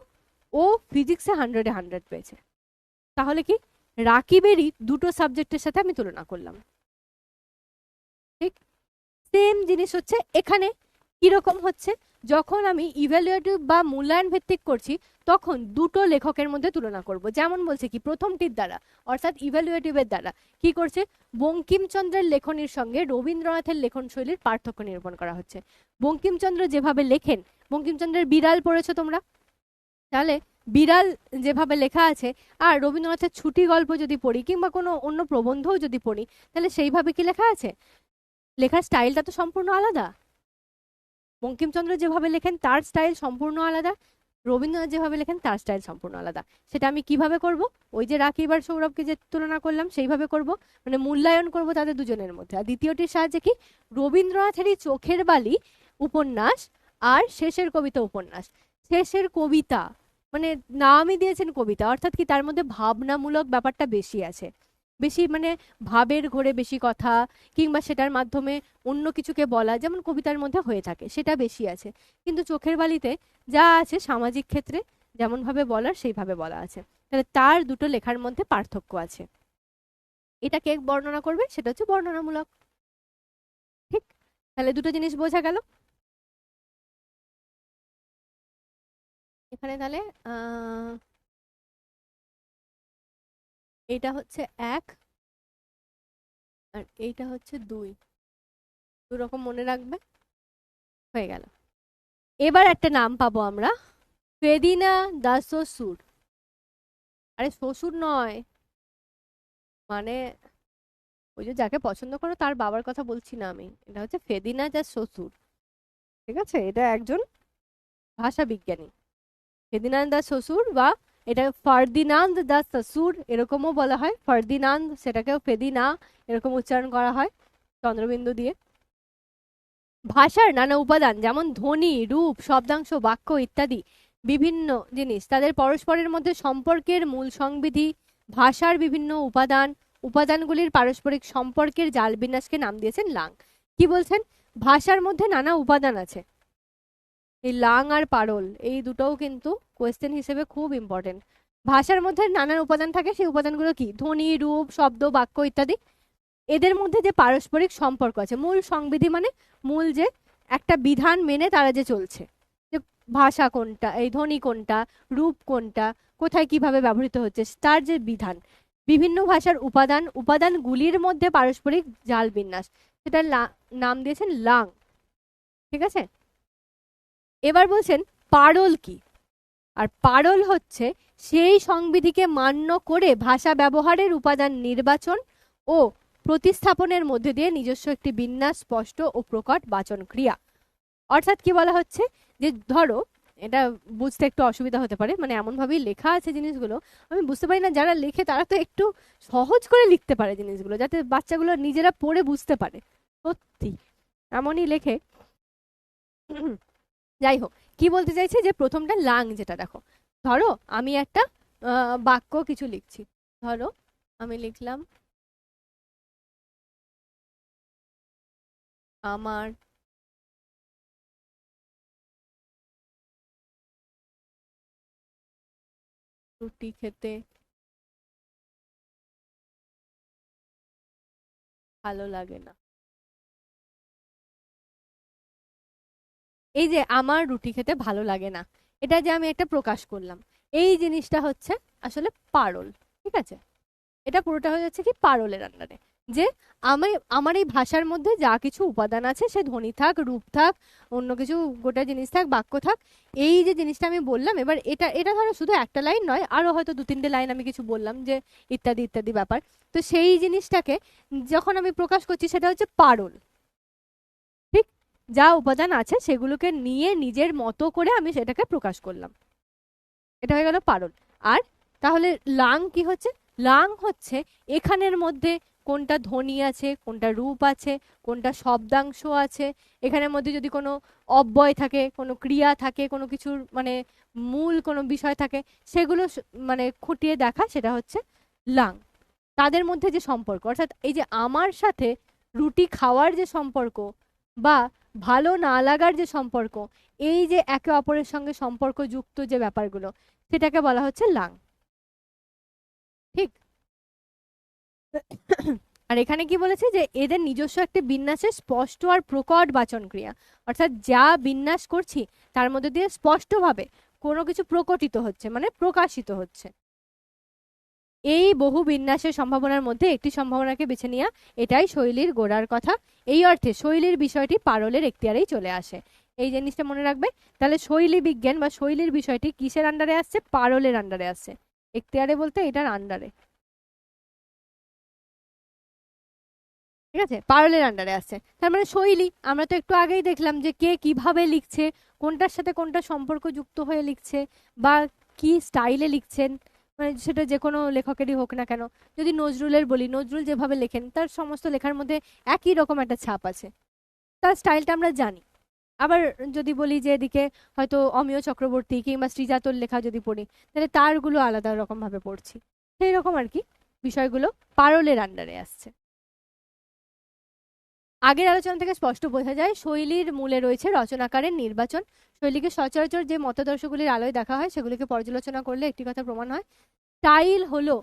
ও ফিজিক্সে 100-এ 100 পেয়েছে। তাহলে কি, রাকিবেরই দুটো সাবজেক্টের সাথে আমি তুলনা করলাম। ঠিক সেম জিনিস হচ্ছে এখানে। কিরকম হচ্ছে, যখন আমি ইভ্যালুয়েটিভ বা মূল্যায়ন ভিত্তিক করছি, তখন দুটো লেখকের মধ্যে তুলনা করব। যেমন বলছে কি, প্রথমটির দ্বারা অর্থাৎ ইভ্যালুয়েটিভের দ্বারা কি করছে, বঙ্কিমচন্দ্রের লেখনীর সঙ্গে রবীন্দ্রনাথের লেখন শৈলীর পার্থক্য নিরূপণ করা হচ্ছে। বঙ্কিমচন্দ্র যেভাবে লেখেন, বঙ্কিমচন্দ্রের বিড়াল পড়েছো তোমরা? তাহলে বিড়াল যেভাবে লেখা আছে, আর রবীন্দ্রনাথের ছুটি গল্প যদি পড়ি কিংবা কোনো অন্য প্রবন্ধও যদি পড়ি, তাহলে সেইভাবে কি লেখা আছে? লেখার স্টাইলটা তো সম্পূর্ণ আলাদা। বঙ্কিমচন্দ্র যেভাবে লেখেন তার স্টাইল সম্পূর্ণ আলাদা, রবীন্দ্রনাথ যেভাবে লেখেন তার স্টাইল সম্পূর্ণ আলাদা। সেটা আমি কিভাবে করব? ওই যে রাকিব আর সৌরভকে যে তুলনা করলাম সেইভাবে করব, মানে মূল্যায়ন করব তাদের দুজনের মধ্যে। আর দ্বিতীয়টির সাহায্যে কি, রবীন্দ্রনাথেরই চোখের বালি উপন্যাস আর শেষের কবিতা উপন্যাস। শেষের কবিতা মানে নামই দিয়েছেন কবিতা, অর্থাৎ কি তার মধ্যে ভাবনামূলক ব্যাপারটা বেশি আছে, বেশি মানে ভাবের ঘোরে বেশি কথা, কিংবা সেটার মাধ্যমে অন্য কিছুকে বলা, যেমন কবিতার মধ্যে হয়ে থাকে, সেটা বেশি আছে। কিন্তু চোখের বালিতে যা আছে সামাজিক ক্ষেত্রে যেমন ভাবে বলার সেইভাবে বলা আছে। তাহলে তার দুটো লেখার মধ্যে পার্থক্য আছে। এটা কে বর্ণনা করবে? সেটা হচ্ছে বর্ণনামূলক। ঠিক, তাহলে দুটো জিনিস বোঝা গেল এখানে। তাহলে এটা হচ্ছে 1 আর এইটা হচ্ছে 2, দুরকম মনে রাখবে। হয়ে গেল। এবার একটা নাম পাবো আমরা, ফেদিনা দা শ্বশুর। আরে শ্বশুর নয়, মানে ওই যে যাকে পছন্দ করো তার বাবার কথা বলছি না আমি, এটা হচ্ছে ফেদিনা দা শ্বশুর। ঠিক আছে, এটা একজন ভাষা বিজ্ঞানী, ফেদিনান্দ দা শ্বশুর, বা এটা ফার্দিনান্দ দা শ্বশুর এরকমও বলা হয়। ফার্দিনান্দ, সেটাকেও ফেদিনা এরকম উচ্চারণ করা হয় চন্দ্রবিন্দু দিয়ে। ভাষার নানা উপাদান যেমন ধ্বনি, রূপ, শব্দাংশ, বাক্য ইত্যাদি বিভিন্ন জিনিস, তাদের পরস্পরের মধ্যে সম্পর্কের মূল সংবিধি, ভাষার বিভিন্ন উপাদান, উপাদানগুলির পারস্পরিক সম্পর্কের জালবিন্যাসকে নাম দিয়েছেন লাং। কি বলছেন? ভাষার মধ্যে নানা উপাদান আছে। এই লাং আর পারল এই দুটোও কিন্তু কোয়েশ্চেন হিসেবে খুব ইম্পর্টেন্ট। ভাষার মধ্যে নানান উপাদান থাকে, সেই উপাদানগুলো কি? ধ্বনি, রূপ, শব্দ, বাক্য ইত্যাদি। এদের মধ্যে যে পারস্পরিক সম্পর্ক আছে, মূল সংবিধি মানে মূল যে একটা বিধান মেনে তারা যে চলছে, যে ভাষা কোনটা, এই ধ্বনি কোনটা, রূপ কোনটা, কোথায় কিভাবে ব্যবহৃত হচ্ছে, তার যে বিধান। বিভিন্ন ভাষার উপাদান, উপাদানগুলির মধ্যে পারস্পরিক জাল বিন্যাস, সেটার নাম দিয়েছেন লাং। ঠিক আছে, এবার বলছেন পারল কি। আর পারল হচ্ছে সেই সংবিধিকে মান্য করে ভাষা ব্যবহারের উপাদান নির্বাচন ও প্রতিস্থাপনের মধ্যে দিয়ে নিজস্ব একটি বিন্যাস, স্পষ্ট ও প্রকট বাচন ক্রিয়া। অর্থাৎ কি বলা হচ্ছে, যে ধরো এটা বুঝতে একটু অসুবিধা হতে পারে, মানে এমন ভাবেই লেখা আছে জিনিসগুলো, আমি বুঝতে পারি না। যারা লেখে তারা তো একটু সহজ করে লিখতে পারে জিনিসগুলো, যাতে বাচ্চাগুলো নিজেরা পড়ে বুঝতে পারে। সত্যি এমনই লেখে। যাই হোক, কি বলতে চাইছে, যে প্রথমটা লাং, যেটা দেখো, ধরো আমি একটা বাক্য কিছু লিখছি। ধরো আমি লিখলাম, আমার রুটি খেতে ভালো লাগে না। এই যে আমার রুটি খেতে ভালো লাগে না, এটা যে আমি একটা প্রকাশ করলাম, এই জিনিসটা হচ্ছে আসলে পারল। ঠিক আছে, এটা পুরোটা হয়ে যাচ্ছে কি পারলের আন্ডারে। যে আমি আমার এই ভাষার মধ্যে যা কিছু উপাদান আছে, সে ধ্বনি থাক, রূপ থাক, অন্য কিছু গোটা জিনিস থাক, বাক্য থাক, এই যে জিনিসটা আমি বললাম, এবার এটা এটা ধরো শুধু একটা লাইন নয়, আরো হয়তো 2-3টে লাইন আমি কিছু বললাম, যে ইত্যাদি ইত্যাদি ব্যাপার। তো সেই জিনিসটাকে যখন আমি প্রকাশ করছি, সেটা হচ্ছে পারল। ঠিক, যা উপাদান আছে সেগুলোকে নিয়ে নিজের মতো করে আমি সেটাকে প্রকাশ করলাম, এটা হয়ে গেল পারল। আর তাহলে লাং কি হচ্ছে? লাং হচ্ছে এখানের মধ্যে কোনটা ধ্বনি আছে, কোনটা রূপ আছে, কোনটা শব্দাংশ আছে, এখানের মধ্যে যদি কোনো অব্যয় থাকে, কোনো ক্রিয়া থাকে, কোনো কিছুর মানে মূল কোনো বিষয় থাকে, সেগুলো মানে খুঁটিয়ে দেখা, সেটা হচ্ছে লাং। তাদের মধ্যে যে সম্পর্ক, অর্থাৎ এই যে আমার সাথে রুটি খাওয়ার যে সম্পর্ক বা ভালো না লাগার যে সম্পর্ক, এই যে একে অপরের সঙ্গে সম্পর্ক যুক্ত যে ব্যাপারগুলো, সেটাকে বলা হচ্ছে লাং। ঠিক। আর এখানে কি বলেছে যে এদের নিজস্ব একটি বিন্যাসের স্পষ্ট আর প্রকট বাচন ক্রিয়া, অর্থাৎ যা বিন্যাস করছি তার মধ্যে দিয়ে স্পষ্টভাবে কোনো কিছু প্রকটিত হচ্ছে, মানে প্রকাশিত হচ্ছে। এই বহু বিন্যাসের সম্ভাবনার মধ্যে একটি সম্ভাবনাকে বেছে নেওয়া, এটাই শৈলীর গোড়ার কথা। এই অর্থে শৈলীর বিষয়টি পারলের এখতিয়ারেই চলে আসে। এই জিনিসটা মনে রাখবে। তাহলে শৈলী বিজ্ঞান বা শৈলীর বিষয়টি কিসের আন্ডারে আসছে? পারলের আন্ডারে আসছে। এখতিয়ারে বলতে এটার আন্ডারে, ঠিক আছে, পারলের আন্ডারে আসছে। তার মানে শৈলী, আমরা তো একটু আগেই দেখলাম যে কে কিভাবে লিখছে, কোনটার সাথে কোনটা সম্পর্ক যুক্ত হয়ে লিখছে, বা কি স্টাইলে লিখছেন, মানে সেটা যে কোনো লেখকেরই হোক না কেন। যদি নজরুলের বলি, নজরুল যেভাবে লেখেন তার সমস্ত লেখার মধ্যে একই রকম একটা ছাপ আছে, তার স্টাইলটা আমরা জানি। আবার যদি বলি যে এদিকে হয়তো অমিয় চক্রবর্তী কিংবা শ্রীজাতর লেখা যদি পড়ি, তাহলে তারগুলো আলাদা রকম ভাবে পড়ছি। সেই রকম আর কি, বিষয়গুলো পারলের আন্ডারে আসছে। আগের আলোচনা থেকে স্পষ্ট বোঝা যায় শৈলীর মূলে রয়েছে রচনাকারের নির্বাচন। শৈলীকে সচরাচর যে মতাদর্শগুলির আলোয় দেখা হয় সেগুলিকে পর্যালোচনা করলে একটি কথা প্রমাণ হয়, স্টাইল হলো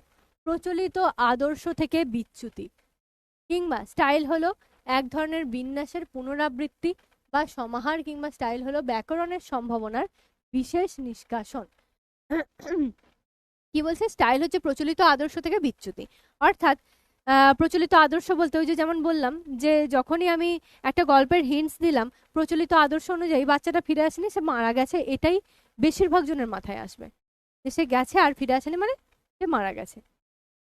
প্রচলিত আদর্শ থেকে বিচ্যুতি, কিংবা স্টাইল হলো এক ধরনের বিন্যাসের পুনরাবৃত্তি বা সমাহার, কিংবা স্টাইল হলো ব্যাকরণের সম্ভাবনার বিশেষ নিষ্কাশন। কি বলছে? স্টাইল হচ্ছে প্রচলিত আদর্শ থেকে বিচ্যুতি, অর্থাৎ প্রচলিত আদর্শ বলতে ওই যে যেমন বললাম যে যখনই আমি একটা গল্পের হিন্টস দিলাম, প্রচলিত আদর্শ অনুযায়ী বাচ্চাটা ফিরে আসেনি, সে মারা গেছে, এটাই বেশিরভাগ জনের মাথায় আসবে, যে সে গেছে আর ফিরে আসেনি মানে সে মারা গেছে।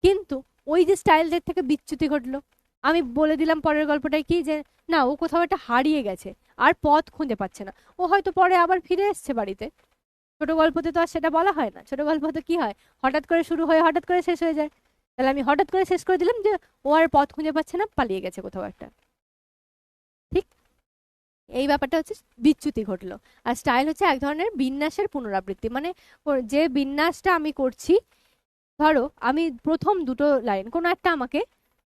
কিন্তু ওই যে স্টাইলদের থেকে বিচ্যুতি ঘটলো, আমি বলে দিলাম পরের গল্পটাই কি, যে না ও কোথাও একটা হারিয়ে গেছে আর পথ খুঁজে পাচ্ছে না, ও হয়তো পরে আবার ফিরে এসছে বাড়িতে। ছোট গল্পতে তো আর সেটা বলা হয় না, ছোট গল্পতে কি হয়, হঠাৎ করে শুরু হয়ে হঠাৎ করে শেষ হয়ে যায়। তাহলে আমি হঠাৎ করে শেষ করে দিলাম যে ও আর পথ খুঁজে পাচ্ছে না, পালিয়ে গেছে কোথাও একটা। ঠিক, এই ব্যাপারটা হচ্ছে বিচ্যুতি ঘটলো। আর স্টাইল হচ্ছে এক ধরনের বিন্যাসের পুনরাবৃত্তি, মানে যে বিন্যাসটা আমি করছি, ধরো আমি প্রথম দুটো লাইন কোনো একটা আমাকে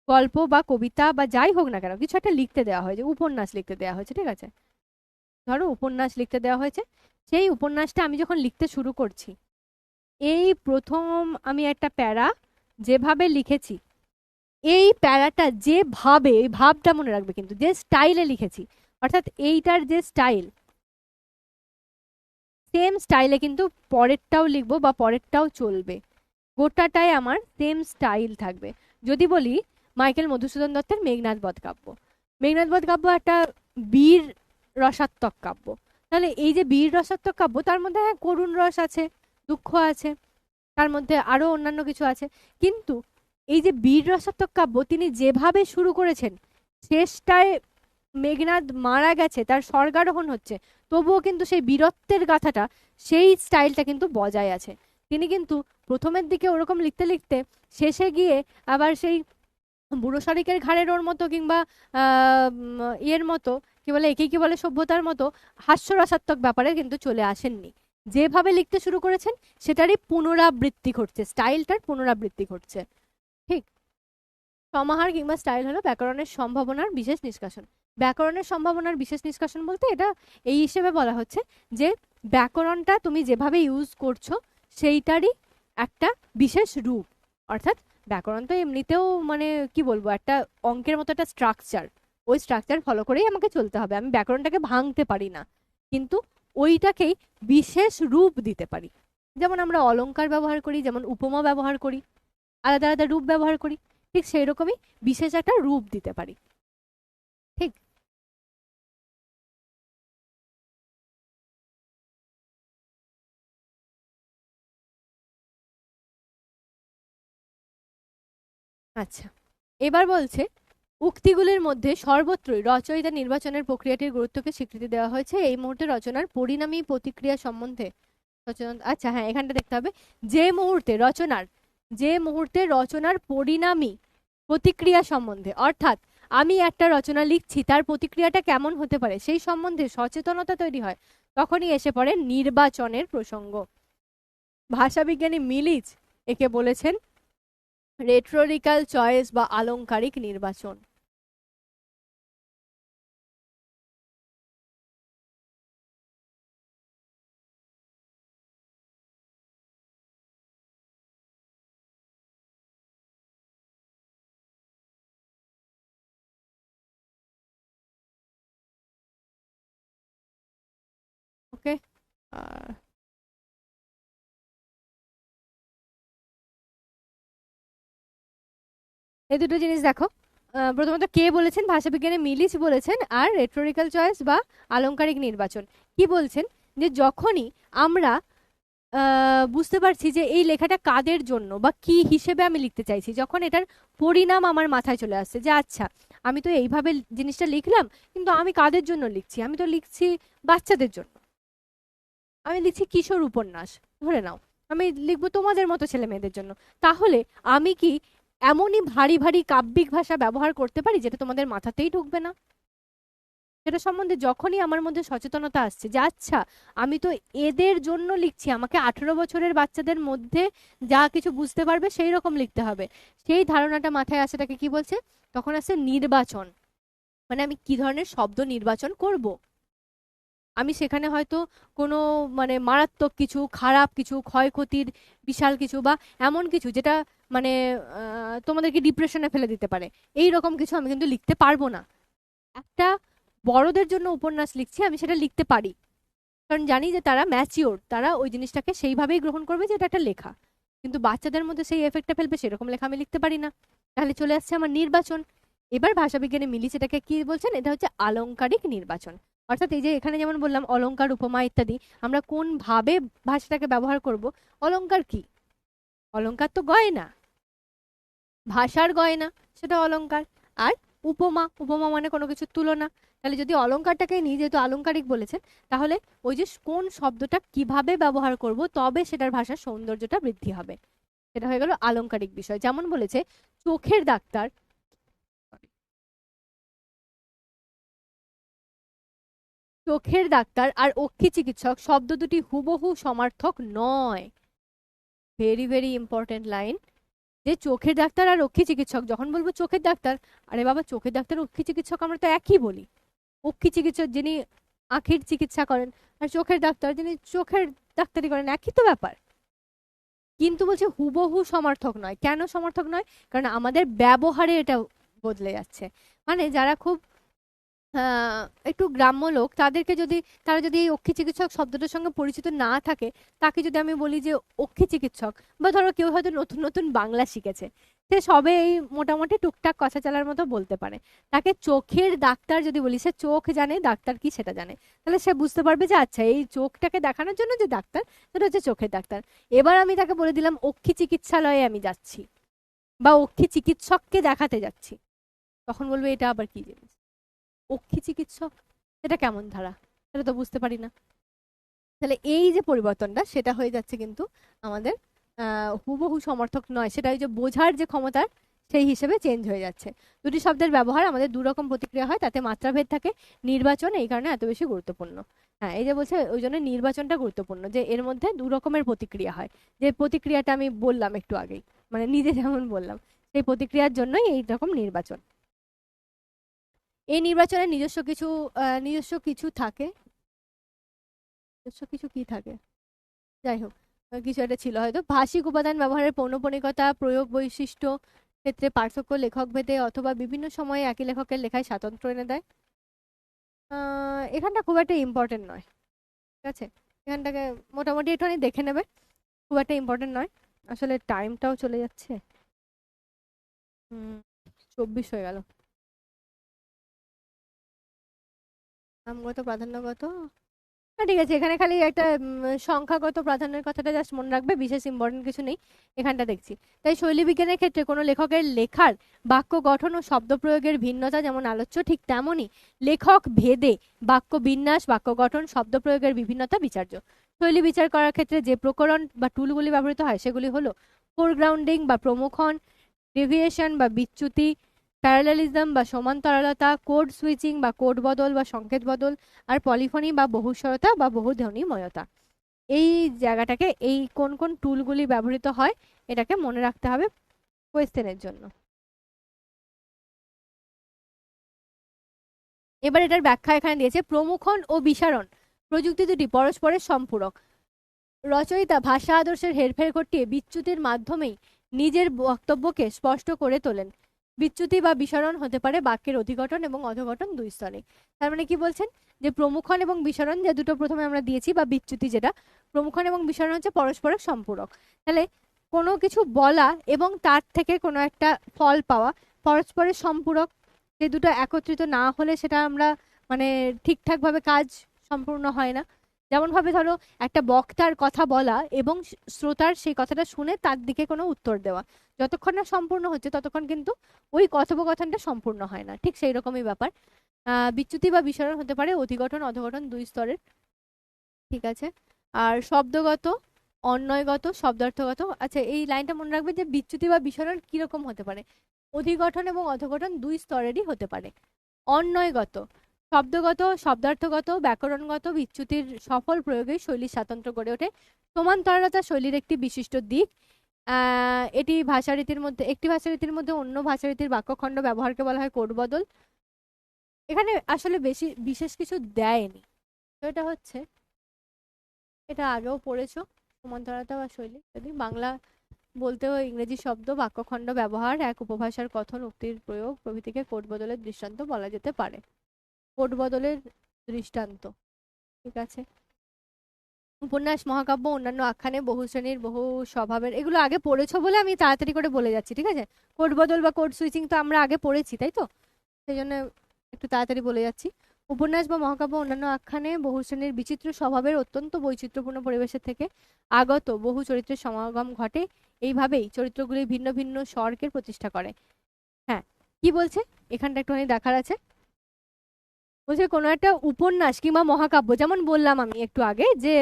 গল্প বা কবিতা বা যাই হোক না কেন কিছু একটা লিখতে দেওয়া হয়েছে, উপন্যাস লিখতে দেওয়া হয়েছে, ঠিক আছে, ধরো উপন্যাস লিখতে দেওয়া হয়েছে। সেই উপন্যাসটা আমি যখন লিখতে শুরু করছি, এই প্রথম আমি একটা প্যারা যেভাবে লিখেছি, এই প্যারাটা যেভাবে, এই ভাবটা মনে রাখবে কিন্তু, যে স্টাইলে লিখেছি, অর্থাৎ এইটার যে স্টাইল, সেম স্টাইলে কিন্তু পরেরটাও লিখবো বা পরেরটাও চলবে, গোটাটাই আমার সেম স্টাইল থাকবে। যদি বলি মাইকেল মধুসূদন দত্তের মেঘনাদ বধ কাব্য, মেঘনাদ বধ কাব্য একটা বীর রসাত্মক কাব্য, তাহলে এই যে বীর রসাত্মক কাব্য, তার মধ্যে হ্যাঁ করুণ রস আছে, দুঃখ আছে, তার মধ্যে আরো অন্যান্য কিছু আছে, কিন্তু এই যে বীর রসাত্মক কাব্য তিনি যেভাবে শুরু করেছেন, শেষটায় মেঘনাদ মারা গেছে, তার স্বর্গারোহণ হচ্ছে, তবুও কিন্তু সেই বীরত্বের গাথাটা, সেই স্টাইলটা কিন্তু বজায় আছে। তিনি কিন্তু প্রথমের দিকে ওরকম লিখতে লিখতে শেষে গিয়ে আবার সেই বুড়ো শালিকের ঘাড়ের ওর মতো, কিংবা ইয়ের মতো, কি বলে, একে কি বলে, সভ্যতার মতো হাস্যরসাত্মক ব্যাপারে কিন্তু চলে আসেননি। যেভাবে লিখতে শুরু করেছেন সেটারই পুনরাবৃত্তি ঘটছে, স্টাইলটার পুনরাবৃত্তি ঘটছে। ঠিক। সমাহার কিংবা স্টাইল হলো ব্যাকরণের সম্ভাবনার বিশেষ নিষ্কাশন। ব্যাকরণের সম্ভাবনার বিশেষ নিষ্কাশন বলতে এটা এই হিসেবে বলা হচ্ছে যে ব্যাকরণটা তুমি যেভাবে ইউজ করছো সেইটারই একটা বিশেষ রূপ, অর্থাৎ ব্যাকরণ তো এমনিতেও মানে কি বলবো, একটা অঙ্কের মতো একটা স্ট্রাকচার, ওই স্ট্রাকচার ফলো করেই আমাকে চলতে হবে, আমি ব্যাকরণটাকে ভাঙতে পারি না, কিন্তু ওইটাকেই বিশেষ রূপ দিতে পারি। যেমন আমরা অলংকার ব্যবহার করি, যেমন উপমা ব্যবহার করি, আলাদা আলাদা রূপ ব্যবহার করি, ঠিক সেই রকমই বিশেষ একটা রূপ দিতে পারি। ঠিক। আচ্ছা, এবার বলছে উক্তিগুলির মধ্যে সর্বত্রই রচয়িতা নির্বাচনের প্রক্রিয়াটির গুরুত্বকে স্বীকৃতি দেওয়া হয়েছে। এই মুহূর্তে রচনার পরিণামী প্রতিক্রিয়া সম্বন্ধে রচনা, আচ্ছা হ্যাঁ এখানটা দেখতে হবে, যে মুহূর্তে রচনার পরিণামী প্রতিক্রিয়া সম্বন্ধে, অর্থাৎ আমি একটা রচনা লিখছি তার প্রতিক্রিয়াটা কেমন হতে পারে সেই সম্বন্ধে সচেতনতা তৈরি হয়, তখনই এসে পড়ে নির্বাচনের প্রসঙ্গ। ভাষাবিজ্ঞানী মিলিচ একে বলেছেন রেটরিক্যাল চয়েস বা আলংকারিক নির্বাচন। ওকে, আর এই দুটো জিনিস দেখো। প্রথমত কে বলেছেন, ভাষাবিজ্ঞানে মিলিচ বলেছেন, আর রেটরিক্যাল চয়েস বা আলংকারিক নির্বাচন কি বলছেন, যে যখনই আমরা বুঝতে পারছি যে এই লেখাটা কাদের জন্য বা কি হিসেবে আমি লিখতে চাইছি, যখন এটার পরিণাম আমার মাথায় চলে আসছে যে আচ্ছা আমি তো এইভাবে জিনিসটা লিখলাম, কিন্তু আমি কাদের জন্য লিখছি, আমি তো লিখছি বাচ্চাদের জন্য, আমি লিখছি কিশোর উপন্যাস ধরে নাও, আমি লিখবো তোমাদের মতো ছেলে মেয়েদের জন্য, তাহলে আমি কি এমনই ভারী ভারী কাব্যিক ভাষা ব্যবহার করতে পারি যেটা তোমাদের মাথাতেই ঢুকবে না? সেটা সম্বন্ধে যখনই আমার মধ্যে সচেতনতা আসছে যে আচ্ছা আমি তো এদের জন্য লিখছি, আমাকে 18 বছরের বাচ্চাদের মধ্যে যা কিছু বুঝতে পারবে সেই রকম লিখতে হবে, সেই ধারণাটা মাথায় আসে, তাকে কি বলছে, তখন আসছে নির্বাচন। মানে আমি কি ধরনের শব্দ নির্বাচন করব। আমি সেখানে হয়তো কোনো মানে মারাত্মক কিছু, খারাপ কিছু, ক্ষয়ক্ষতির বিশাল কিছু, বা এমন কিছু যেটা মানে তোমাদেরকে ডিপ্রেশনে ফেলে দিতে পারে, এই রকম কিছু আমি কিন্তু লিখতে পারবো না। একটা বড়দের জন্য উপন্যাস লিখছি, আমি সেটা লিখতে পারি, কারণ জানি যে তারা ম্যাচিওর, তারা ওই জিনিসটাকে সেইভাবেই গ্রহণ করবে যে এটা একটা লেখা। কিন্তু বাচ্চাদের মধ্যে সেই এফেক্টটা ফেলবে সেরকম লেখা আমি লিখতে পারি না। তাহলে চলে আসছে আমার নির্বাচন। এবার ভাষাবিজ্ঞানে মিলিয়ে এটাকে কি বলছেন, এটা হচ্ছে আলংকারিক নির্বাচন। অর্থাৎ এই যে এখানে যেমন বললাম অলংকার, উপমা ইত্যাদি, আমরা কোন ভাবে ভাষাটাকে ব্যবহার করব। অলংকার কি? অলংকার তো গয়না, ভাষার গয়না, সেটা অলংকার। আর উপমা, উপমা মানে কোনো কিছুর তুলনা। তাহলে যদি অলংকারটাকে নিই, যেহেতু আলংকারিক বলেছেন, তাহলে ওই যে কোন শব্দটা কিভাবে ব্যবহার করব তবে সেটার ভাষার সৌন্দর্যটা বৃদ্ধি হবে, সেটা হয়ে গেল আলংকারিক বিষয়। যেমন বলেছে চোখের ডাক্তার, চোখের ডাক্তার আর অক্ষি চিকিৎসক শব্দ দুটি হুবহু সমার্থক নয়। ভেরি ভেরি ইম্পর্টেন্ট লাইন, যে চোখের ডাক্তার আর অক্ষি চিকিৎসক, যখন বলবো চোখের ডাক্তার, আরে বাবা চোখের ডাক্তার অক্ষি চিকিৎসক আমরা তো একই বলি। অক্ষি চিকিৎসক যিনি আখির চিকিৎসা করেন, আর চোখের ডাক্তার যিনি চোখের ডাক্তারি করেন, একই তো ব্যাপার। কিন্তু বলছে হুবহু সমর্থক নয়। কেন সমর্থক নয়? কারণ আমাদের ব্যবহারে এটা বদলে যাচ্ছে। মানে যারা খুব একটু গ্রাম্য লোক, তাদেরকে যদি, তারা যদি এই অক্ষি চিকিৎসক শব্দটার সঙ্গে পরিচিত না থাকে, তাকে যদি আমি বলি যে অক্ষি চিকিৎসক, বা ধরো কেউ হয়তো নতুন নতুন বাংলা শিখেছে, সে সবে এই মোটামুটি টুকটাক কথা চালার মতো বলতে পারে, তাকে চোখের ডাক্তার যদি বলি, সে চোখ জানে, ডাক্তার কি সেটা জানে, তাহলে সে বুঝতে পারবে যে আচ্ছা এই চোখটাকে দেখানোর জন্য যে ডাক্তার, সেটা হচ্ছে চোখের ডাক্তার। এবার আমি তাকে বলে দিলাম অক্ষি চিকিৎসালয়ে আমি যাচ্ছি, বা অক্ষি চিকিৎসককে দেখাতে যাচ্ছি, তখন বলবে এটা আবার কি জিনিস, অক্ষি চিকিৎসক, এটা কেমন ধারা, সেটা তো বুঝতে পারি না। তাহলে এই যে পরিবর্তনটা সেটা হয়ে যাচ্ছে কিন্তু আমাদের হুবহু সমর্থক নয়, সেটা ওই যে বোঝার যে ক্ষমতার সেই হিসেবে চেঞ্জ হয়ে যাচ্ছে। দুটি শব্দের ব্যবহার আমাদের দু রকম প্রতিক্রিয়া হয়, তাতে মাত্রাভেদ থাকে। নির্বাচন এই কারণে এত বেশি গুরুত্বপূর্ণ। হ্যাঁ, এই যে বলছে ওই জন্য নির্বাচনটা গুরুত্বপূর্ণ, যে এর মধ্যে দু রকমের প্রতিক্রিয়া হয়, যে প্রতিক্রিয়াটা আমি বললাম একটু আগেই, মানে নিজে যেমন বললাম, সেই প্রতিক্রিয়ার জন্যই এই রকম নির্বাচন। এই নির্বাচনের নিজস্ব কিছু থাকে। নিজস্ব কিছু কি থাকে, যাই হোক, কিছু একটা ছিল হয়তো। ভাষিক উপাদান ব্যবহারের পৌনঃপুনিকতা, প্রয়োগ বৈশিষ্ট্য ক্ষেত্রে পার্থক্য, লেখক ভেদে অথবা বিভিন্ন সময়ে একই লেখকের লেখায় স্বাতন্ত্র্য এনে দেয়। এখানটা খুব একটা ইম্পর্টেন্ট নয়, ঠিক আছে, এখানটাকে মোটামুটি একটুখানি দেখে নেবে, খুব একটা ইম্পর্টেন্ট নয়। আসলে টাইমটাও চলে যাচ্ছে। 24 হয়ে গেল। নামগত প্রাধান্যগত, না ঠিক আছে, এখানে খালি একটা সংখ্যাগত প্রাধান্যের কথাটা জাস্ট মনে রাখবে, বিশেষ ইম্পর্টেন্ট কিছু নেই এখানটা দেখছি। তাই শৈলী বিজ্ঞানের ক্ষেত্রে কোনো লেখকের লেখার বাক্য গঠন ও শব্দ প্রয়োগের ভিন্নতা যেমন আলোচ্য, ঠিক তেমনই লেখক ভেদে বাক্য বিন্যাস, বাক্য গঠন, শব্দ প্রয়োগের বিভিন্নতা বিচার্য। শৈলী বিচার করার ক্ষেত্রে যে প্রকরণ বা টুলগুলি ব্যবহৃত হয় সেগুলি হলো ফোরগ্রাউন্ডিং বা প্রমুখন, ডেভিয়েশন বা বিচ্যুতি, প্যারালালিজম বা সমান্তরালতা, কোড সুইচিং বা কোড বদল বা সংকেত বদল, আর পলিফনি বা বহুস্বরতা বা বহুধ্বনিময়তা। এই জায়গাটাকে, এই কোন কোন টুলগুলি ব্যবহৃত হয় এটাকে মনে রাখতে হবে। কোয়েশ্চেনের জন্য। এবার এটার ব্যাখ্যা এখানে দিয়েছে, প্রমুখন ও বিসারণ প্রযুক্তি দুটি পরস্পরের সম্পূরক। রচয়িতা ভাষা আদর্শের হেরফের ঘটিয়ে বিচ্যুতির মাধ্যমেই নিজের বক্তব্যকে স্পষ্ট করে তোলেন। বিচ্যুতি বা বিসরণ হতে পারে বাক্যের অধিঘটন এবং অধঘটন দুই স্তরে। তার মানে কি বলছেন, যে প্রমুখন এবং বিসরণ যে দুটো প্রথমে আমরা দিয়েছি, বা বিচ্যুতি যেটা, প্রমুখন এবং বিসরণ হচ্ছে পরস্পরের সম্পূরক। তাহলে কোনো কিছু বলা এবং তার থেকে কোনো একটা ফল পাওয়া পরস্পরের সম্পূরক, এই দুটো একত্রিত না হলে সেটা আমরা মানে ঠিকঠাক ভাবে কাজ সম্পূর্ণ হয় না। যেমন ভাবে ধরো একটা বক্তার কথা বলা এবং শ্রোতার সেই কথাটা শুনে তার দিকে কোনো উত্তর দেওয়া, যতক্ষণ না সম্পূর্ণ হচ্ছে ততক্ষণ কিন্তু ওই কথোপকথনটা সম্পূর্ণ হয় না। ঠিক সেই রকমই ব্যাপার। বিচ্যুতি বা বিসরণ হতে পারে অধিঘটন অধঘটন দুই স্তরের। ঠিক আছে। আর শব্দগত, অন্বয়গত, শব্দার্থগত। আচ্ছা, এই লাইনটা মনে রাখবে যে বিচ্যুতি বা বিসরণ কিরকম হতে পারে, অধিগঠন এবং অধগঠন দুই স্তরেরই হতে পারে। অন্বয়গত, শব্দগত, শব্দার্থগত, ব্যাকরণগত বিচ্যুতির সফল প্রয়োগে শৈলীর স্বাতন্ত্র্য গড়ে ওঠে। সমান্তরালতা শৈলীর একটি বিশিষ্ট দিক। এটি ভাষারীতির মধ্যে, একটি ভাষারীতির মধ্যে অন্য ভাষারীতির বাক্যখণ্ড ব্যবহারকে বলা হয় কোড বদল। এখানে আসলে বেশি বিশেষ কিছু দেয়নি, তো এটা হচ্ছে, এটা আগেও পড়েছো, সমান্তরালতা বা শৈলী। যদি বাংলা বলতেও ইংরেজি শব্দ, বাক্যখণ্ড ব্যবহার, এক উপভাষার কথন, উক্তির প্রয়োগ প্রভৃতিকে কোড বদলের দৃষ্টান্ত বলা যেতে পারে। কোড বদলের দৃষ্টান্ত। ঠিক আছে। উপন্যাস, মহাকাব্য, অন্যান্য আখ্যানে বহু শ্রেণীর বহু স্বভাবের, এগুলো আগে পড়েছো বলে আমি তাড়াতাড়ি করে বলে যাচ্ছি। ঠিক আছে। কোড বদল বা কোড সুইচিং তো আমরা আগে পড়েছি, তাই তো, সেই জন্য একটু তাড়াতাড়ি বলে যাচ্ছি। উপন্যাস বা মহাকাব্য অন্যান্য আখ্যানে বহু শ্রেণীর বিচিত্র স্বভাবের অত্যন্ত বৈচিত্র্যপূর্ণ পরিবেশের থেকে আগত বহু চরিত্রের সমাগম ঘটে। এইভাবেই চরিত্রগুলি ভিন্ন ভিন্ন স্বর্গের প্রতিষ্ঠা করে। হ্যাঁ, কি বলছে এখানটা একটুখানি দেখার আছে। বলছে কোনো একটা উপন্যাস কিংবা মহাকাব্য, যেমন বললাম আমি একটু আগে যে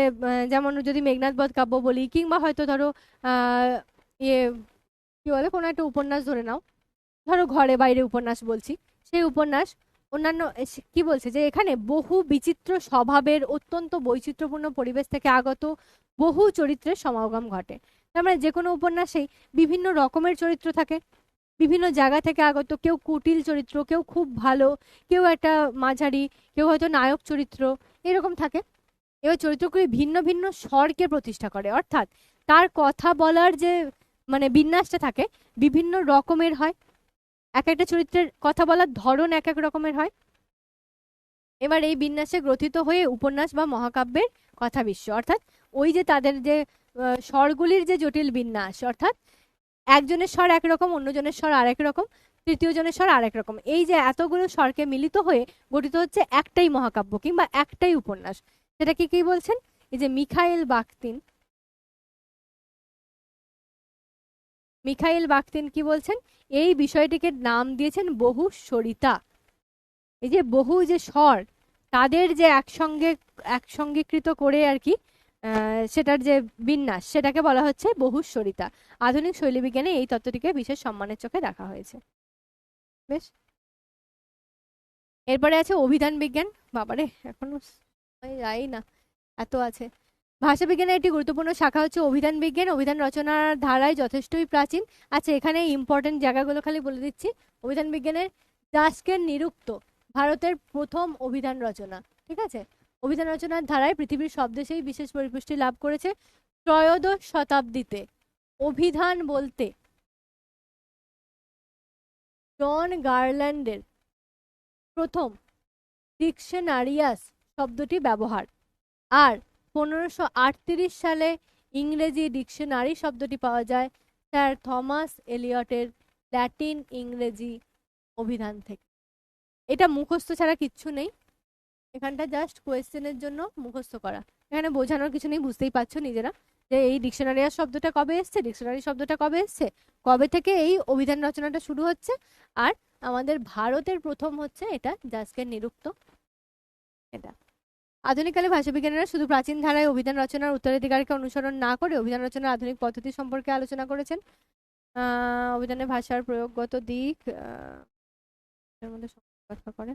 যেমন যদি মেঘনাদ বধ কাব্য বলি, কিংবা হয়তো ধরো ইয়ে কি বলে, কোনো একটা উপন্যাস ধরে নাও, ধরো ঘরে বাইরে উপন্যাস বলছি, সেই উপন্যাস অন্যান্য কি বলছে যে এখানে বহু বিচিত্র স্বভাবের অত্যন্ত বৈচিত্র্যপূর্ণ পরিবেশ থেকে আগত বহু চরিত্রের সমাগম ঘটে। তার মানে যে কোনো উপন্যাসেই বিভিন্ন রকমের চরিত্র থাকে, বিভিন্ন জায়গা থেকে আগত, কেউ কুটিল চরিত্র, কেউ খুব ভালো, কেউ একটা মাঝারি, কেউ হয়তো নায়ক চরিত্র, এরকম থাকে। এবার চরিত্রগুলি ভিন্ন ভিন্ন স্বরকে প্রতিষ্ঠা করে, অর্থাৎ তার কথা বলার যে মানে বিন্যাসটা থাকে বিভিন্ন রকমের হয়, এক একটা চরিত্রের কথা বলার ধরন এক এক রকমের হয়। এবার এই বিন্যাসে গ্রথিত হয়ে উপন্যাস বা মহাকাব্যের কথা বিশ্ব, অর্থাৎ ওই যে তাদের যে স্বরগুলির যে জটিল বিন্যাস, অর্থাৎ একজনের স্বর একরকম, অন্যজনের স্বর আরেক রকম, তৃতীয় জনের স্বর আরেক রকম, এই যে এতগুলো স্বরকে মিলিত হয়ে গঠিত হচ্ছে একটাই মহাকাব্য কিংবা একটাই উপন্যাস। সেটা কি কি বলছেন, এই যে মিখাইল বাখতিন কি বলছেন, এই বিষয়টিকে নাম দিয়েছেন বহু স্বরিতা। এই যে বহু যে স্বর, তাদের যে একসঙ্গীকৃত করে আর কি সেটার যে বিন্যাস, সেটাকে বলা হচ্ছে বহুস্বরিতা। আধুনিক শৈলী বিজ্ঞানে এই তত্ত্বটিকে বিশেষ সম্মানের চোখে দেখা হয়েছে। বেশ। এরপরে আছে অভিধান বিজ্ঞান। বাবারে, এখনো যাই না, এত আছে। ভাষা বিজ্ঞানের একটি গুরুত্বপূর্ণ শাখা হচ্ছে অভিধান বিজ্ঞান। অভিধান রচনার ধারায় যথেষ্টই প্রাচীন। আচ্ছা, এখানে ইম্পর্টেন্ট জায়গাগুলো খালি বলে দিচ্ছি। অভিধান বিজ্ঞানের যাস্কের নিরুক্ত ভারতের প্রথম অভিধান রচনা। ঠিক আছে। অভিধান রচনার ধারায় পৃথিবীর সব দেশেই বিশেষ পরিপুষ্টি লাভ করেছে। ত্রয়োদশ শতাব্দীতে অভিধান বলতে জন গার্ল্যান্ডের প্রথম ডিকশনারিয়াস শব্দটি ব্যবহার, আর 1538 সালে ইংরেজি ডিকশনারি শব্দটি পাওয়া যায় স্যার থমাস এলিয়টের ল্যাটিন ইংরেজি অভিধান থেকে। এটা মুখস্থ ছাড়া কিচ্ছু নেই, এখানটা জাস্ট কোয়েশ্চেনের জন্য মুখস্থ করা। এখানে বোঝানোর কিছু নেই, বুঝতেই পারছো নিজেরা যে এই ডিকশনারিয়াস শব্দটা কবে এসছে, ডিকশনারি শব্দটা কবে এসছে, কবে থেকে এই অভিধান রচনাটা শুরু হচ্ছে, আর আমাদের ভারতের প্রথম হচ্ছে এটা যাস্কের নিরুক্ত। এটা আধুনিককালে ভাষাবিজ্ঞানীরা শুধু প্রাচীন ধারায় অভিধান রচনার উত্তরাধিকারকে অনুসরণ না করে অভিধান রচনার আধুনিক পদ্ধতি সম্পর্কে আলোচনা করেছেন। অভিধানে ভাষার প্রয়োগগত দিক এর মধ্যে ব্যাখ্যা করে।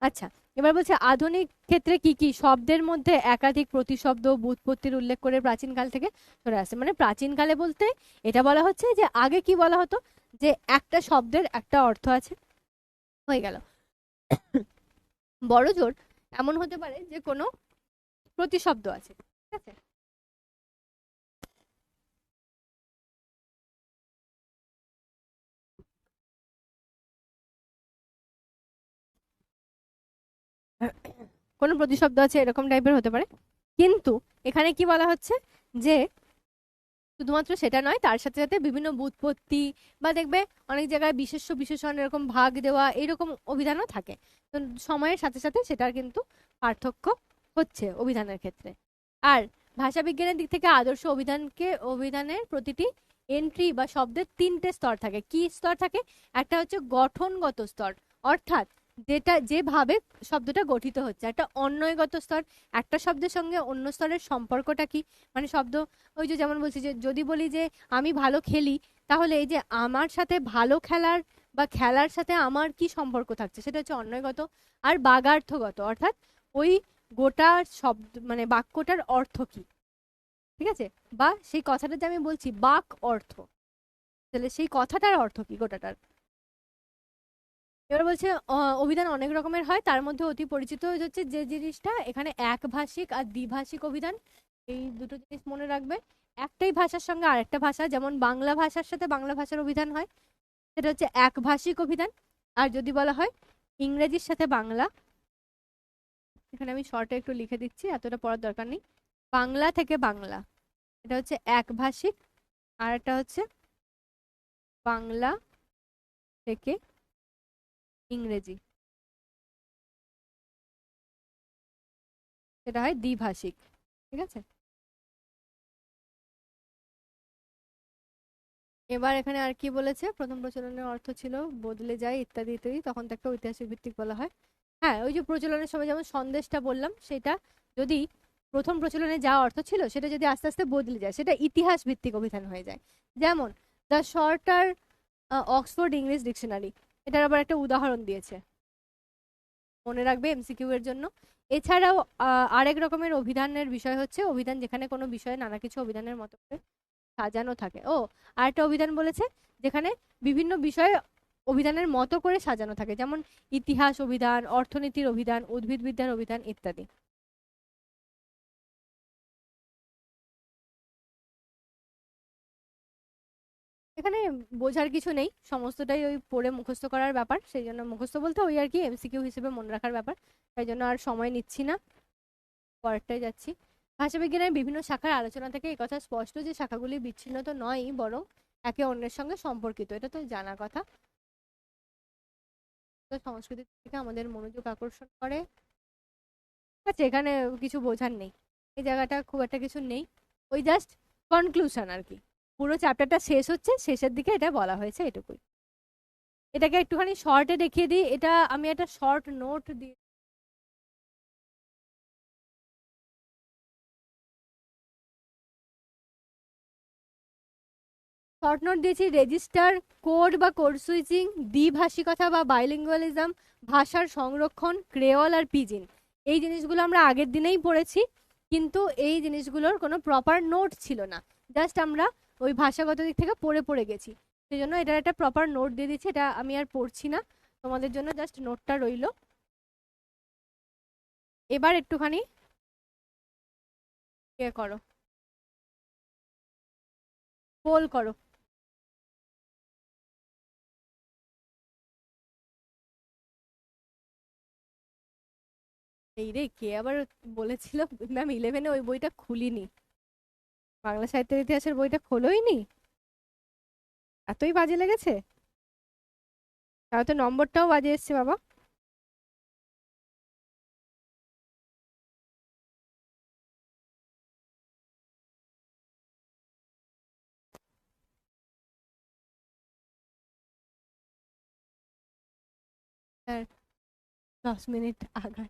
আচ্ছা, এবার বলছে আধুনিক ক্ষেত্রে কি কি শব্দের মধ্যে একাধিক প্রতিশব্দ ও ব্যুৎপত্তির উল্লেখ করে প্রাচীনকাল থেকে চলে আসে। মানে প্রাচীনকালে বলতে এটা বলা হচ্ছে যে আগে কি বলা হতো, যে একটা শব্দের একটা অর্থ আছে, হয়ে গেল। বড় জোর এমন হতে পারে যে কোনো প্রতিশব্দ আছে, ঠিক আছে। কোনো প্রতিশব্দ আছে এরকম টাইপের হতে পারে, কিন্তু এখানে কি বলা হচ্ছে যে শুধুমাত্র সেটা নয়, তার সাথে সাথে বিভিন্ন ব্যুৎপত্তি বা দেখবে অনেক জায়গায় বিশেষ্য বিশেষণ এরকম ভাগ দেওয়া এরকম অভিধানও থাকে। তো সময়ের সাথে সাথে সেটার কিন্তু পার্থক্য হচ্ছে অভিধানের ক্ষেত্রে। আর ভাষাবিজ্ঞানের দিক থেকে আদর্শ অভিধানের প্রতিটি এন্ট্রি বা শব্দের তিনটে স্তর থাকে। কি স্তর থাকে? একটা হচ্ছে গঠনগত স্তর, অর্থাৎ যেটা যেভাবে শব্দটা গঠিত হচ্ছে। একটা অন্বয়গত স্তর, একটা শব্দের সঙ্গে অন্য স্তরের সম্পর্কটা কি, মানে শব্দ, ওই যে যেমন বলছি যে যদি বলি যে আমি ভালো খেলি, তাহলে এই যে আমার সাথে ভালো খেলার বা খেলার সাথে আমার কি সম্পর্ক থাকছে, সেটা হচ্ছে অন্বয়গত। আর বাগার্থগত, অর্থাৎ ওই গোটা শব্দ মানে বাক্যটার অর্থ কি, ঠিক আছে, বা সেই কথাটা যে আমি বলছি বাক অর্থ, তাহলে সেই কথাটার অর্থ কি গোটাটার। এবার বলছে অভিধান অনেক রকমের হয়, তার মধ্যে অতি পরিচিত হচ্ছে যে জিনিসটা এখানে একভাষিক আর দ্বিভাষিক অভিধান। এই দুটো জিনিস মনে রাখবে। একটাই ভাষার সঙ্গে আরেকটা ভাষা, যেমন বাংলা ভাষার সাথে বাংলা ভাষার অভিধান হয়, সেটা হচ্ছে একভাষিক অভিধান। আর যদি বলা হয় ইংরেজির সাথে বাংলা, এখানে আমি শর্টে একটু লিখে দিচ্ছি, এতটা পড়ার দরকার নেই। বাংলা থেকে বাংলা, এটা হচ্ছে একভাষিক। আর একটা হচ্ছে বাংলা থেকে ইংরেজি, সেটা হয় দ্বিভাষিক, ঠিক আছে। এবার এখানে আর কি বলেছে, প্রথম প্রচলনের অর্থ ছিল বদলে যায় ইত্যাদি ইত্যাদি, তখন তাকে ঐতিহাসিক ভিত্তিক বলা হয়। হ্যাঁ, ওই যে প্রচলনের সময় যেমন সন্দেশটা বললাম, সেটা যদি প্রথম প্রচলনে যা অর্থ ছিল সেটা যদি আস্তে আস্তে বদলে যায়, সেটা ইতিহাস ভিত্তিক অভিধান হয়ে যায়। যেমন the shorter Oxford English dictionary, এটার আবার একটা উদাহরণ দিয়েছে, মনে রাখবে এমসিকিউ এর জন্য। এছাড়াও আরেক রকমের অভিধানের বিষয় হচ্ছে অভিধান যেখানে কোনো বিষয়ে নানা কিছু অভিধানের মতো করে সাজানো থাকে। ও, আরেকটা অভিধান বলেছে যেখানে বিভিন্ন বিষয়ে অভিধানের মতো করে সাজানো থাকে, যেমন ইতিহাস অভিধান, অর্থনীতির অভিধান, উদ্ভিদবিদ্যার অভিধান ইত্যাদি। এখানে বোঝার কিছু নেই, সমস্তটাই ওই পড়ে মুখস্থ করার ব্যাপার, সেই জন্য মুখস্থ বলতে ওই আর কি এমসিকিউ হিসেবে মনে রাখার ব্যাপার, তাই জন্য আর সময় নিচ্ছি না, পরেরটাই যাচ্ছি। ভাষাবিজ্ঞানের বিভিন্ন শাখার আলোচনা থেকে এই কথা স্পষ্ট যে শাখাগুলি বিচ্ছিন্ন তো নয়ই, বরং একে অন্যের সঙ্গে সম্পর্কিত, এটা তো জানা কথা। তো সংস্কৃতি থেকে আমাদের মনোযোগ আকর্ষণ করে। আচ্ছা, এখানে কিছু বোঝার নেই, এই জায়গাটা খুব একটা কিছু নেই, ওই জাস্ট কনক্লুশন আর কি। পুরো চ্যাপ্টারটা শেষ হচ্ছে, শেষের দিকে এটা বলা হয়েছে, এটুকুই। এটাকে একটুখানি শর্টে দেখিয়ে দিই, এটা আমি একটা শর্ট নোট দিয়ে, শর্ট নোট দিয়েছি। রেজিস্টার, কোড বা কোড সুইচিং, দ্বিভাষিকতা বা বাইলিঙ্গুয়ালিজম, ভাষার সংরক্ষণ, ক্রেওল আর পিজিন, এই জিনিসগুলো আমরা আগের দিনেই পড়েছি, কিন্তু এই জিনিসগুলোর কোনো প্রপার নোট ছিল না, জাস্ট আমরা ওই ভাষাগত দিক থেকে পড়ে পড়ে গেছি। সেই জন্য এটার একটা প্রপার নোট দিয়ে দিচ্ছি, এটা আমি আর পড়ছি না, তোমাদের জন্য জাস্ট নোটটা রইলো। এবার একটুখানি ইয়ে করো, পোল করো। এই রে, কে আবার বলেছিল ম্যাম 11-এ ওই বইটা খুলিনি, বাংলা সাহিত্যের ইতিহাসের বইটা খোলোই নি, এতই বাজে লেগেছে? তাও তো নম্বরটাও বাজে এসছে বাবা। আর 10 মিনিট আগা।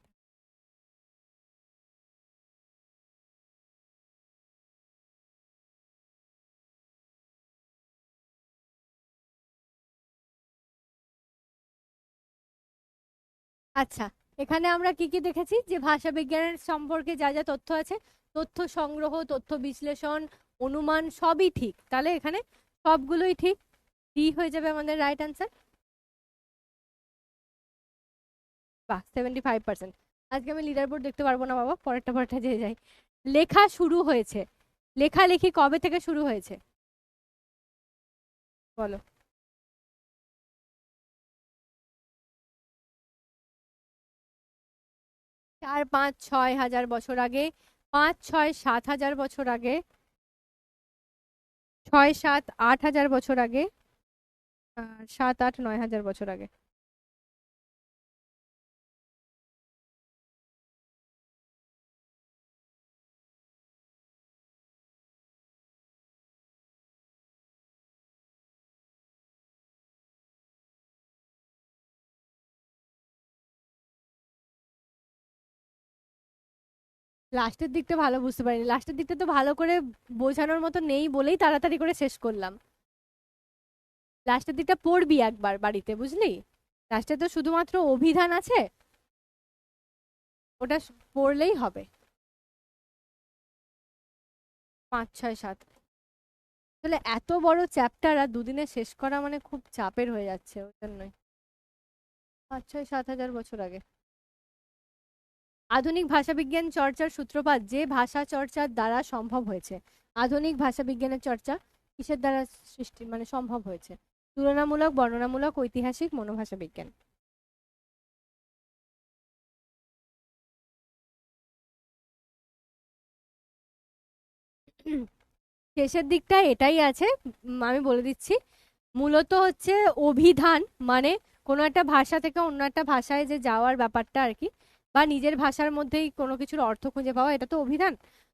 আচ্ছা, এখানে আমরা কি কি দেখেছি, যে ভাষা বিজ্ঞানের সম্পর্কে যা যা তথ্য আছে, তথ্য সংগ্রহ, তথ্য বিশ্লেষণ, অনুমান সবই ঠিক। তাহলে এখানে সবগুলোই ঠিক, ডি হয়ে যাবে আমাদের রাইট অ্যান্সার। বাহ, 75%। আজকে আমি লিডার বোর্ড দেখতে পারবো না বাবা, পরেরটা পরেরটা যে যাই। লেখা শুরু হয়েছে, লেখালেখি কবে থেকে শুরু হয়েছে বলো? 4, 5, 6 হাজার বছর আগে, 5, 6, 7 হাজার বছর আগে, 6, 7, 8 হাজার বছর আগে, আর 7, 8, 9 হাজার বছর আগে। লাস্টের দিকটা ভালো বুঝতে পারিনি, লাস্টের দিকটা তো ভালো করে বোঝানোর মতো নেই বলেই তাড়াতাড়ি করে শেষ করলাম। লাস্টের দিকটা পড়বি একবার বাড়িতে, বুঝলি? লাস্টে তো শুধুমাত্র অভিধান আছে, ওটা পড়লেই হবে। 5, 6, 7, তাহলে এত বড় চ্যাপ্টার আর দুদিনে শেষ করা মানে খুব চাপের হয়ে যাচ্ছে, ওই জন্যই। 5, 6, 7 হাজার বছর আগে। আধুনিক ভাষাবিজ্ঞান চর্চার সূত্রপাত যে ভাষা চর্চার দ্বারা সম্ভব হয়েছে। আধুনিক ভাষাবিজ্ঞানের চর্চা কিসের দ্বারা সৃষ্টি মানে সম্ভব হয়েছে? তুলনামূলক, বর্ণনামূলক, ঐতিহাসিক, মনোভাষা বিজ্ঞান। শেষের দিকটা এটাই আছে, আমি বলে দিচ্ছি। মূলত হচ্ছে অভিধান, মানে কোনো একটা ভাষা থেকে অন্য একটা ভাষায় যে যাওয়ার ব্যাপারটা আর কি, বা নিজের ভাষার মধ্যেই কোনো কিছুর অর্থ খুঁজে পাওয়া, এটা তো অভিধান।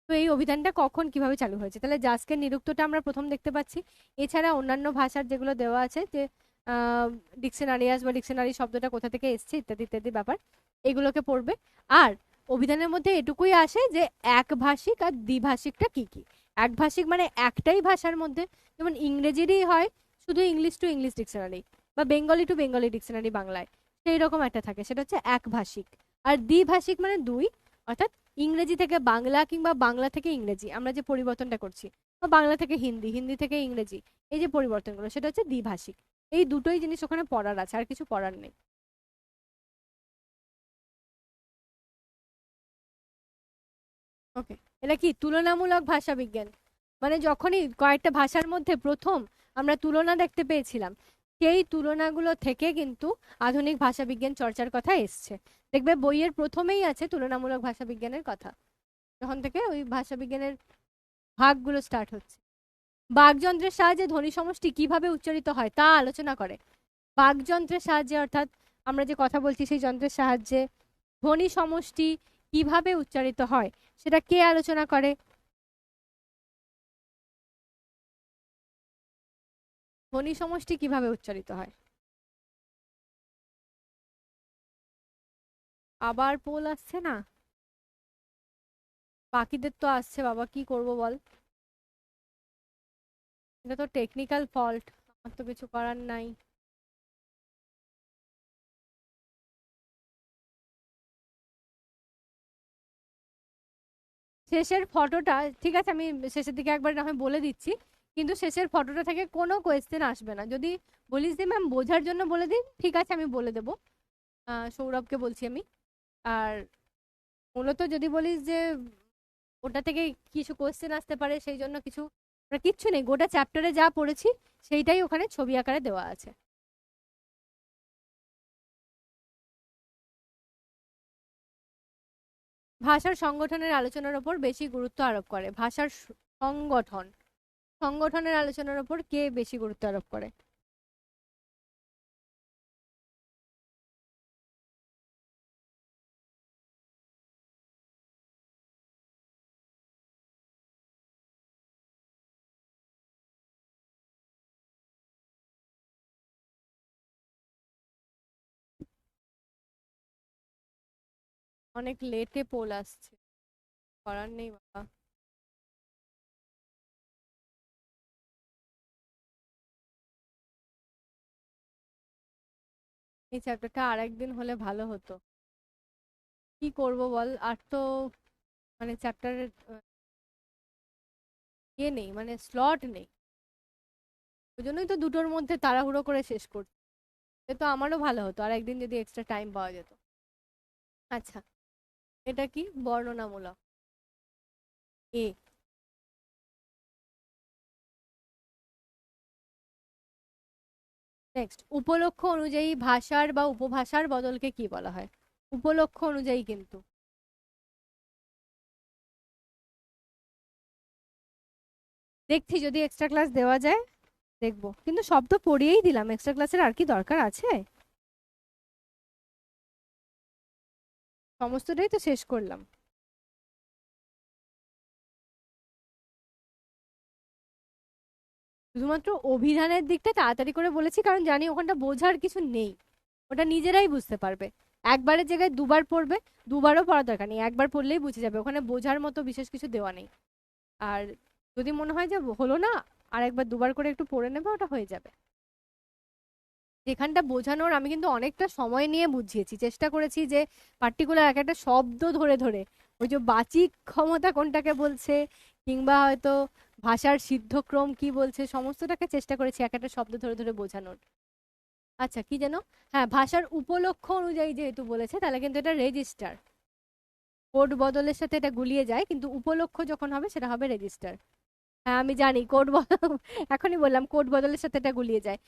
তো এই অভিধানটা কখন কিভাবে চালু হয়েছে, তাহলে জাস্কের নিরুক্তটা আমরা প্রথম দেখতে পাচ্ছি। এছাড়া অন্যান্য ভাষার যেগুলো দেওয়া আছে, যে ডিকশনারিয়াস বা ডিকশনারি শব্দটা কোথা থেকে এসছে ইত্যাদি ইত্যাদি ব্যাপার, এগুলোকে পড়বে। আর অভিধানের মধ্যে এটুকুই আসে যে একভাষিক আর দ্বিভাষিকটা কি কি। একভাষিক মানে একটাই ভাষার মধ্যে, যেমন ইংরেজিরই হয় শুধু ইংলিশ টু ইংলিশ ডিকশনারি, বা বেঙ্গলি টু বেঙ্গলি ডিকশনারি বাংলায়, সেই রকম একটা থাকে, সেটা হচ্ছে একভাষিক। আর দ্বিভাষিক মানে দুই, অর্থাৎ ইংরেজি থেকে বাংলা কিংবা বাংলা থেকে ইংরেজি আমরা যে পরিবর্তনটা করছি, বা বাংলা থেকে হিন্দি, হিন্দি থেকে ইংরেজি, এই যে পরিবর্তনগুলো, সেটা হচ্ছে দ্বিভাষিক। এই দুটোই জিনিস ওখানে পড়ার আছে, আর কিছু পড়ার নেই। ওকে, এটা কি তুলনামূলক ভাষা বিজ্ঞান, মানে যখনই কয়েকটা ভাষার মধ্যে প্রথম আমরা তুলনা দেখতে পেয়েছিলাম, সেই তুলনাগুলো থেকে কিন্তু আধুনিক ভাষা বিজ্ঞান চর্চার কথা এসছে। দেখবে বইয়ের প্রথমেই আছে তুলনামূলক ভাষা বিজ্ঞানের কথা, যখন থেকে ওই ভাষা বিজ্ঞানের ভাগগুলো স্টার্ট হচ্ছে। বাকযন্ত্রের সাহায্যে ধ্বনি সমষ্টি কিভাবে উচ্চারিত হয় তা আলোচনা করে। বাকযন্ত্রের সাহায্যে, অর্থাৎ আমরা যে কথা বলছি সেই যন্ত্রের সাহায্যে ধ্বনি সমষ্টি কিভাবে উচ্চারিত হয় সেটা কে আলোচনা করে? ধ্বনি সমষ্টি কিভাবে উচ্চারিত হয়? আবার পোল আসছে না? বাকিদের তো আসছে বাবা, কি করব বল? এটা তো টেকনিক্যাল ফল্ট, আমার তো কিছু করার নাই। শেষের ফটোটা ঠিক আছে, আমি শেষের দিকে একবার না হয় বলে দিচ্ছি, কিন্তু শেষের ফটোটা থেকে কোনো কোয়েশ্চেন আসবে না। যদি বলিস যে ম্যাম বোঝার জন্য বলে দিন, ঠিক আছে আমি বলে দেবো, সৌরভকে বলছি আমি। আর মূলত যদি বলিস যে ওটা থেকে কিছু কোয়েশ্চেন আসতে পারে, সেই জন্য কিছু কিচ্ছু নেই, গোটা চ্যাপ্টারে যা পড়েছি সেইটাই ওখানে ছবি আকারে দেওয়া আছে। ভাষার সংগঠনের আলোচনার ওপর বেশি গুরুত্ব আরোপ করে। ভাষার সংগঠন, সংগঠনের আলোচনার ওপর কে বেশি গুরুত্ব আরোপ করে? অনেক লেটে পোল আসছে, করার নেই বাবা। এই চ্যাপ্টারটা আর একদিন হলে ভালো হতো। কি করব বল, আর তো মানে চ্যাপ্টারের ইয়ে নেই, মানে স্লট নেই। ওই জন্যই তো দুটোর মধ্যে তাড়াহুড়ো করে শেষ করছি। এ তো আমারও ভালো হতো আর একদিন যদি এক্সট্রা টাইম পাওয়া যেত। আচ্ছা, এটা কি বর্ণনামূলক? এ। নেক্সট, উপলক্ষ অনুযায়ী ভাষার বা উপভাষার বদলকে কি বলা হয়? উপলক্ষ অনুযায়ী কিন্তু। দেখছি যদি এক্সট্রা ক্লাস দেওয়া যায় দেখবো, কিন্তু সব তো পড়িয়েই দিলাম, এক্সট্রা ক্লাসের আর কি দরকার আছে? সমস্তটাই তো শেষ করলাম। শুধুমাত্র অভিধানের দিকটা তাড়াতাড়ি করে বলেছি কারণ জানি ওখানটা বোঝার কিছু নেই, ওটা নিজেরাই বুঝতে পারবে। একবারের জায়গায় দুবার পড়বে, দুবারও পড়ার দরকার নেই, একবার পড়লেই বুঝে যাবে, ওখানে বোঝার মতো বিশেষ কিছু দেওয়া নেই। আর যদি মনে হয় যে হলো না, আর একবার দুবার করে একটু পড়ে নেবে, ওটা হয়ে যাবে। যেখানটা বোঝানোর আমি কিন্তু অনেকটা সময় নিয়ে বুঝিয়েছি, চেষ্টা করেছি যে পার্টিকুলার এক একটা শব্দ ধরে ধরে, ওই যে বাচিক ক্ষমতা কোনটাকে বলছে, কিংবা হয়তো ভাষার সিদ্ধক্রম কি বলছে, সমস্তটাকে চেষ্টা করেছি এক একটা শব্দ ধরে ধরে বোঝানোর। আচ্ছা, কি যেন, হ্যাঁ, ভাষার উপলক্ষ অনুযায়ী যেহেতু বলেছে তাহলে কিন্তু এটা রেজিস্টার। কোড বদলের সাথে এটা গুলিয়ে যায়, কিন্তু উপলক্ষ যখন হবে সেটা হবে রেজিস্টার। হ্যাঁ আমি জানি কোড বদল, এখনই বললাম কোড বদলের সাথে এটা গুলিয়ে যায়।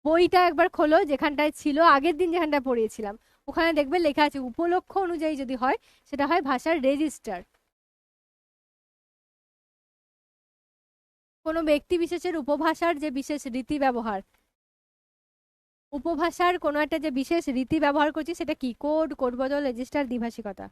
বইটা একবার খোলো, যেখানটায় ছিল আগের দিন যেখানটা পড়িয়েছিলাম, ওখানে দেখবে লেখা আছে উপলক্ষ অনুযায়ী যদি হয় সেটা হয় ভাষার রেজিস্টার। কোনো ব্যক্তি বিশেষের উপভাষার যে বিশেষ রীতি ব্যবহার, উপভাষার কোনো একটা যে বিশেষ রীতি ব্যবহার করছি সেটা কি? কোড, কোড বদল, রেজিস্টার, দ্বিভাষিকতা।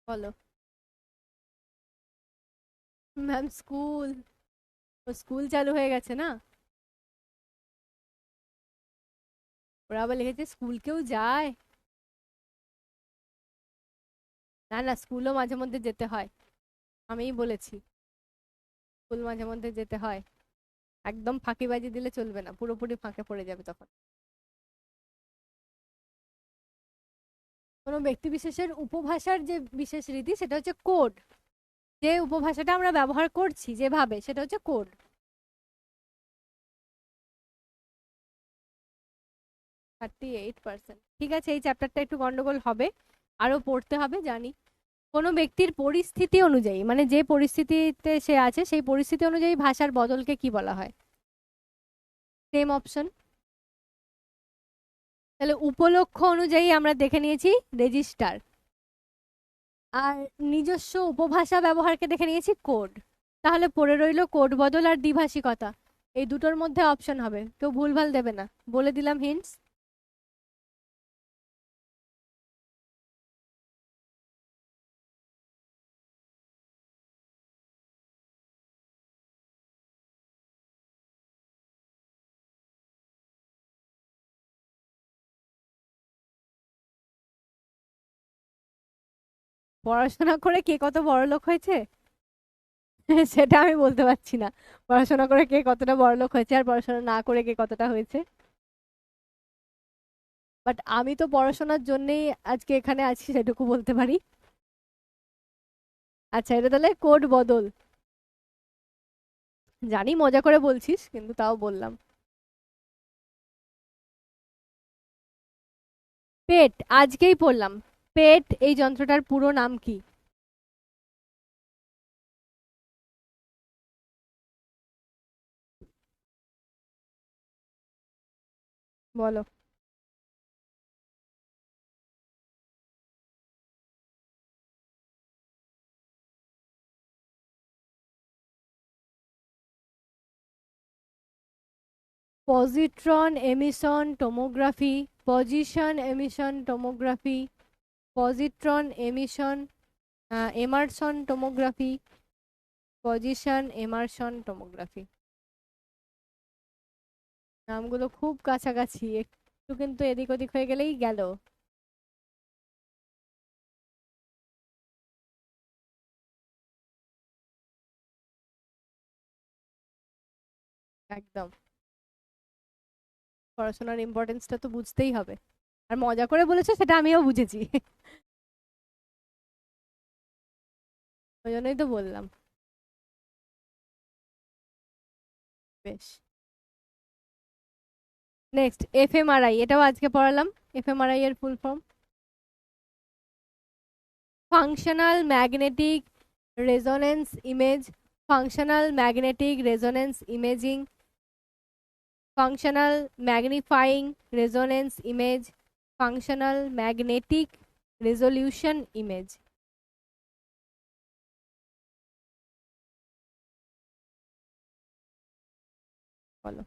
বলো। ম্যাম স্কুল, ও স্কুল চালু হয়ে গেছে না, ওরা আবার লিখেছে স্কুল কেউ যায়। না না, স্কুলও মাঝে মধ্যে যেতে হয়, আমিই বলেছি স্কুল মাঝে মধ্যে যেতে হয়। একদম ফাঁকিবাজি দিলে চলবে না, পুরোপুরি ফাঁকে পড়ে যাবে তখন। কোনো ব্যক্তি বিশেষের উপভাষার যে বিশেষ রীতি সেটা হচ্ছে কোড। যে উপভাষাটা আমরা ব্যবহার করছি যেভাবে সেটা হচ্ছে কোড। 38%, ঠিক আছে, এই চ্যাপ্টারটা একটু গন্ডগোল হবে, আরো পড়তে হবে জানি। কোনো ব্যক্তির পরিস্থিতি অনুযায়ী, মানে যে পরিস্থিতিতে সে আছে সেই পরিস্থিতি অনুযায়ী ভাষার বদলকে কি বলা হয়? Same option. তাহলে উপলক্ষ অনুযায়ী আমরা দেখে নিয়েছি রেজিস্টার, আর নিজস্ব উপভাষা ব্যবহারকে দেখে নিয়েছি কোড। তাহলে পড়ে রইল কোড বদল আর দ্বিভাষিকতা। এই দুটোর মধ্যে অপশন হবে, কেউ ভুলভাল দেবে না, বলে দিলাম হিন্টস। পড়াশোনা করে কে কত বড়লোক হয়েছে সেটা আমি বলতে পারছি না, পড়াশোনা করে কে কতটা বড়লোক হয়েছে আর পড়াশোনা না করে কে কতটা হয়েছে। বাট আমি তো পড়াশোনার জন্যই আজকে এখানে আছি, সেটুকু বলতে পারি। আচ্ছা, এটা তাহলে কোড বদল। জানি মজা করে বলছিস, কিন্তু তাও বললাম। পেট, আজকেই পড়লাম। পেট এই যন্ত্রটার পুরো নাম কি? বলো। Positron emission tomography, position emission tomography, positron emission Emerson tomography, position Emerson tomography. নামগুলো খুব কাছাকাছি, একটু কিন্তু এদিক ওদিক হয়ে গেলেই গেল। একদম, পড়াশোনার ইম্পর্টেন্সটা তো বুঝতেই হবে। আর মজা করে বলেছো সেটা আমিও বুঝেছি। ওই জন্যই তো বললাম। বেশ। নেক্সট, এফএমআরআই, এটাও আজকে পড়ালাম। এফএমআরআই এর full form: functional magnetic resonance image, functional magnetic resonance imaging, functional magnifying resonance image, functional magnetic resolution image. বলো।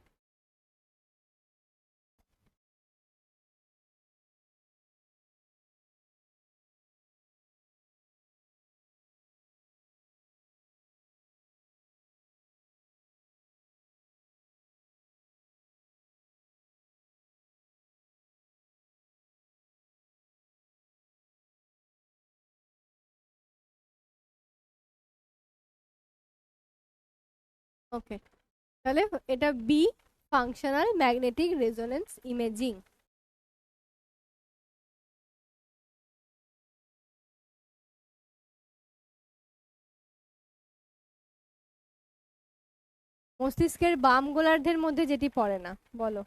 ওকে, তাহলে এটা B, functional magnetic resonance imaging. মস্তিষ্কের বাম গোলার্ধের মধ্যে যেটি পড়ে না, বলো।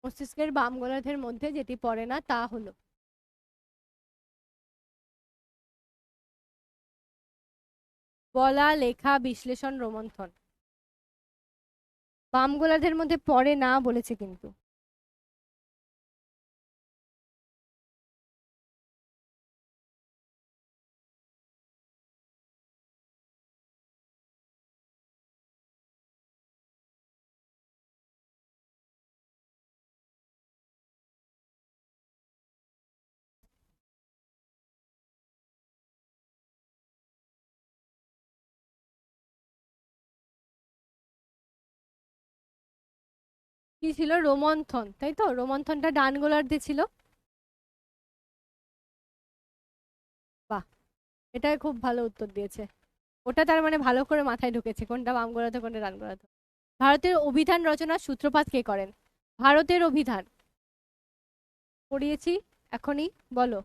মস্তিষ্কের বাম গোলার্ধের মধ্যে যেটি পড়ে না তা হলো, বলা, লেখা, বিশ্লেষণ, রোমন্থন। বাম গোলার্ধের মধ্যে পড়ে না বলেছে কিন্তু। কি ছিল? রোমন্থন, তাই তো? রোমন্থনটা ডান গোলার্ধে ছিল। বাহ, এটা খুব ভালো উত্তর দিয়েছে। ওটা তার মানে ভালো করে মাথায় ঢুকেছে কোনটা বাম গোলার্ধ কোনটা ডান গোলার্ধ। ভারতের অভিধান রচনার সূত্রপাত কে করেন? ভারতের অভিধান পড়িয়েছি এখনই, বলো।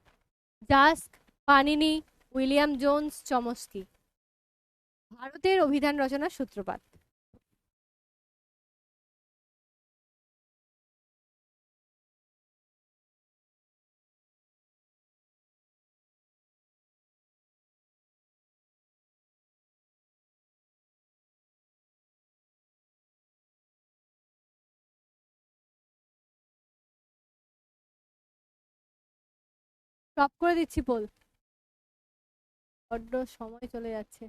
জাস্ক, পানিনি, উইলিয়াম জোনস, চমস্কি। ভারতের অভিধান রচনার সূত্রপাত। স্টপ করে দিচ্ছি পোল, বড্ড সময় চলে যাচ্ছে।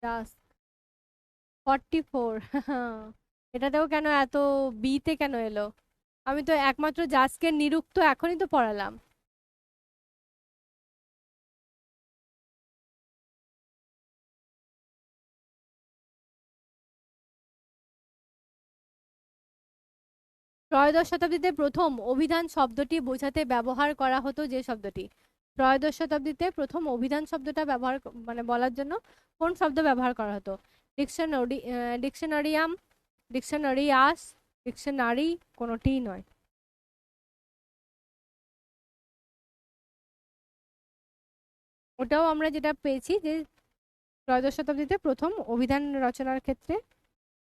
জাস্ক 44। এটাতেও কেন এত বিতে কেন এলো? আমি তো একমাত্র জাস্কের নিরুক্ত এখনই তো পড়ালাম। ত্রয়োদশ শতাব্দীতে প্রথম অভিধান শব্দটি বোঝাতে ব্যবহার করা হতো যে শব্দটি? ত্রয়োদশ শতাব্দীতে প্রথম অভিধান শব্দটা ব্যবহার মানে বলার জন্য কোন শব্দ ব্যবহার করা হতো? ডিকশনারি, ডিকশনারিয়াম, ডিকশনারিয়াস, ডিকশনারি, কোনোটিই নয়। ওটাও আমরা যেটা পেয়েছি যে ত্রয়োদশ শতাব্দীতে প্রথম অভিধান রচনার ক্ষেত্রে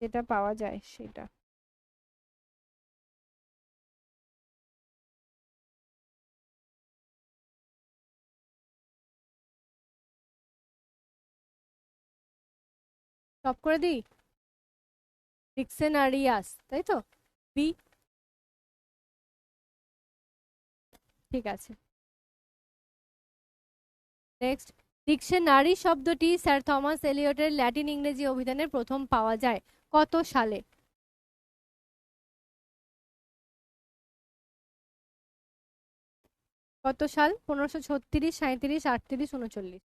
যেটা পাওয়া যায় সেটা। স্টপ করে দিই? ডিকশনারিয়াস, তাই তো? বি। ঠিক আছে। নেক্সট, ডিকশনারি শব্দটি স্যার থমাস এলিয়টের ল্যাটিন ইংরেজি অভিধানে প্রথম পাওয়া যায় কত সালে? কত সাল? 1536, 37, 38, 39।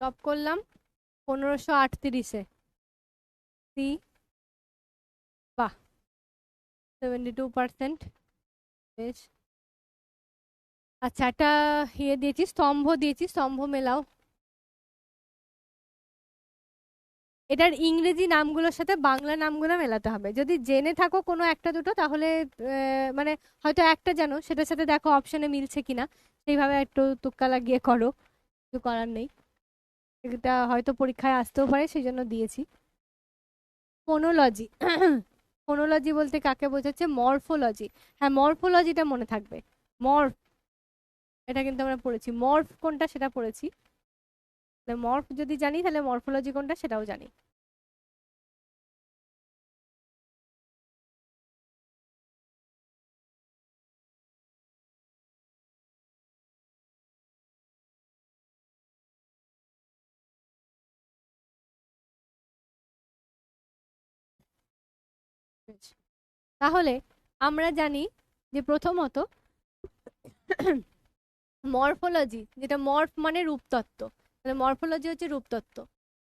টপ করলাম 1538-এ। সি। বাহ, 72%। বেশ। আচ্ছা, একটা দিয়েছি, স্তম্ভ দিয়েছি, স্তম্ভ মেলাও। এটার ইংরেজি নামগুলোর সাথে বাংলা নামগুলো মেলাতে হবে। যদি জেনে থাকো কোনো একটা দুটো, তাহলে মানে হয়তো একটা জানো, সেটার সাথে দেখো অপশনে মিলছে কিনা, সেইভাবে একটু তুক্কা লাগিয়ে করো। কিছু করার নেই, এটা হয়তো পরীক্ষায় আসতেও পারে, সেই জন্য দিয়েছি। ফোনোলজি। ফোনোলজি বলতে কাকে বোঝাচ্ছে? মরফোলজি। হ্যাঁ, মরফোলজিটা মনে থাকবে। মরফ, এটা কিন্তু আমরা পড়েছি। মরফ কোনটা সেটা পড়েছি, মরফ যদি জানি তাহলে মরফোলজি কোনটা সেটাও জানি। বেশ। তাহলে আমরা জানি যে প্রথমত মরফোলজি, যেটা মরফ মানে রূপতত্ত্ব, তাহলে মরফোলজি হচ্ছে রূপতত্ত্ব।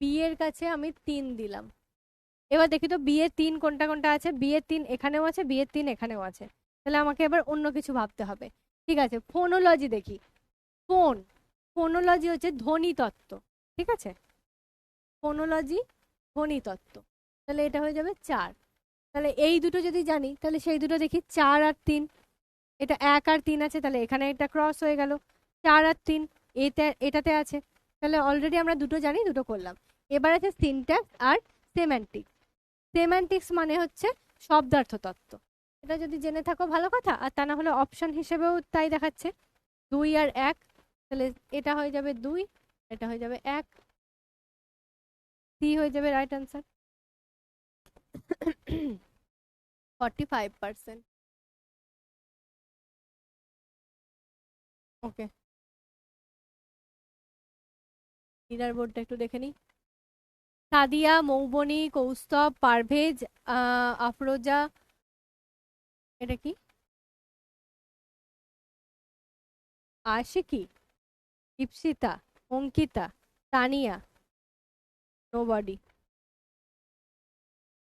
বি এর কাছে আমি 3 দিলাম। এবার দেখি তো বি এর 3 কোনটা কোনটা আছে। বি এর 3 এখানেও আছে, বি এর 3 এখানেও আছে, তাহলে আমাকে এবার অন্য কিছু ভাবতে হবে। ঠিক আছে, ফোনোলজি দেখি। ফোন, ফোনোলজি হচ্ছে ধ্বনি তত্ত্ব। ঠিক আছে, ফোনোলজি ধ্বনি তত্ত্ব, তাহলে এটা হয়ে যাবে 4। তাহলে এই দুটো যদি জানি, তাহলে সেই দুটো দেখি, 4 আর 3। এটা 1 আর 3 আছে, তাহলে এখানে এটা ক্রস হয়ে গেল। 4 আর 3 এটাতে আছে, তাহলে অলরেডি আমরা দুটো জানি, দুটো করলাম। এবার আছে সিনট্যাক্স আর সেম্যান্টিক্স। সেম্যান্টিক্স মানে হচ্ছে শব্দার্থ তত্ত্ব। এটা যদি জেনে থাকো ভালো কথা, আর তা না হলে অপশন হিসেবেও তাই দেখাচ্ছে, 2 আর 1। তাহলে এটা হয়ে যাবে 2, এটা হয়ে যাবে 1, সি হয়ে যাবে রাইট আনসার। 45%। ওকে, লিডার বোর্ডটা একটু দেখে নিই। সাদিয়া, মৌবনি, কৌস্তব, পারভেজ, আফরোজা, এটা কি? Ashiki, Ipsita, Ankita, Tania, nobody.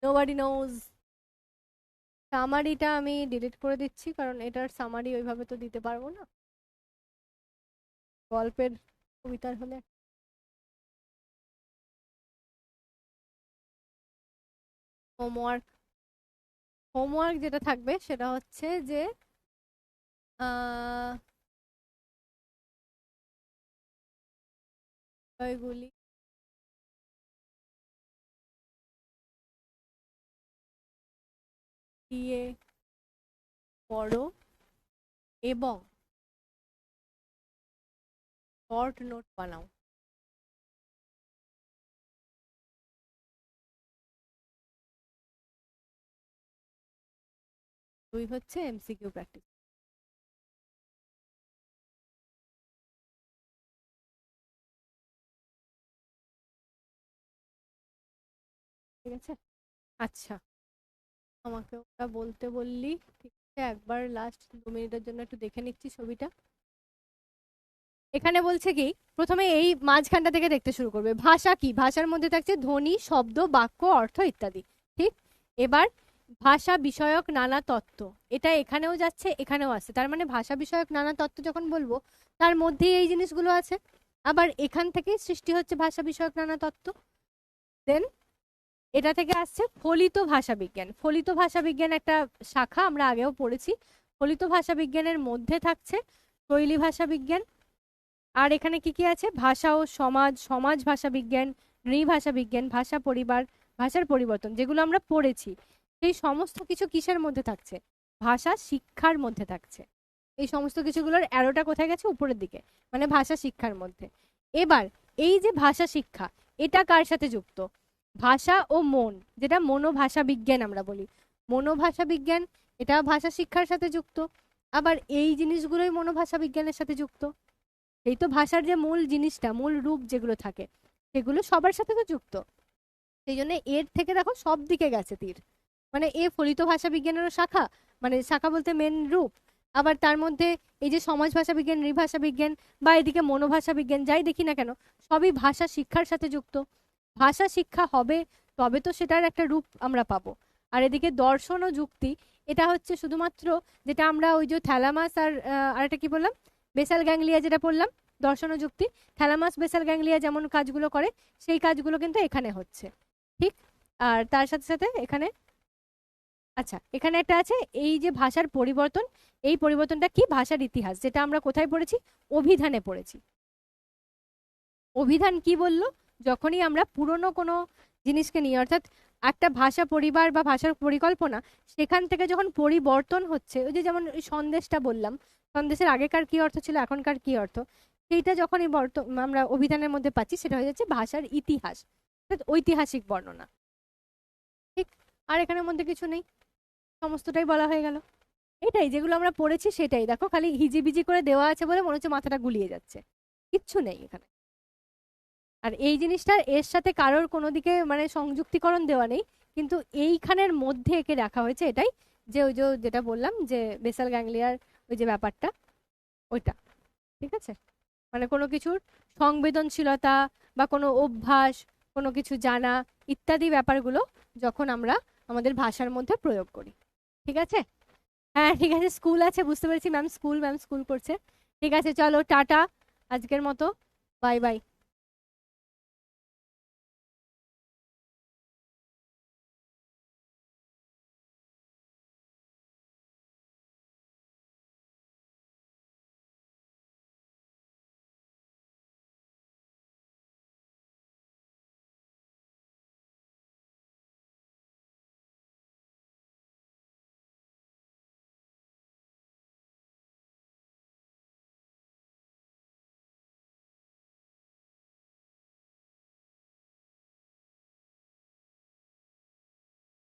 Nobody knows. সামারিটা আমি ডিলিট করে দিচ্ছি, কারণ এটার সামারি ওইভাবে তো দিতে পারবো না, গল্পের কবিতার হলে। হোমওয়ার্ক, হোমওয়ার্ক যেটা থাকবে সেটা হচ্ছে যে আহ বিষয়গুলি দিয়ে পড়ো এবং শর্ট নোট বানাও। 2 হচ্ছে এমসিকিউ প্র্যাকটিস। ঠিক আছে, আচ্ছা, আমাকে ওটা বলতে বললি, ঠিক আছে, একবার লাস্ট 2 মিনিটের জন্য একটু দেখে নিচ্ছি ছবিটা। এখানে বলছে কি, প্রথমে এই মাঝখানটা থেকে দেখতে শুরু করবে। ভাষা কি? ভাষার মধ্যে থাকছে ধ্বনি, শব্দ, বাক্য, অর্থ ইত্যাদি। ঠিক, এবার ভাষা বিষয়ক নানা তত্ত্ব, এটা এখানেও যাচ্ছে, এখানেও আসছে, তার মানে ভাষা বিষয়ক নানা তত্ত্ব যখন বলবো, তার মধ্যেই এই জিনিসগুলো আছে। আবার এখান থেকেই সৃষ্টি হচ্ছে ভাষা বিষয়ক নানা তত্ত্ব। দেন এটা থেকে আসছে ফলিত ভাষা বিজ্ঞান। ফলিত ভাষা বিজ্ঞান একটা শাখা, আমরা আগেও পড়েছি। ফলিত ভাষা বিজ্ঞানের মধ্যে থাকছে শৈলী ভাষা বিজ্ঞান। আর এখানে কি কি আছে? ভাষা ও সমাজ, সমাজ ভাষা বিজ্ঞান, নৃভাষা বিজ্ঞান, ভাষা পরিবার, ভাষার পরিবর্তন, যেগুলো আমরা পড়েছি, সেই সমস্ত কিছু কিসের মধ্যে থাকছে? ভাষা শিক্ষার মধ্যে থাকছে। এই সমস্ত কিছুগুলোর অ্যারোটা কোথায় গেছে? উপরের দিকে, মানে ভাষা শিক্ষার মধ্যে। এবার এই যে ভাষা শিক্ষা, এটা কার সাথে যুক্ত? ভাষা ও মন, যেটা মনোভাষা বিজ্ঞান আমরা বলি। মনোভাষা বিজ্ঞান এটা ভাষা শিক্ষার সাথে যুক্ত, আবার এই জিনিসগুলোই মনোভাষা বিজ্ঞানের সাথে যুক্ত। এই তো ভাষার যে মূল জিনিসটা, মূল রূপ যেগুলো থাকে, সেগুলো সবার সাথে তো যুক্ত। সেই জন্য এর থেকে দেখো সব দিকে গেছে তীর। মানে এ ফলিত ভাষা বিজ্ঞানেরও শাখা, মানে শাখা বলতে মেন রূপ। আবার তার মধ্যে এই যে সমাজ ভাষা বিজ্ঞান, নৃভাষা বিজ্ঞান, বা এদিকে মনোভাষা বিজ্ঞান, যাই দেখি না কেন সবই ভাষা শিক্ষার সাথে যুক্ত। ভাষা শিক্ষা হবে তবে তো সেটার একটা রূপ আমরা পাবো। আর এদিকে দর্শন ও যুক্তি, এটা হচ্ছে শুধুমাত্র যেটা আমরা ওই যে থ্যালামাস আর আরেকটা কি বললাম, বেসাল গ্যাংলিয়া, যেটা পড়লাম দর্শন ও যুক্তি, থ্যালামাস বেসাল গ্যাংলিয়া যেমন কাজগুলো করে সেই কাজগুলো কিন্তু এখানে হচ্ছে, ঠিক। আর তার সাথে সাথে এখানে, আচ্ছা এখানে একটা আছে এই যে ভাষার পরিবর্তন, এই পরিবর্তনটা কি, ভাষার ইতিহাস, যেটা আমরা কোথায় পড়েছি, অভিধানে পড়েছি। অভিধান কি বললো, যখনই আমরা পুরনো কোনো জিনিসকে নিয়ে, অর্থাৎ একটা ভাষা পরিবার বা ভাষার পরিকল্পনা, সেখান থেকে যখন পরিবর্তন হচ্ছে, ওই যে যেমন ওই সন্দেশটা বললাম, সন্দেশের আগেকার কি অর্থ ছিল, এখনকার কি অর্থ, সেইটা যখনই আমরা অভিধানের মধ্যে পাচ্ছি, সেটা হয়ে যাচ্ছে ভাষার ইতিহাস, অর্থাৎ ঐতিহাসিক বর্ণনা, ঠিক। আর এখানের মধ্যে কিছু নেই, সমস্তটাই বলা হয়ে গেল। এটাই যেগুলো আমরা পড়েছি সেটাই, দেখো খালি হিজিবিজি করে দেওয়া আছে বলে মনে হচ্ছে মাথাটা গুলিয়ে যাচ্ছে, কিচ্ছু নেই এখানে। আর এই জিনিসটা এর সাথে কারোর কোনো দিকে মানে সংযুক্তিকরণ দেওয়া নেই, কিন্তু এইখানের মধ্যে একে রাখা হয়েছে, এটাই যে ওই যে যেটা বললাম যে বেসাল গ্যাংলিয়ার ওই যে ব্যাপারটা, ওইটা, ঠিক আছে। মানে কোনো কিছুর সংবেদনশীলতা বা কোনো অভ্যাস, কোনো কিছু জানা ইত্যাদি ব্যাপারগুলো যখন আমরা আমাদের ভাষার মধ্যে প্রয়োগ করি, ঠিক আছে। হ্যাঁ ঠিক আছে, স্কুল আছে বুঝতে পেরেছি, ম্যাম স্কুল করছে। ঠিক আছে চলো টাটা আজকের মতো, বাই বাই।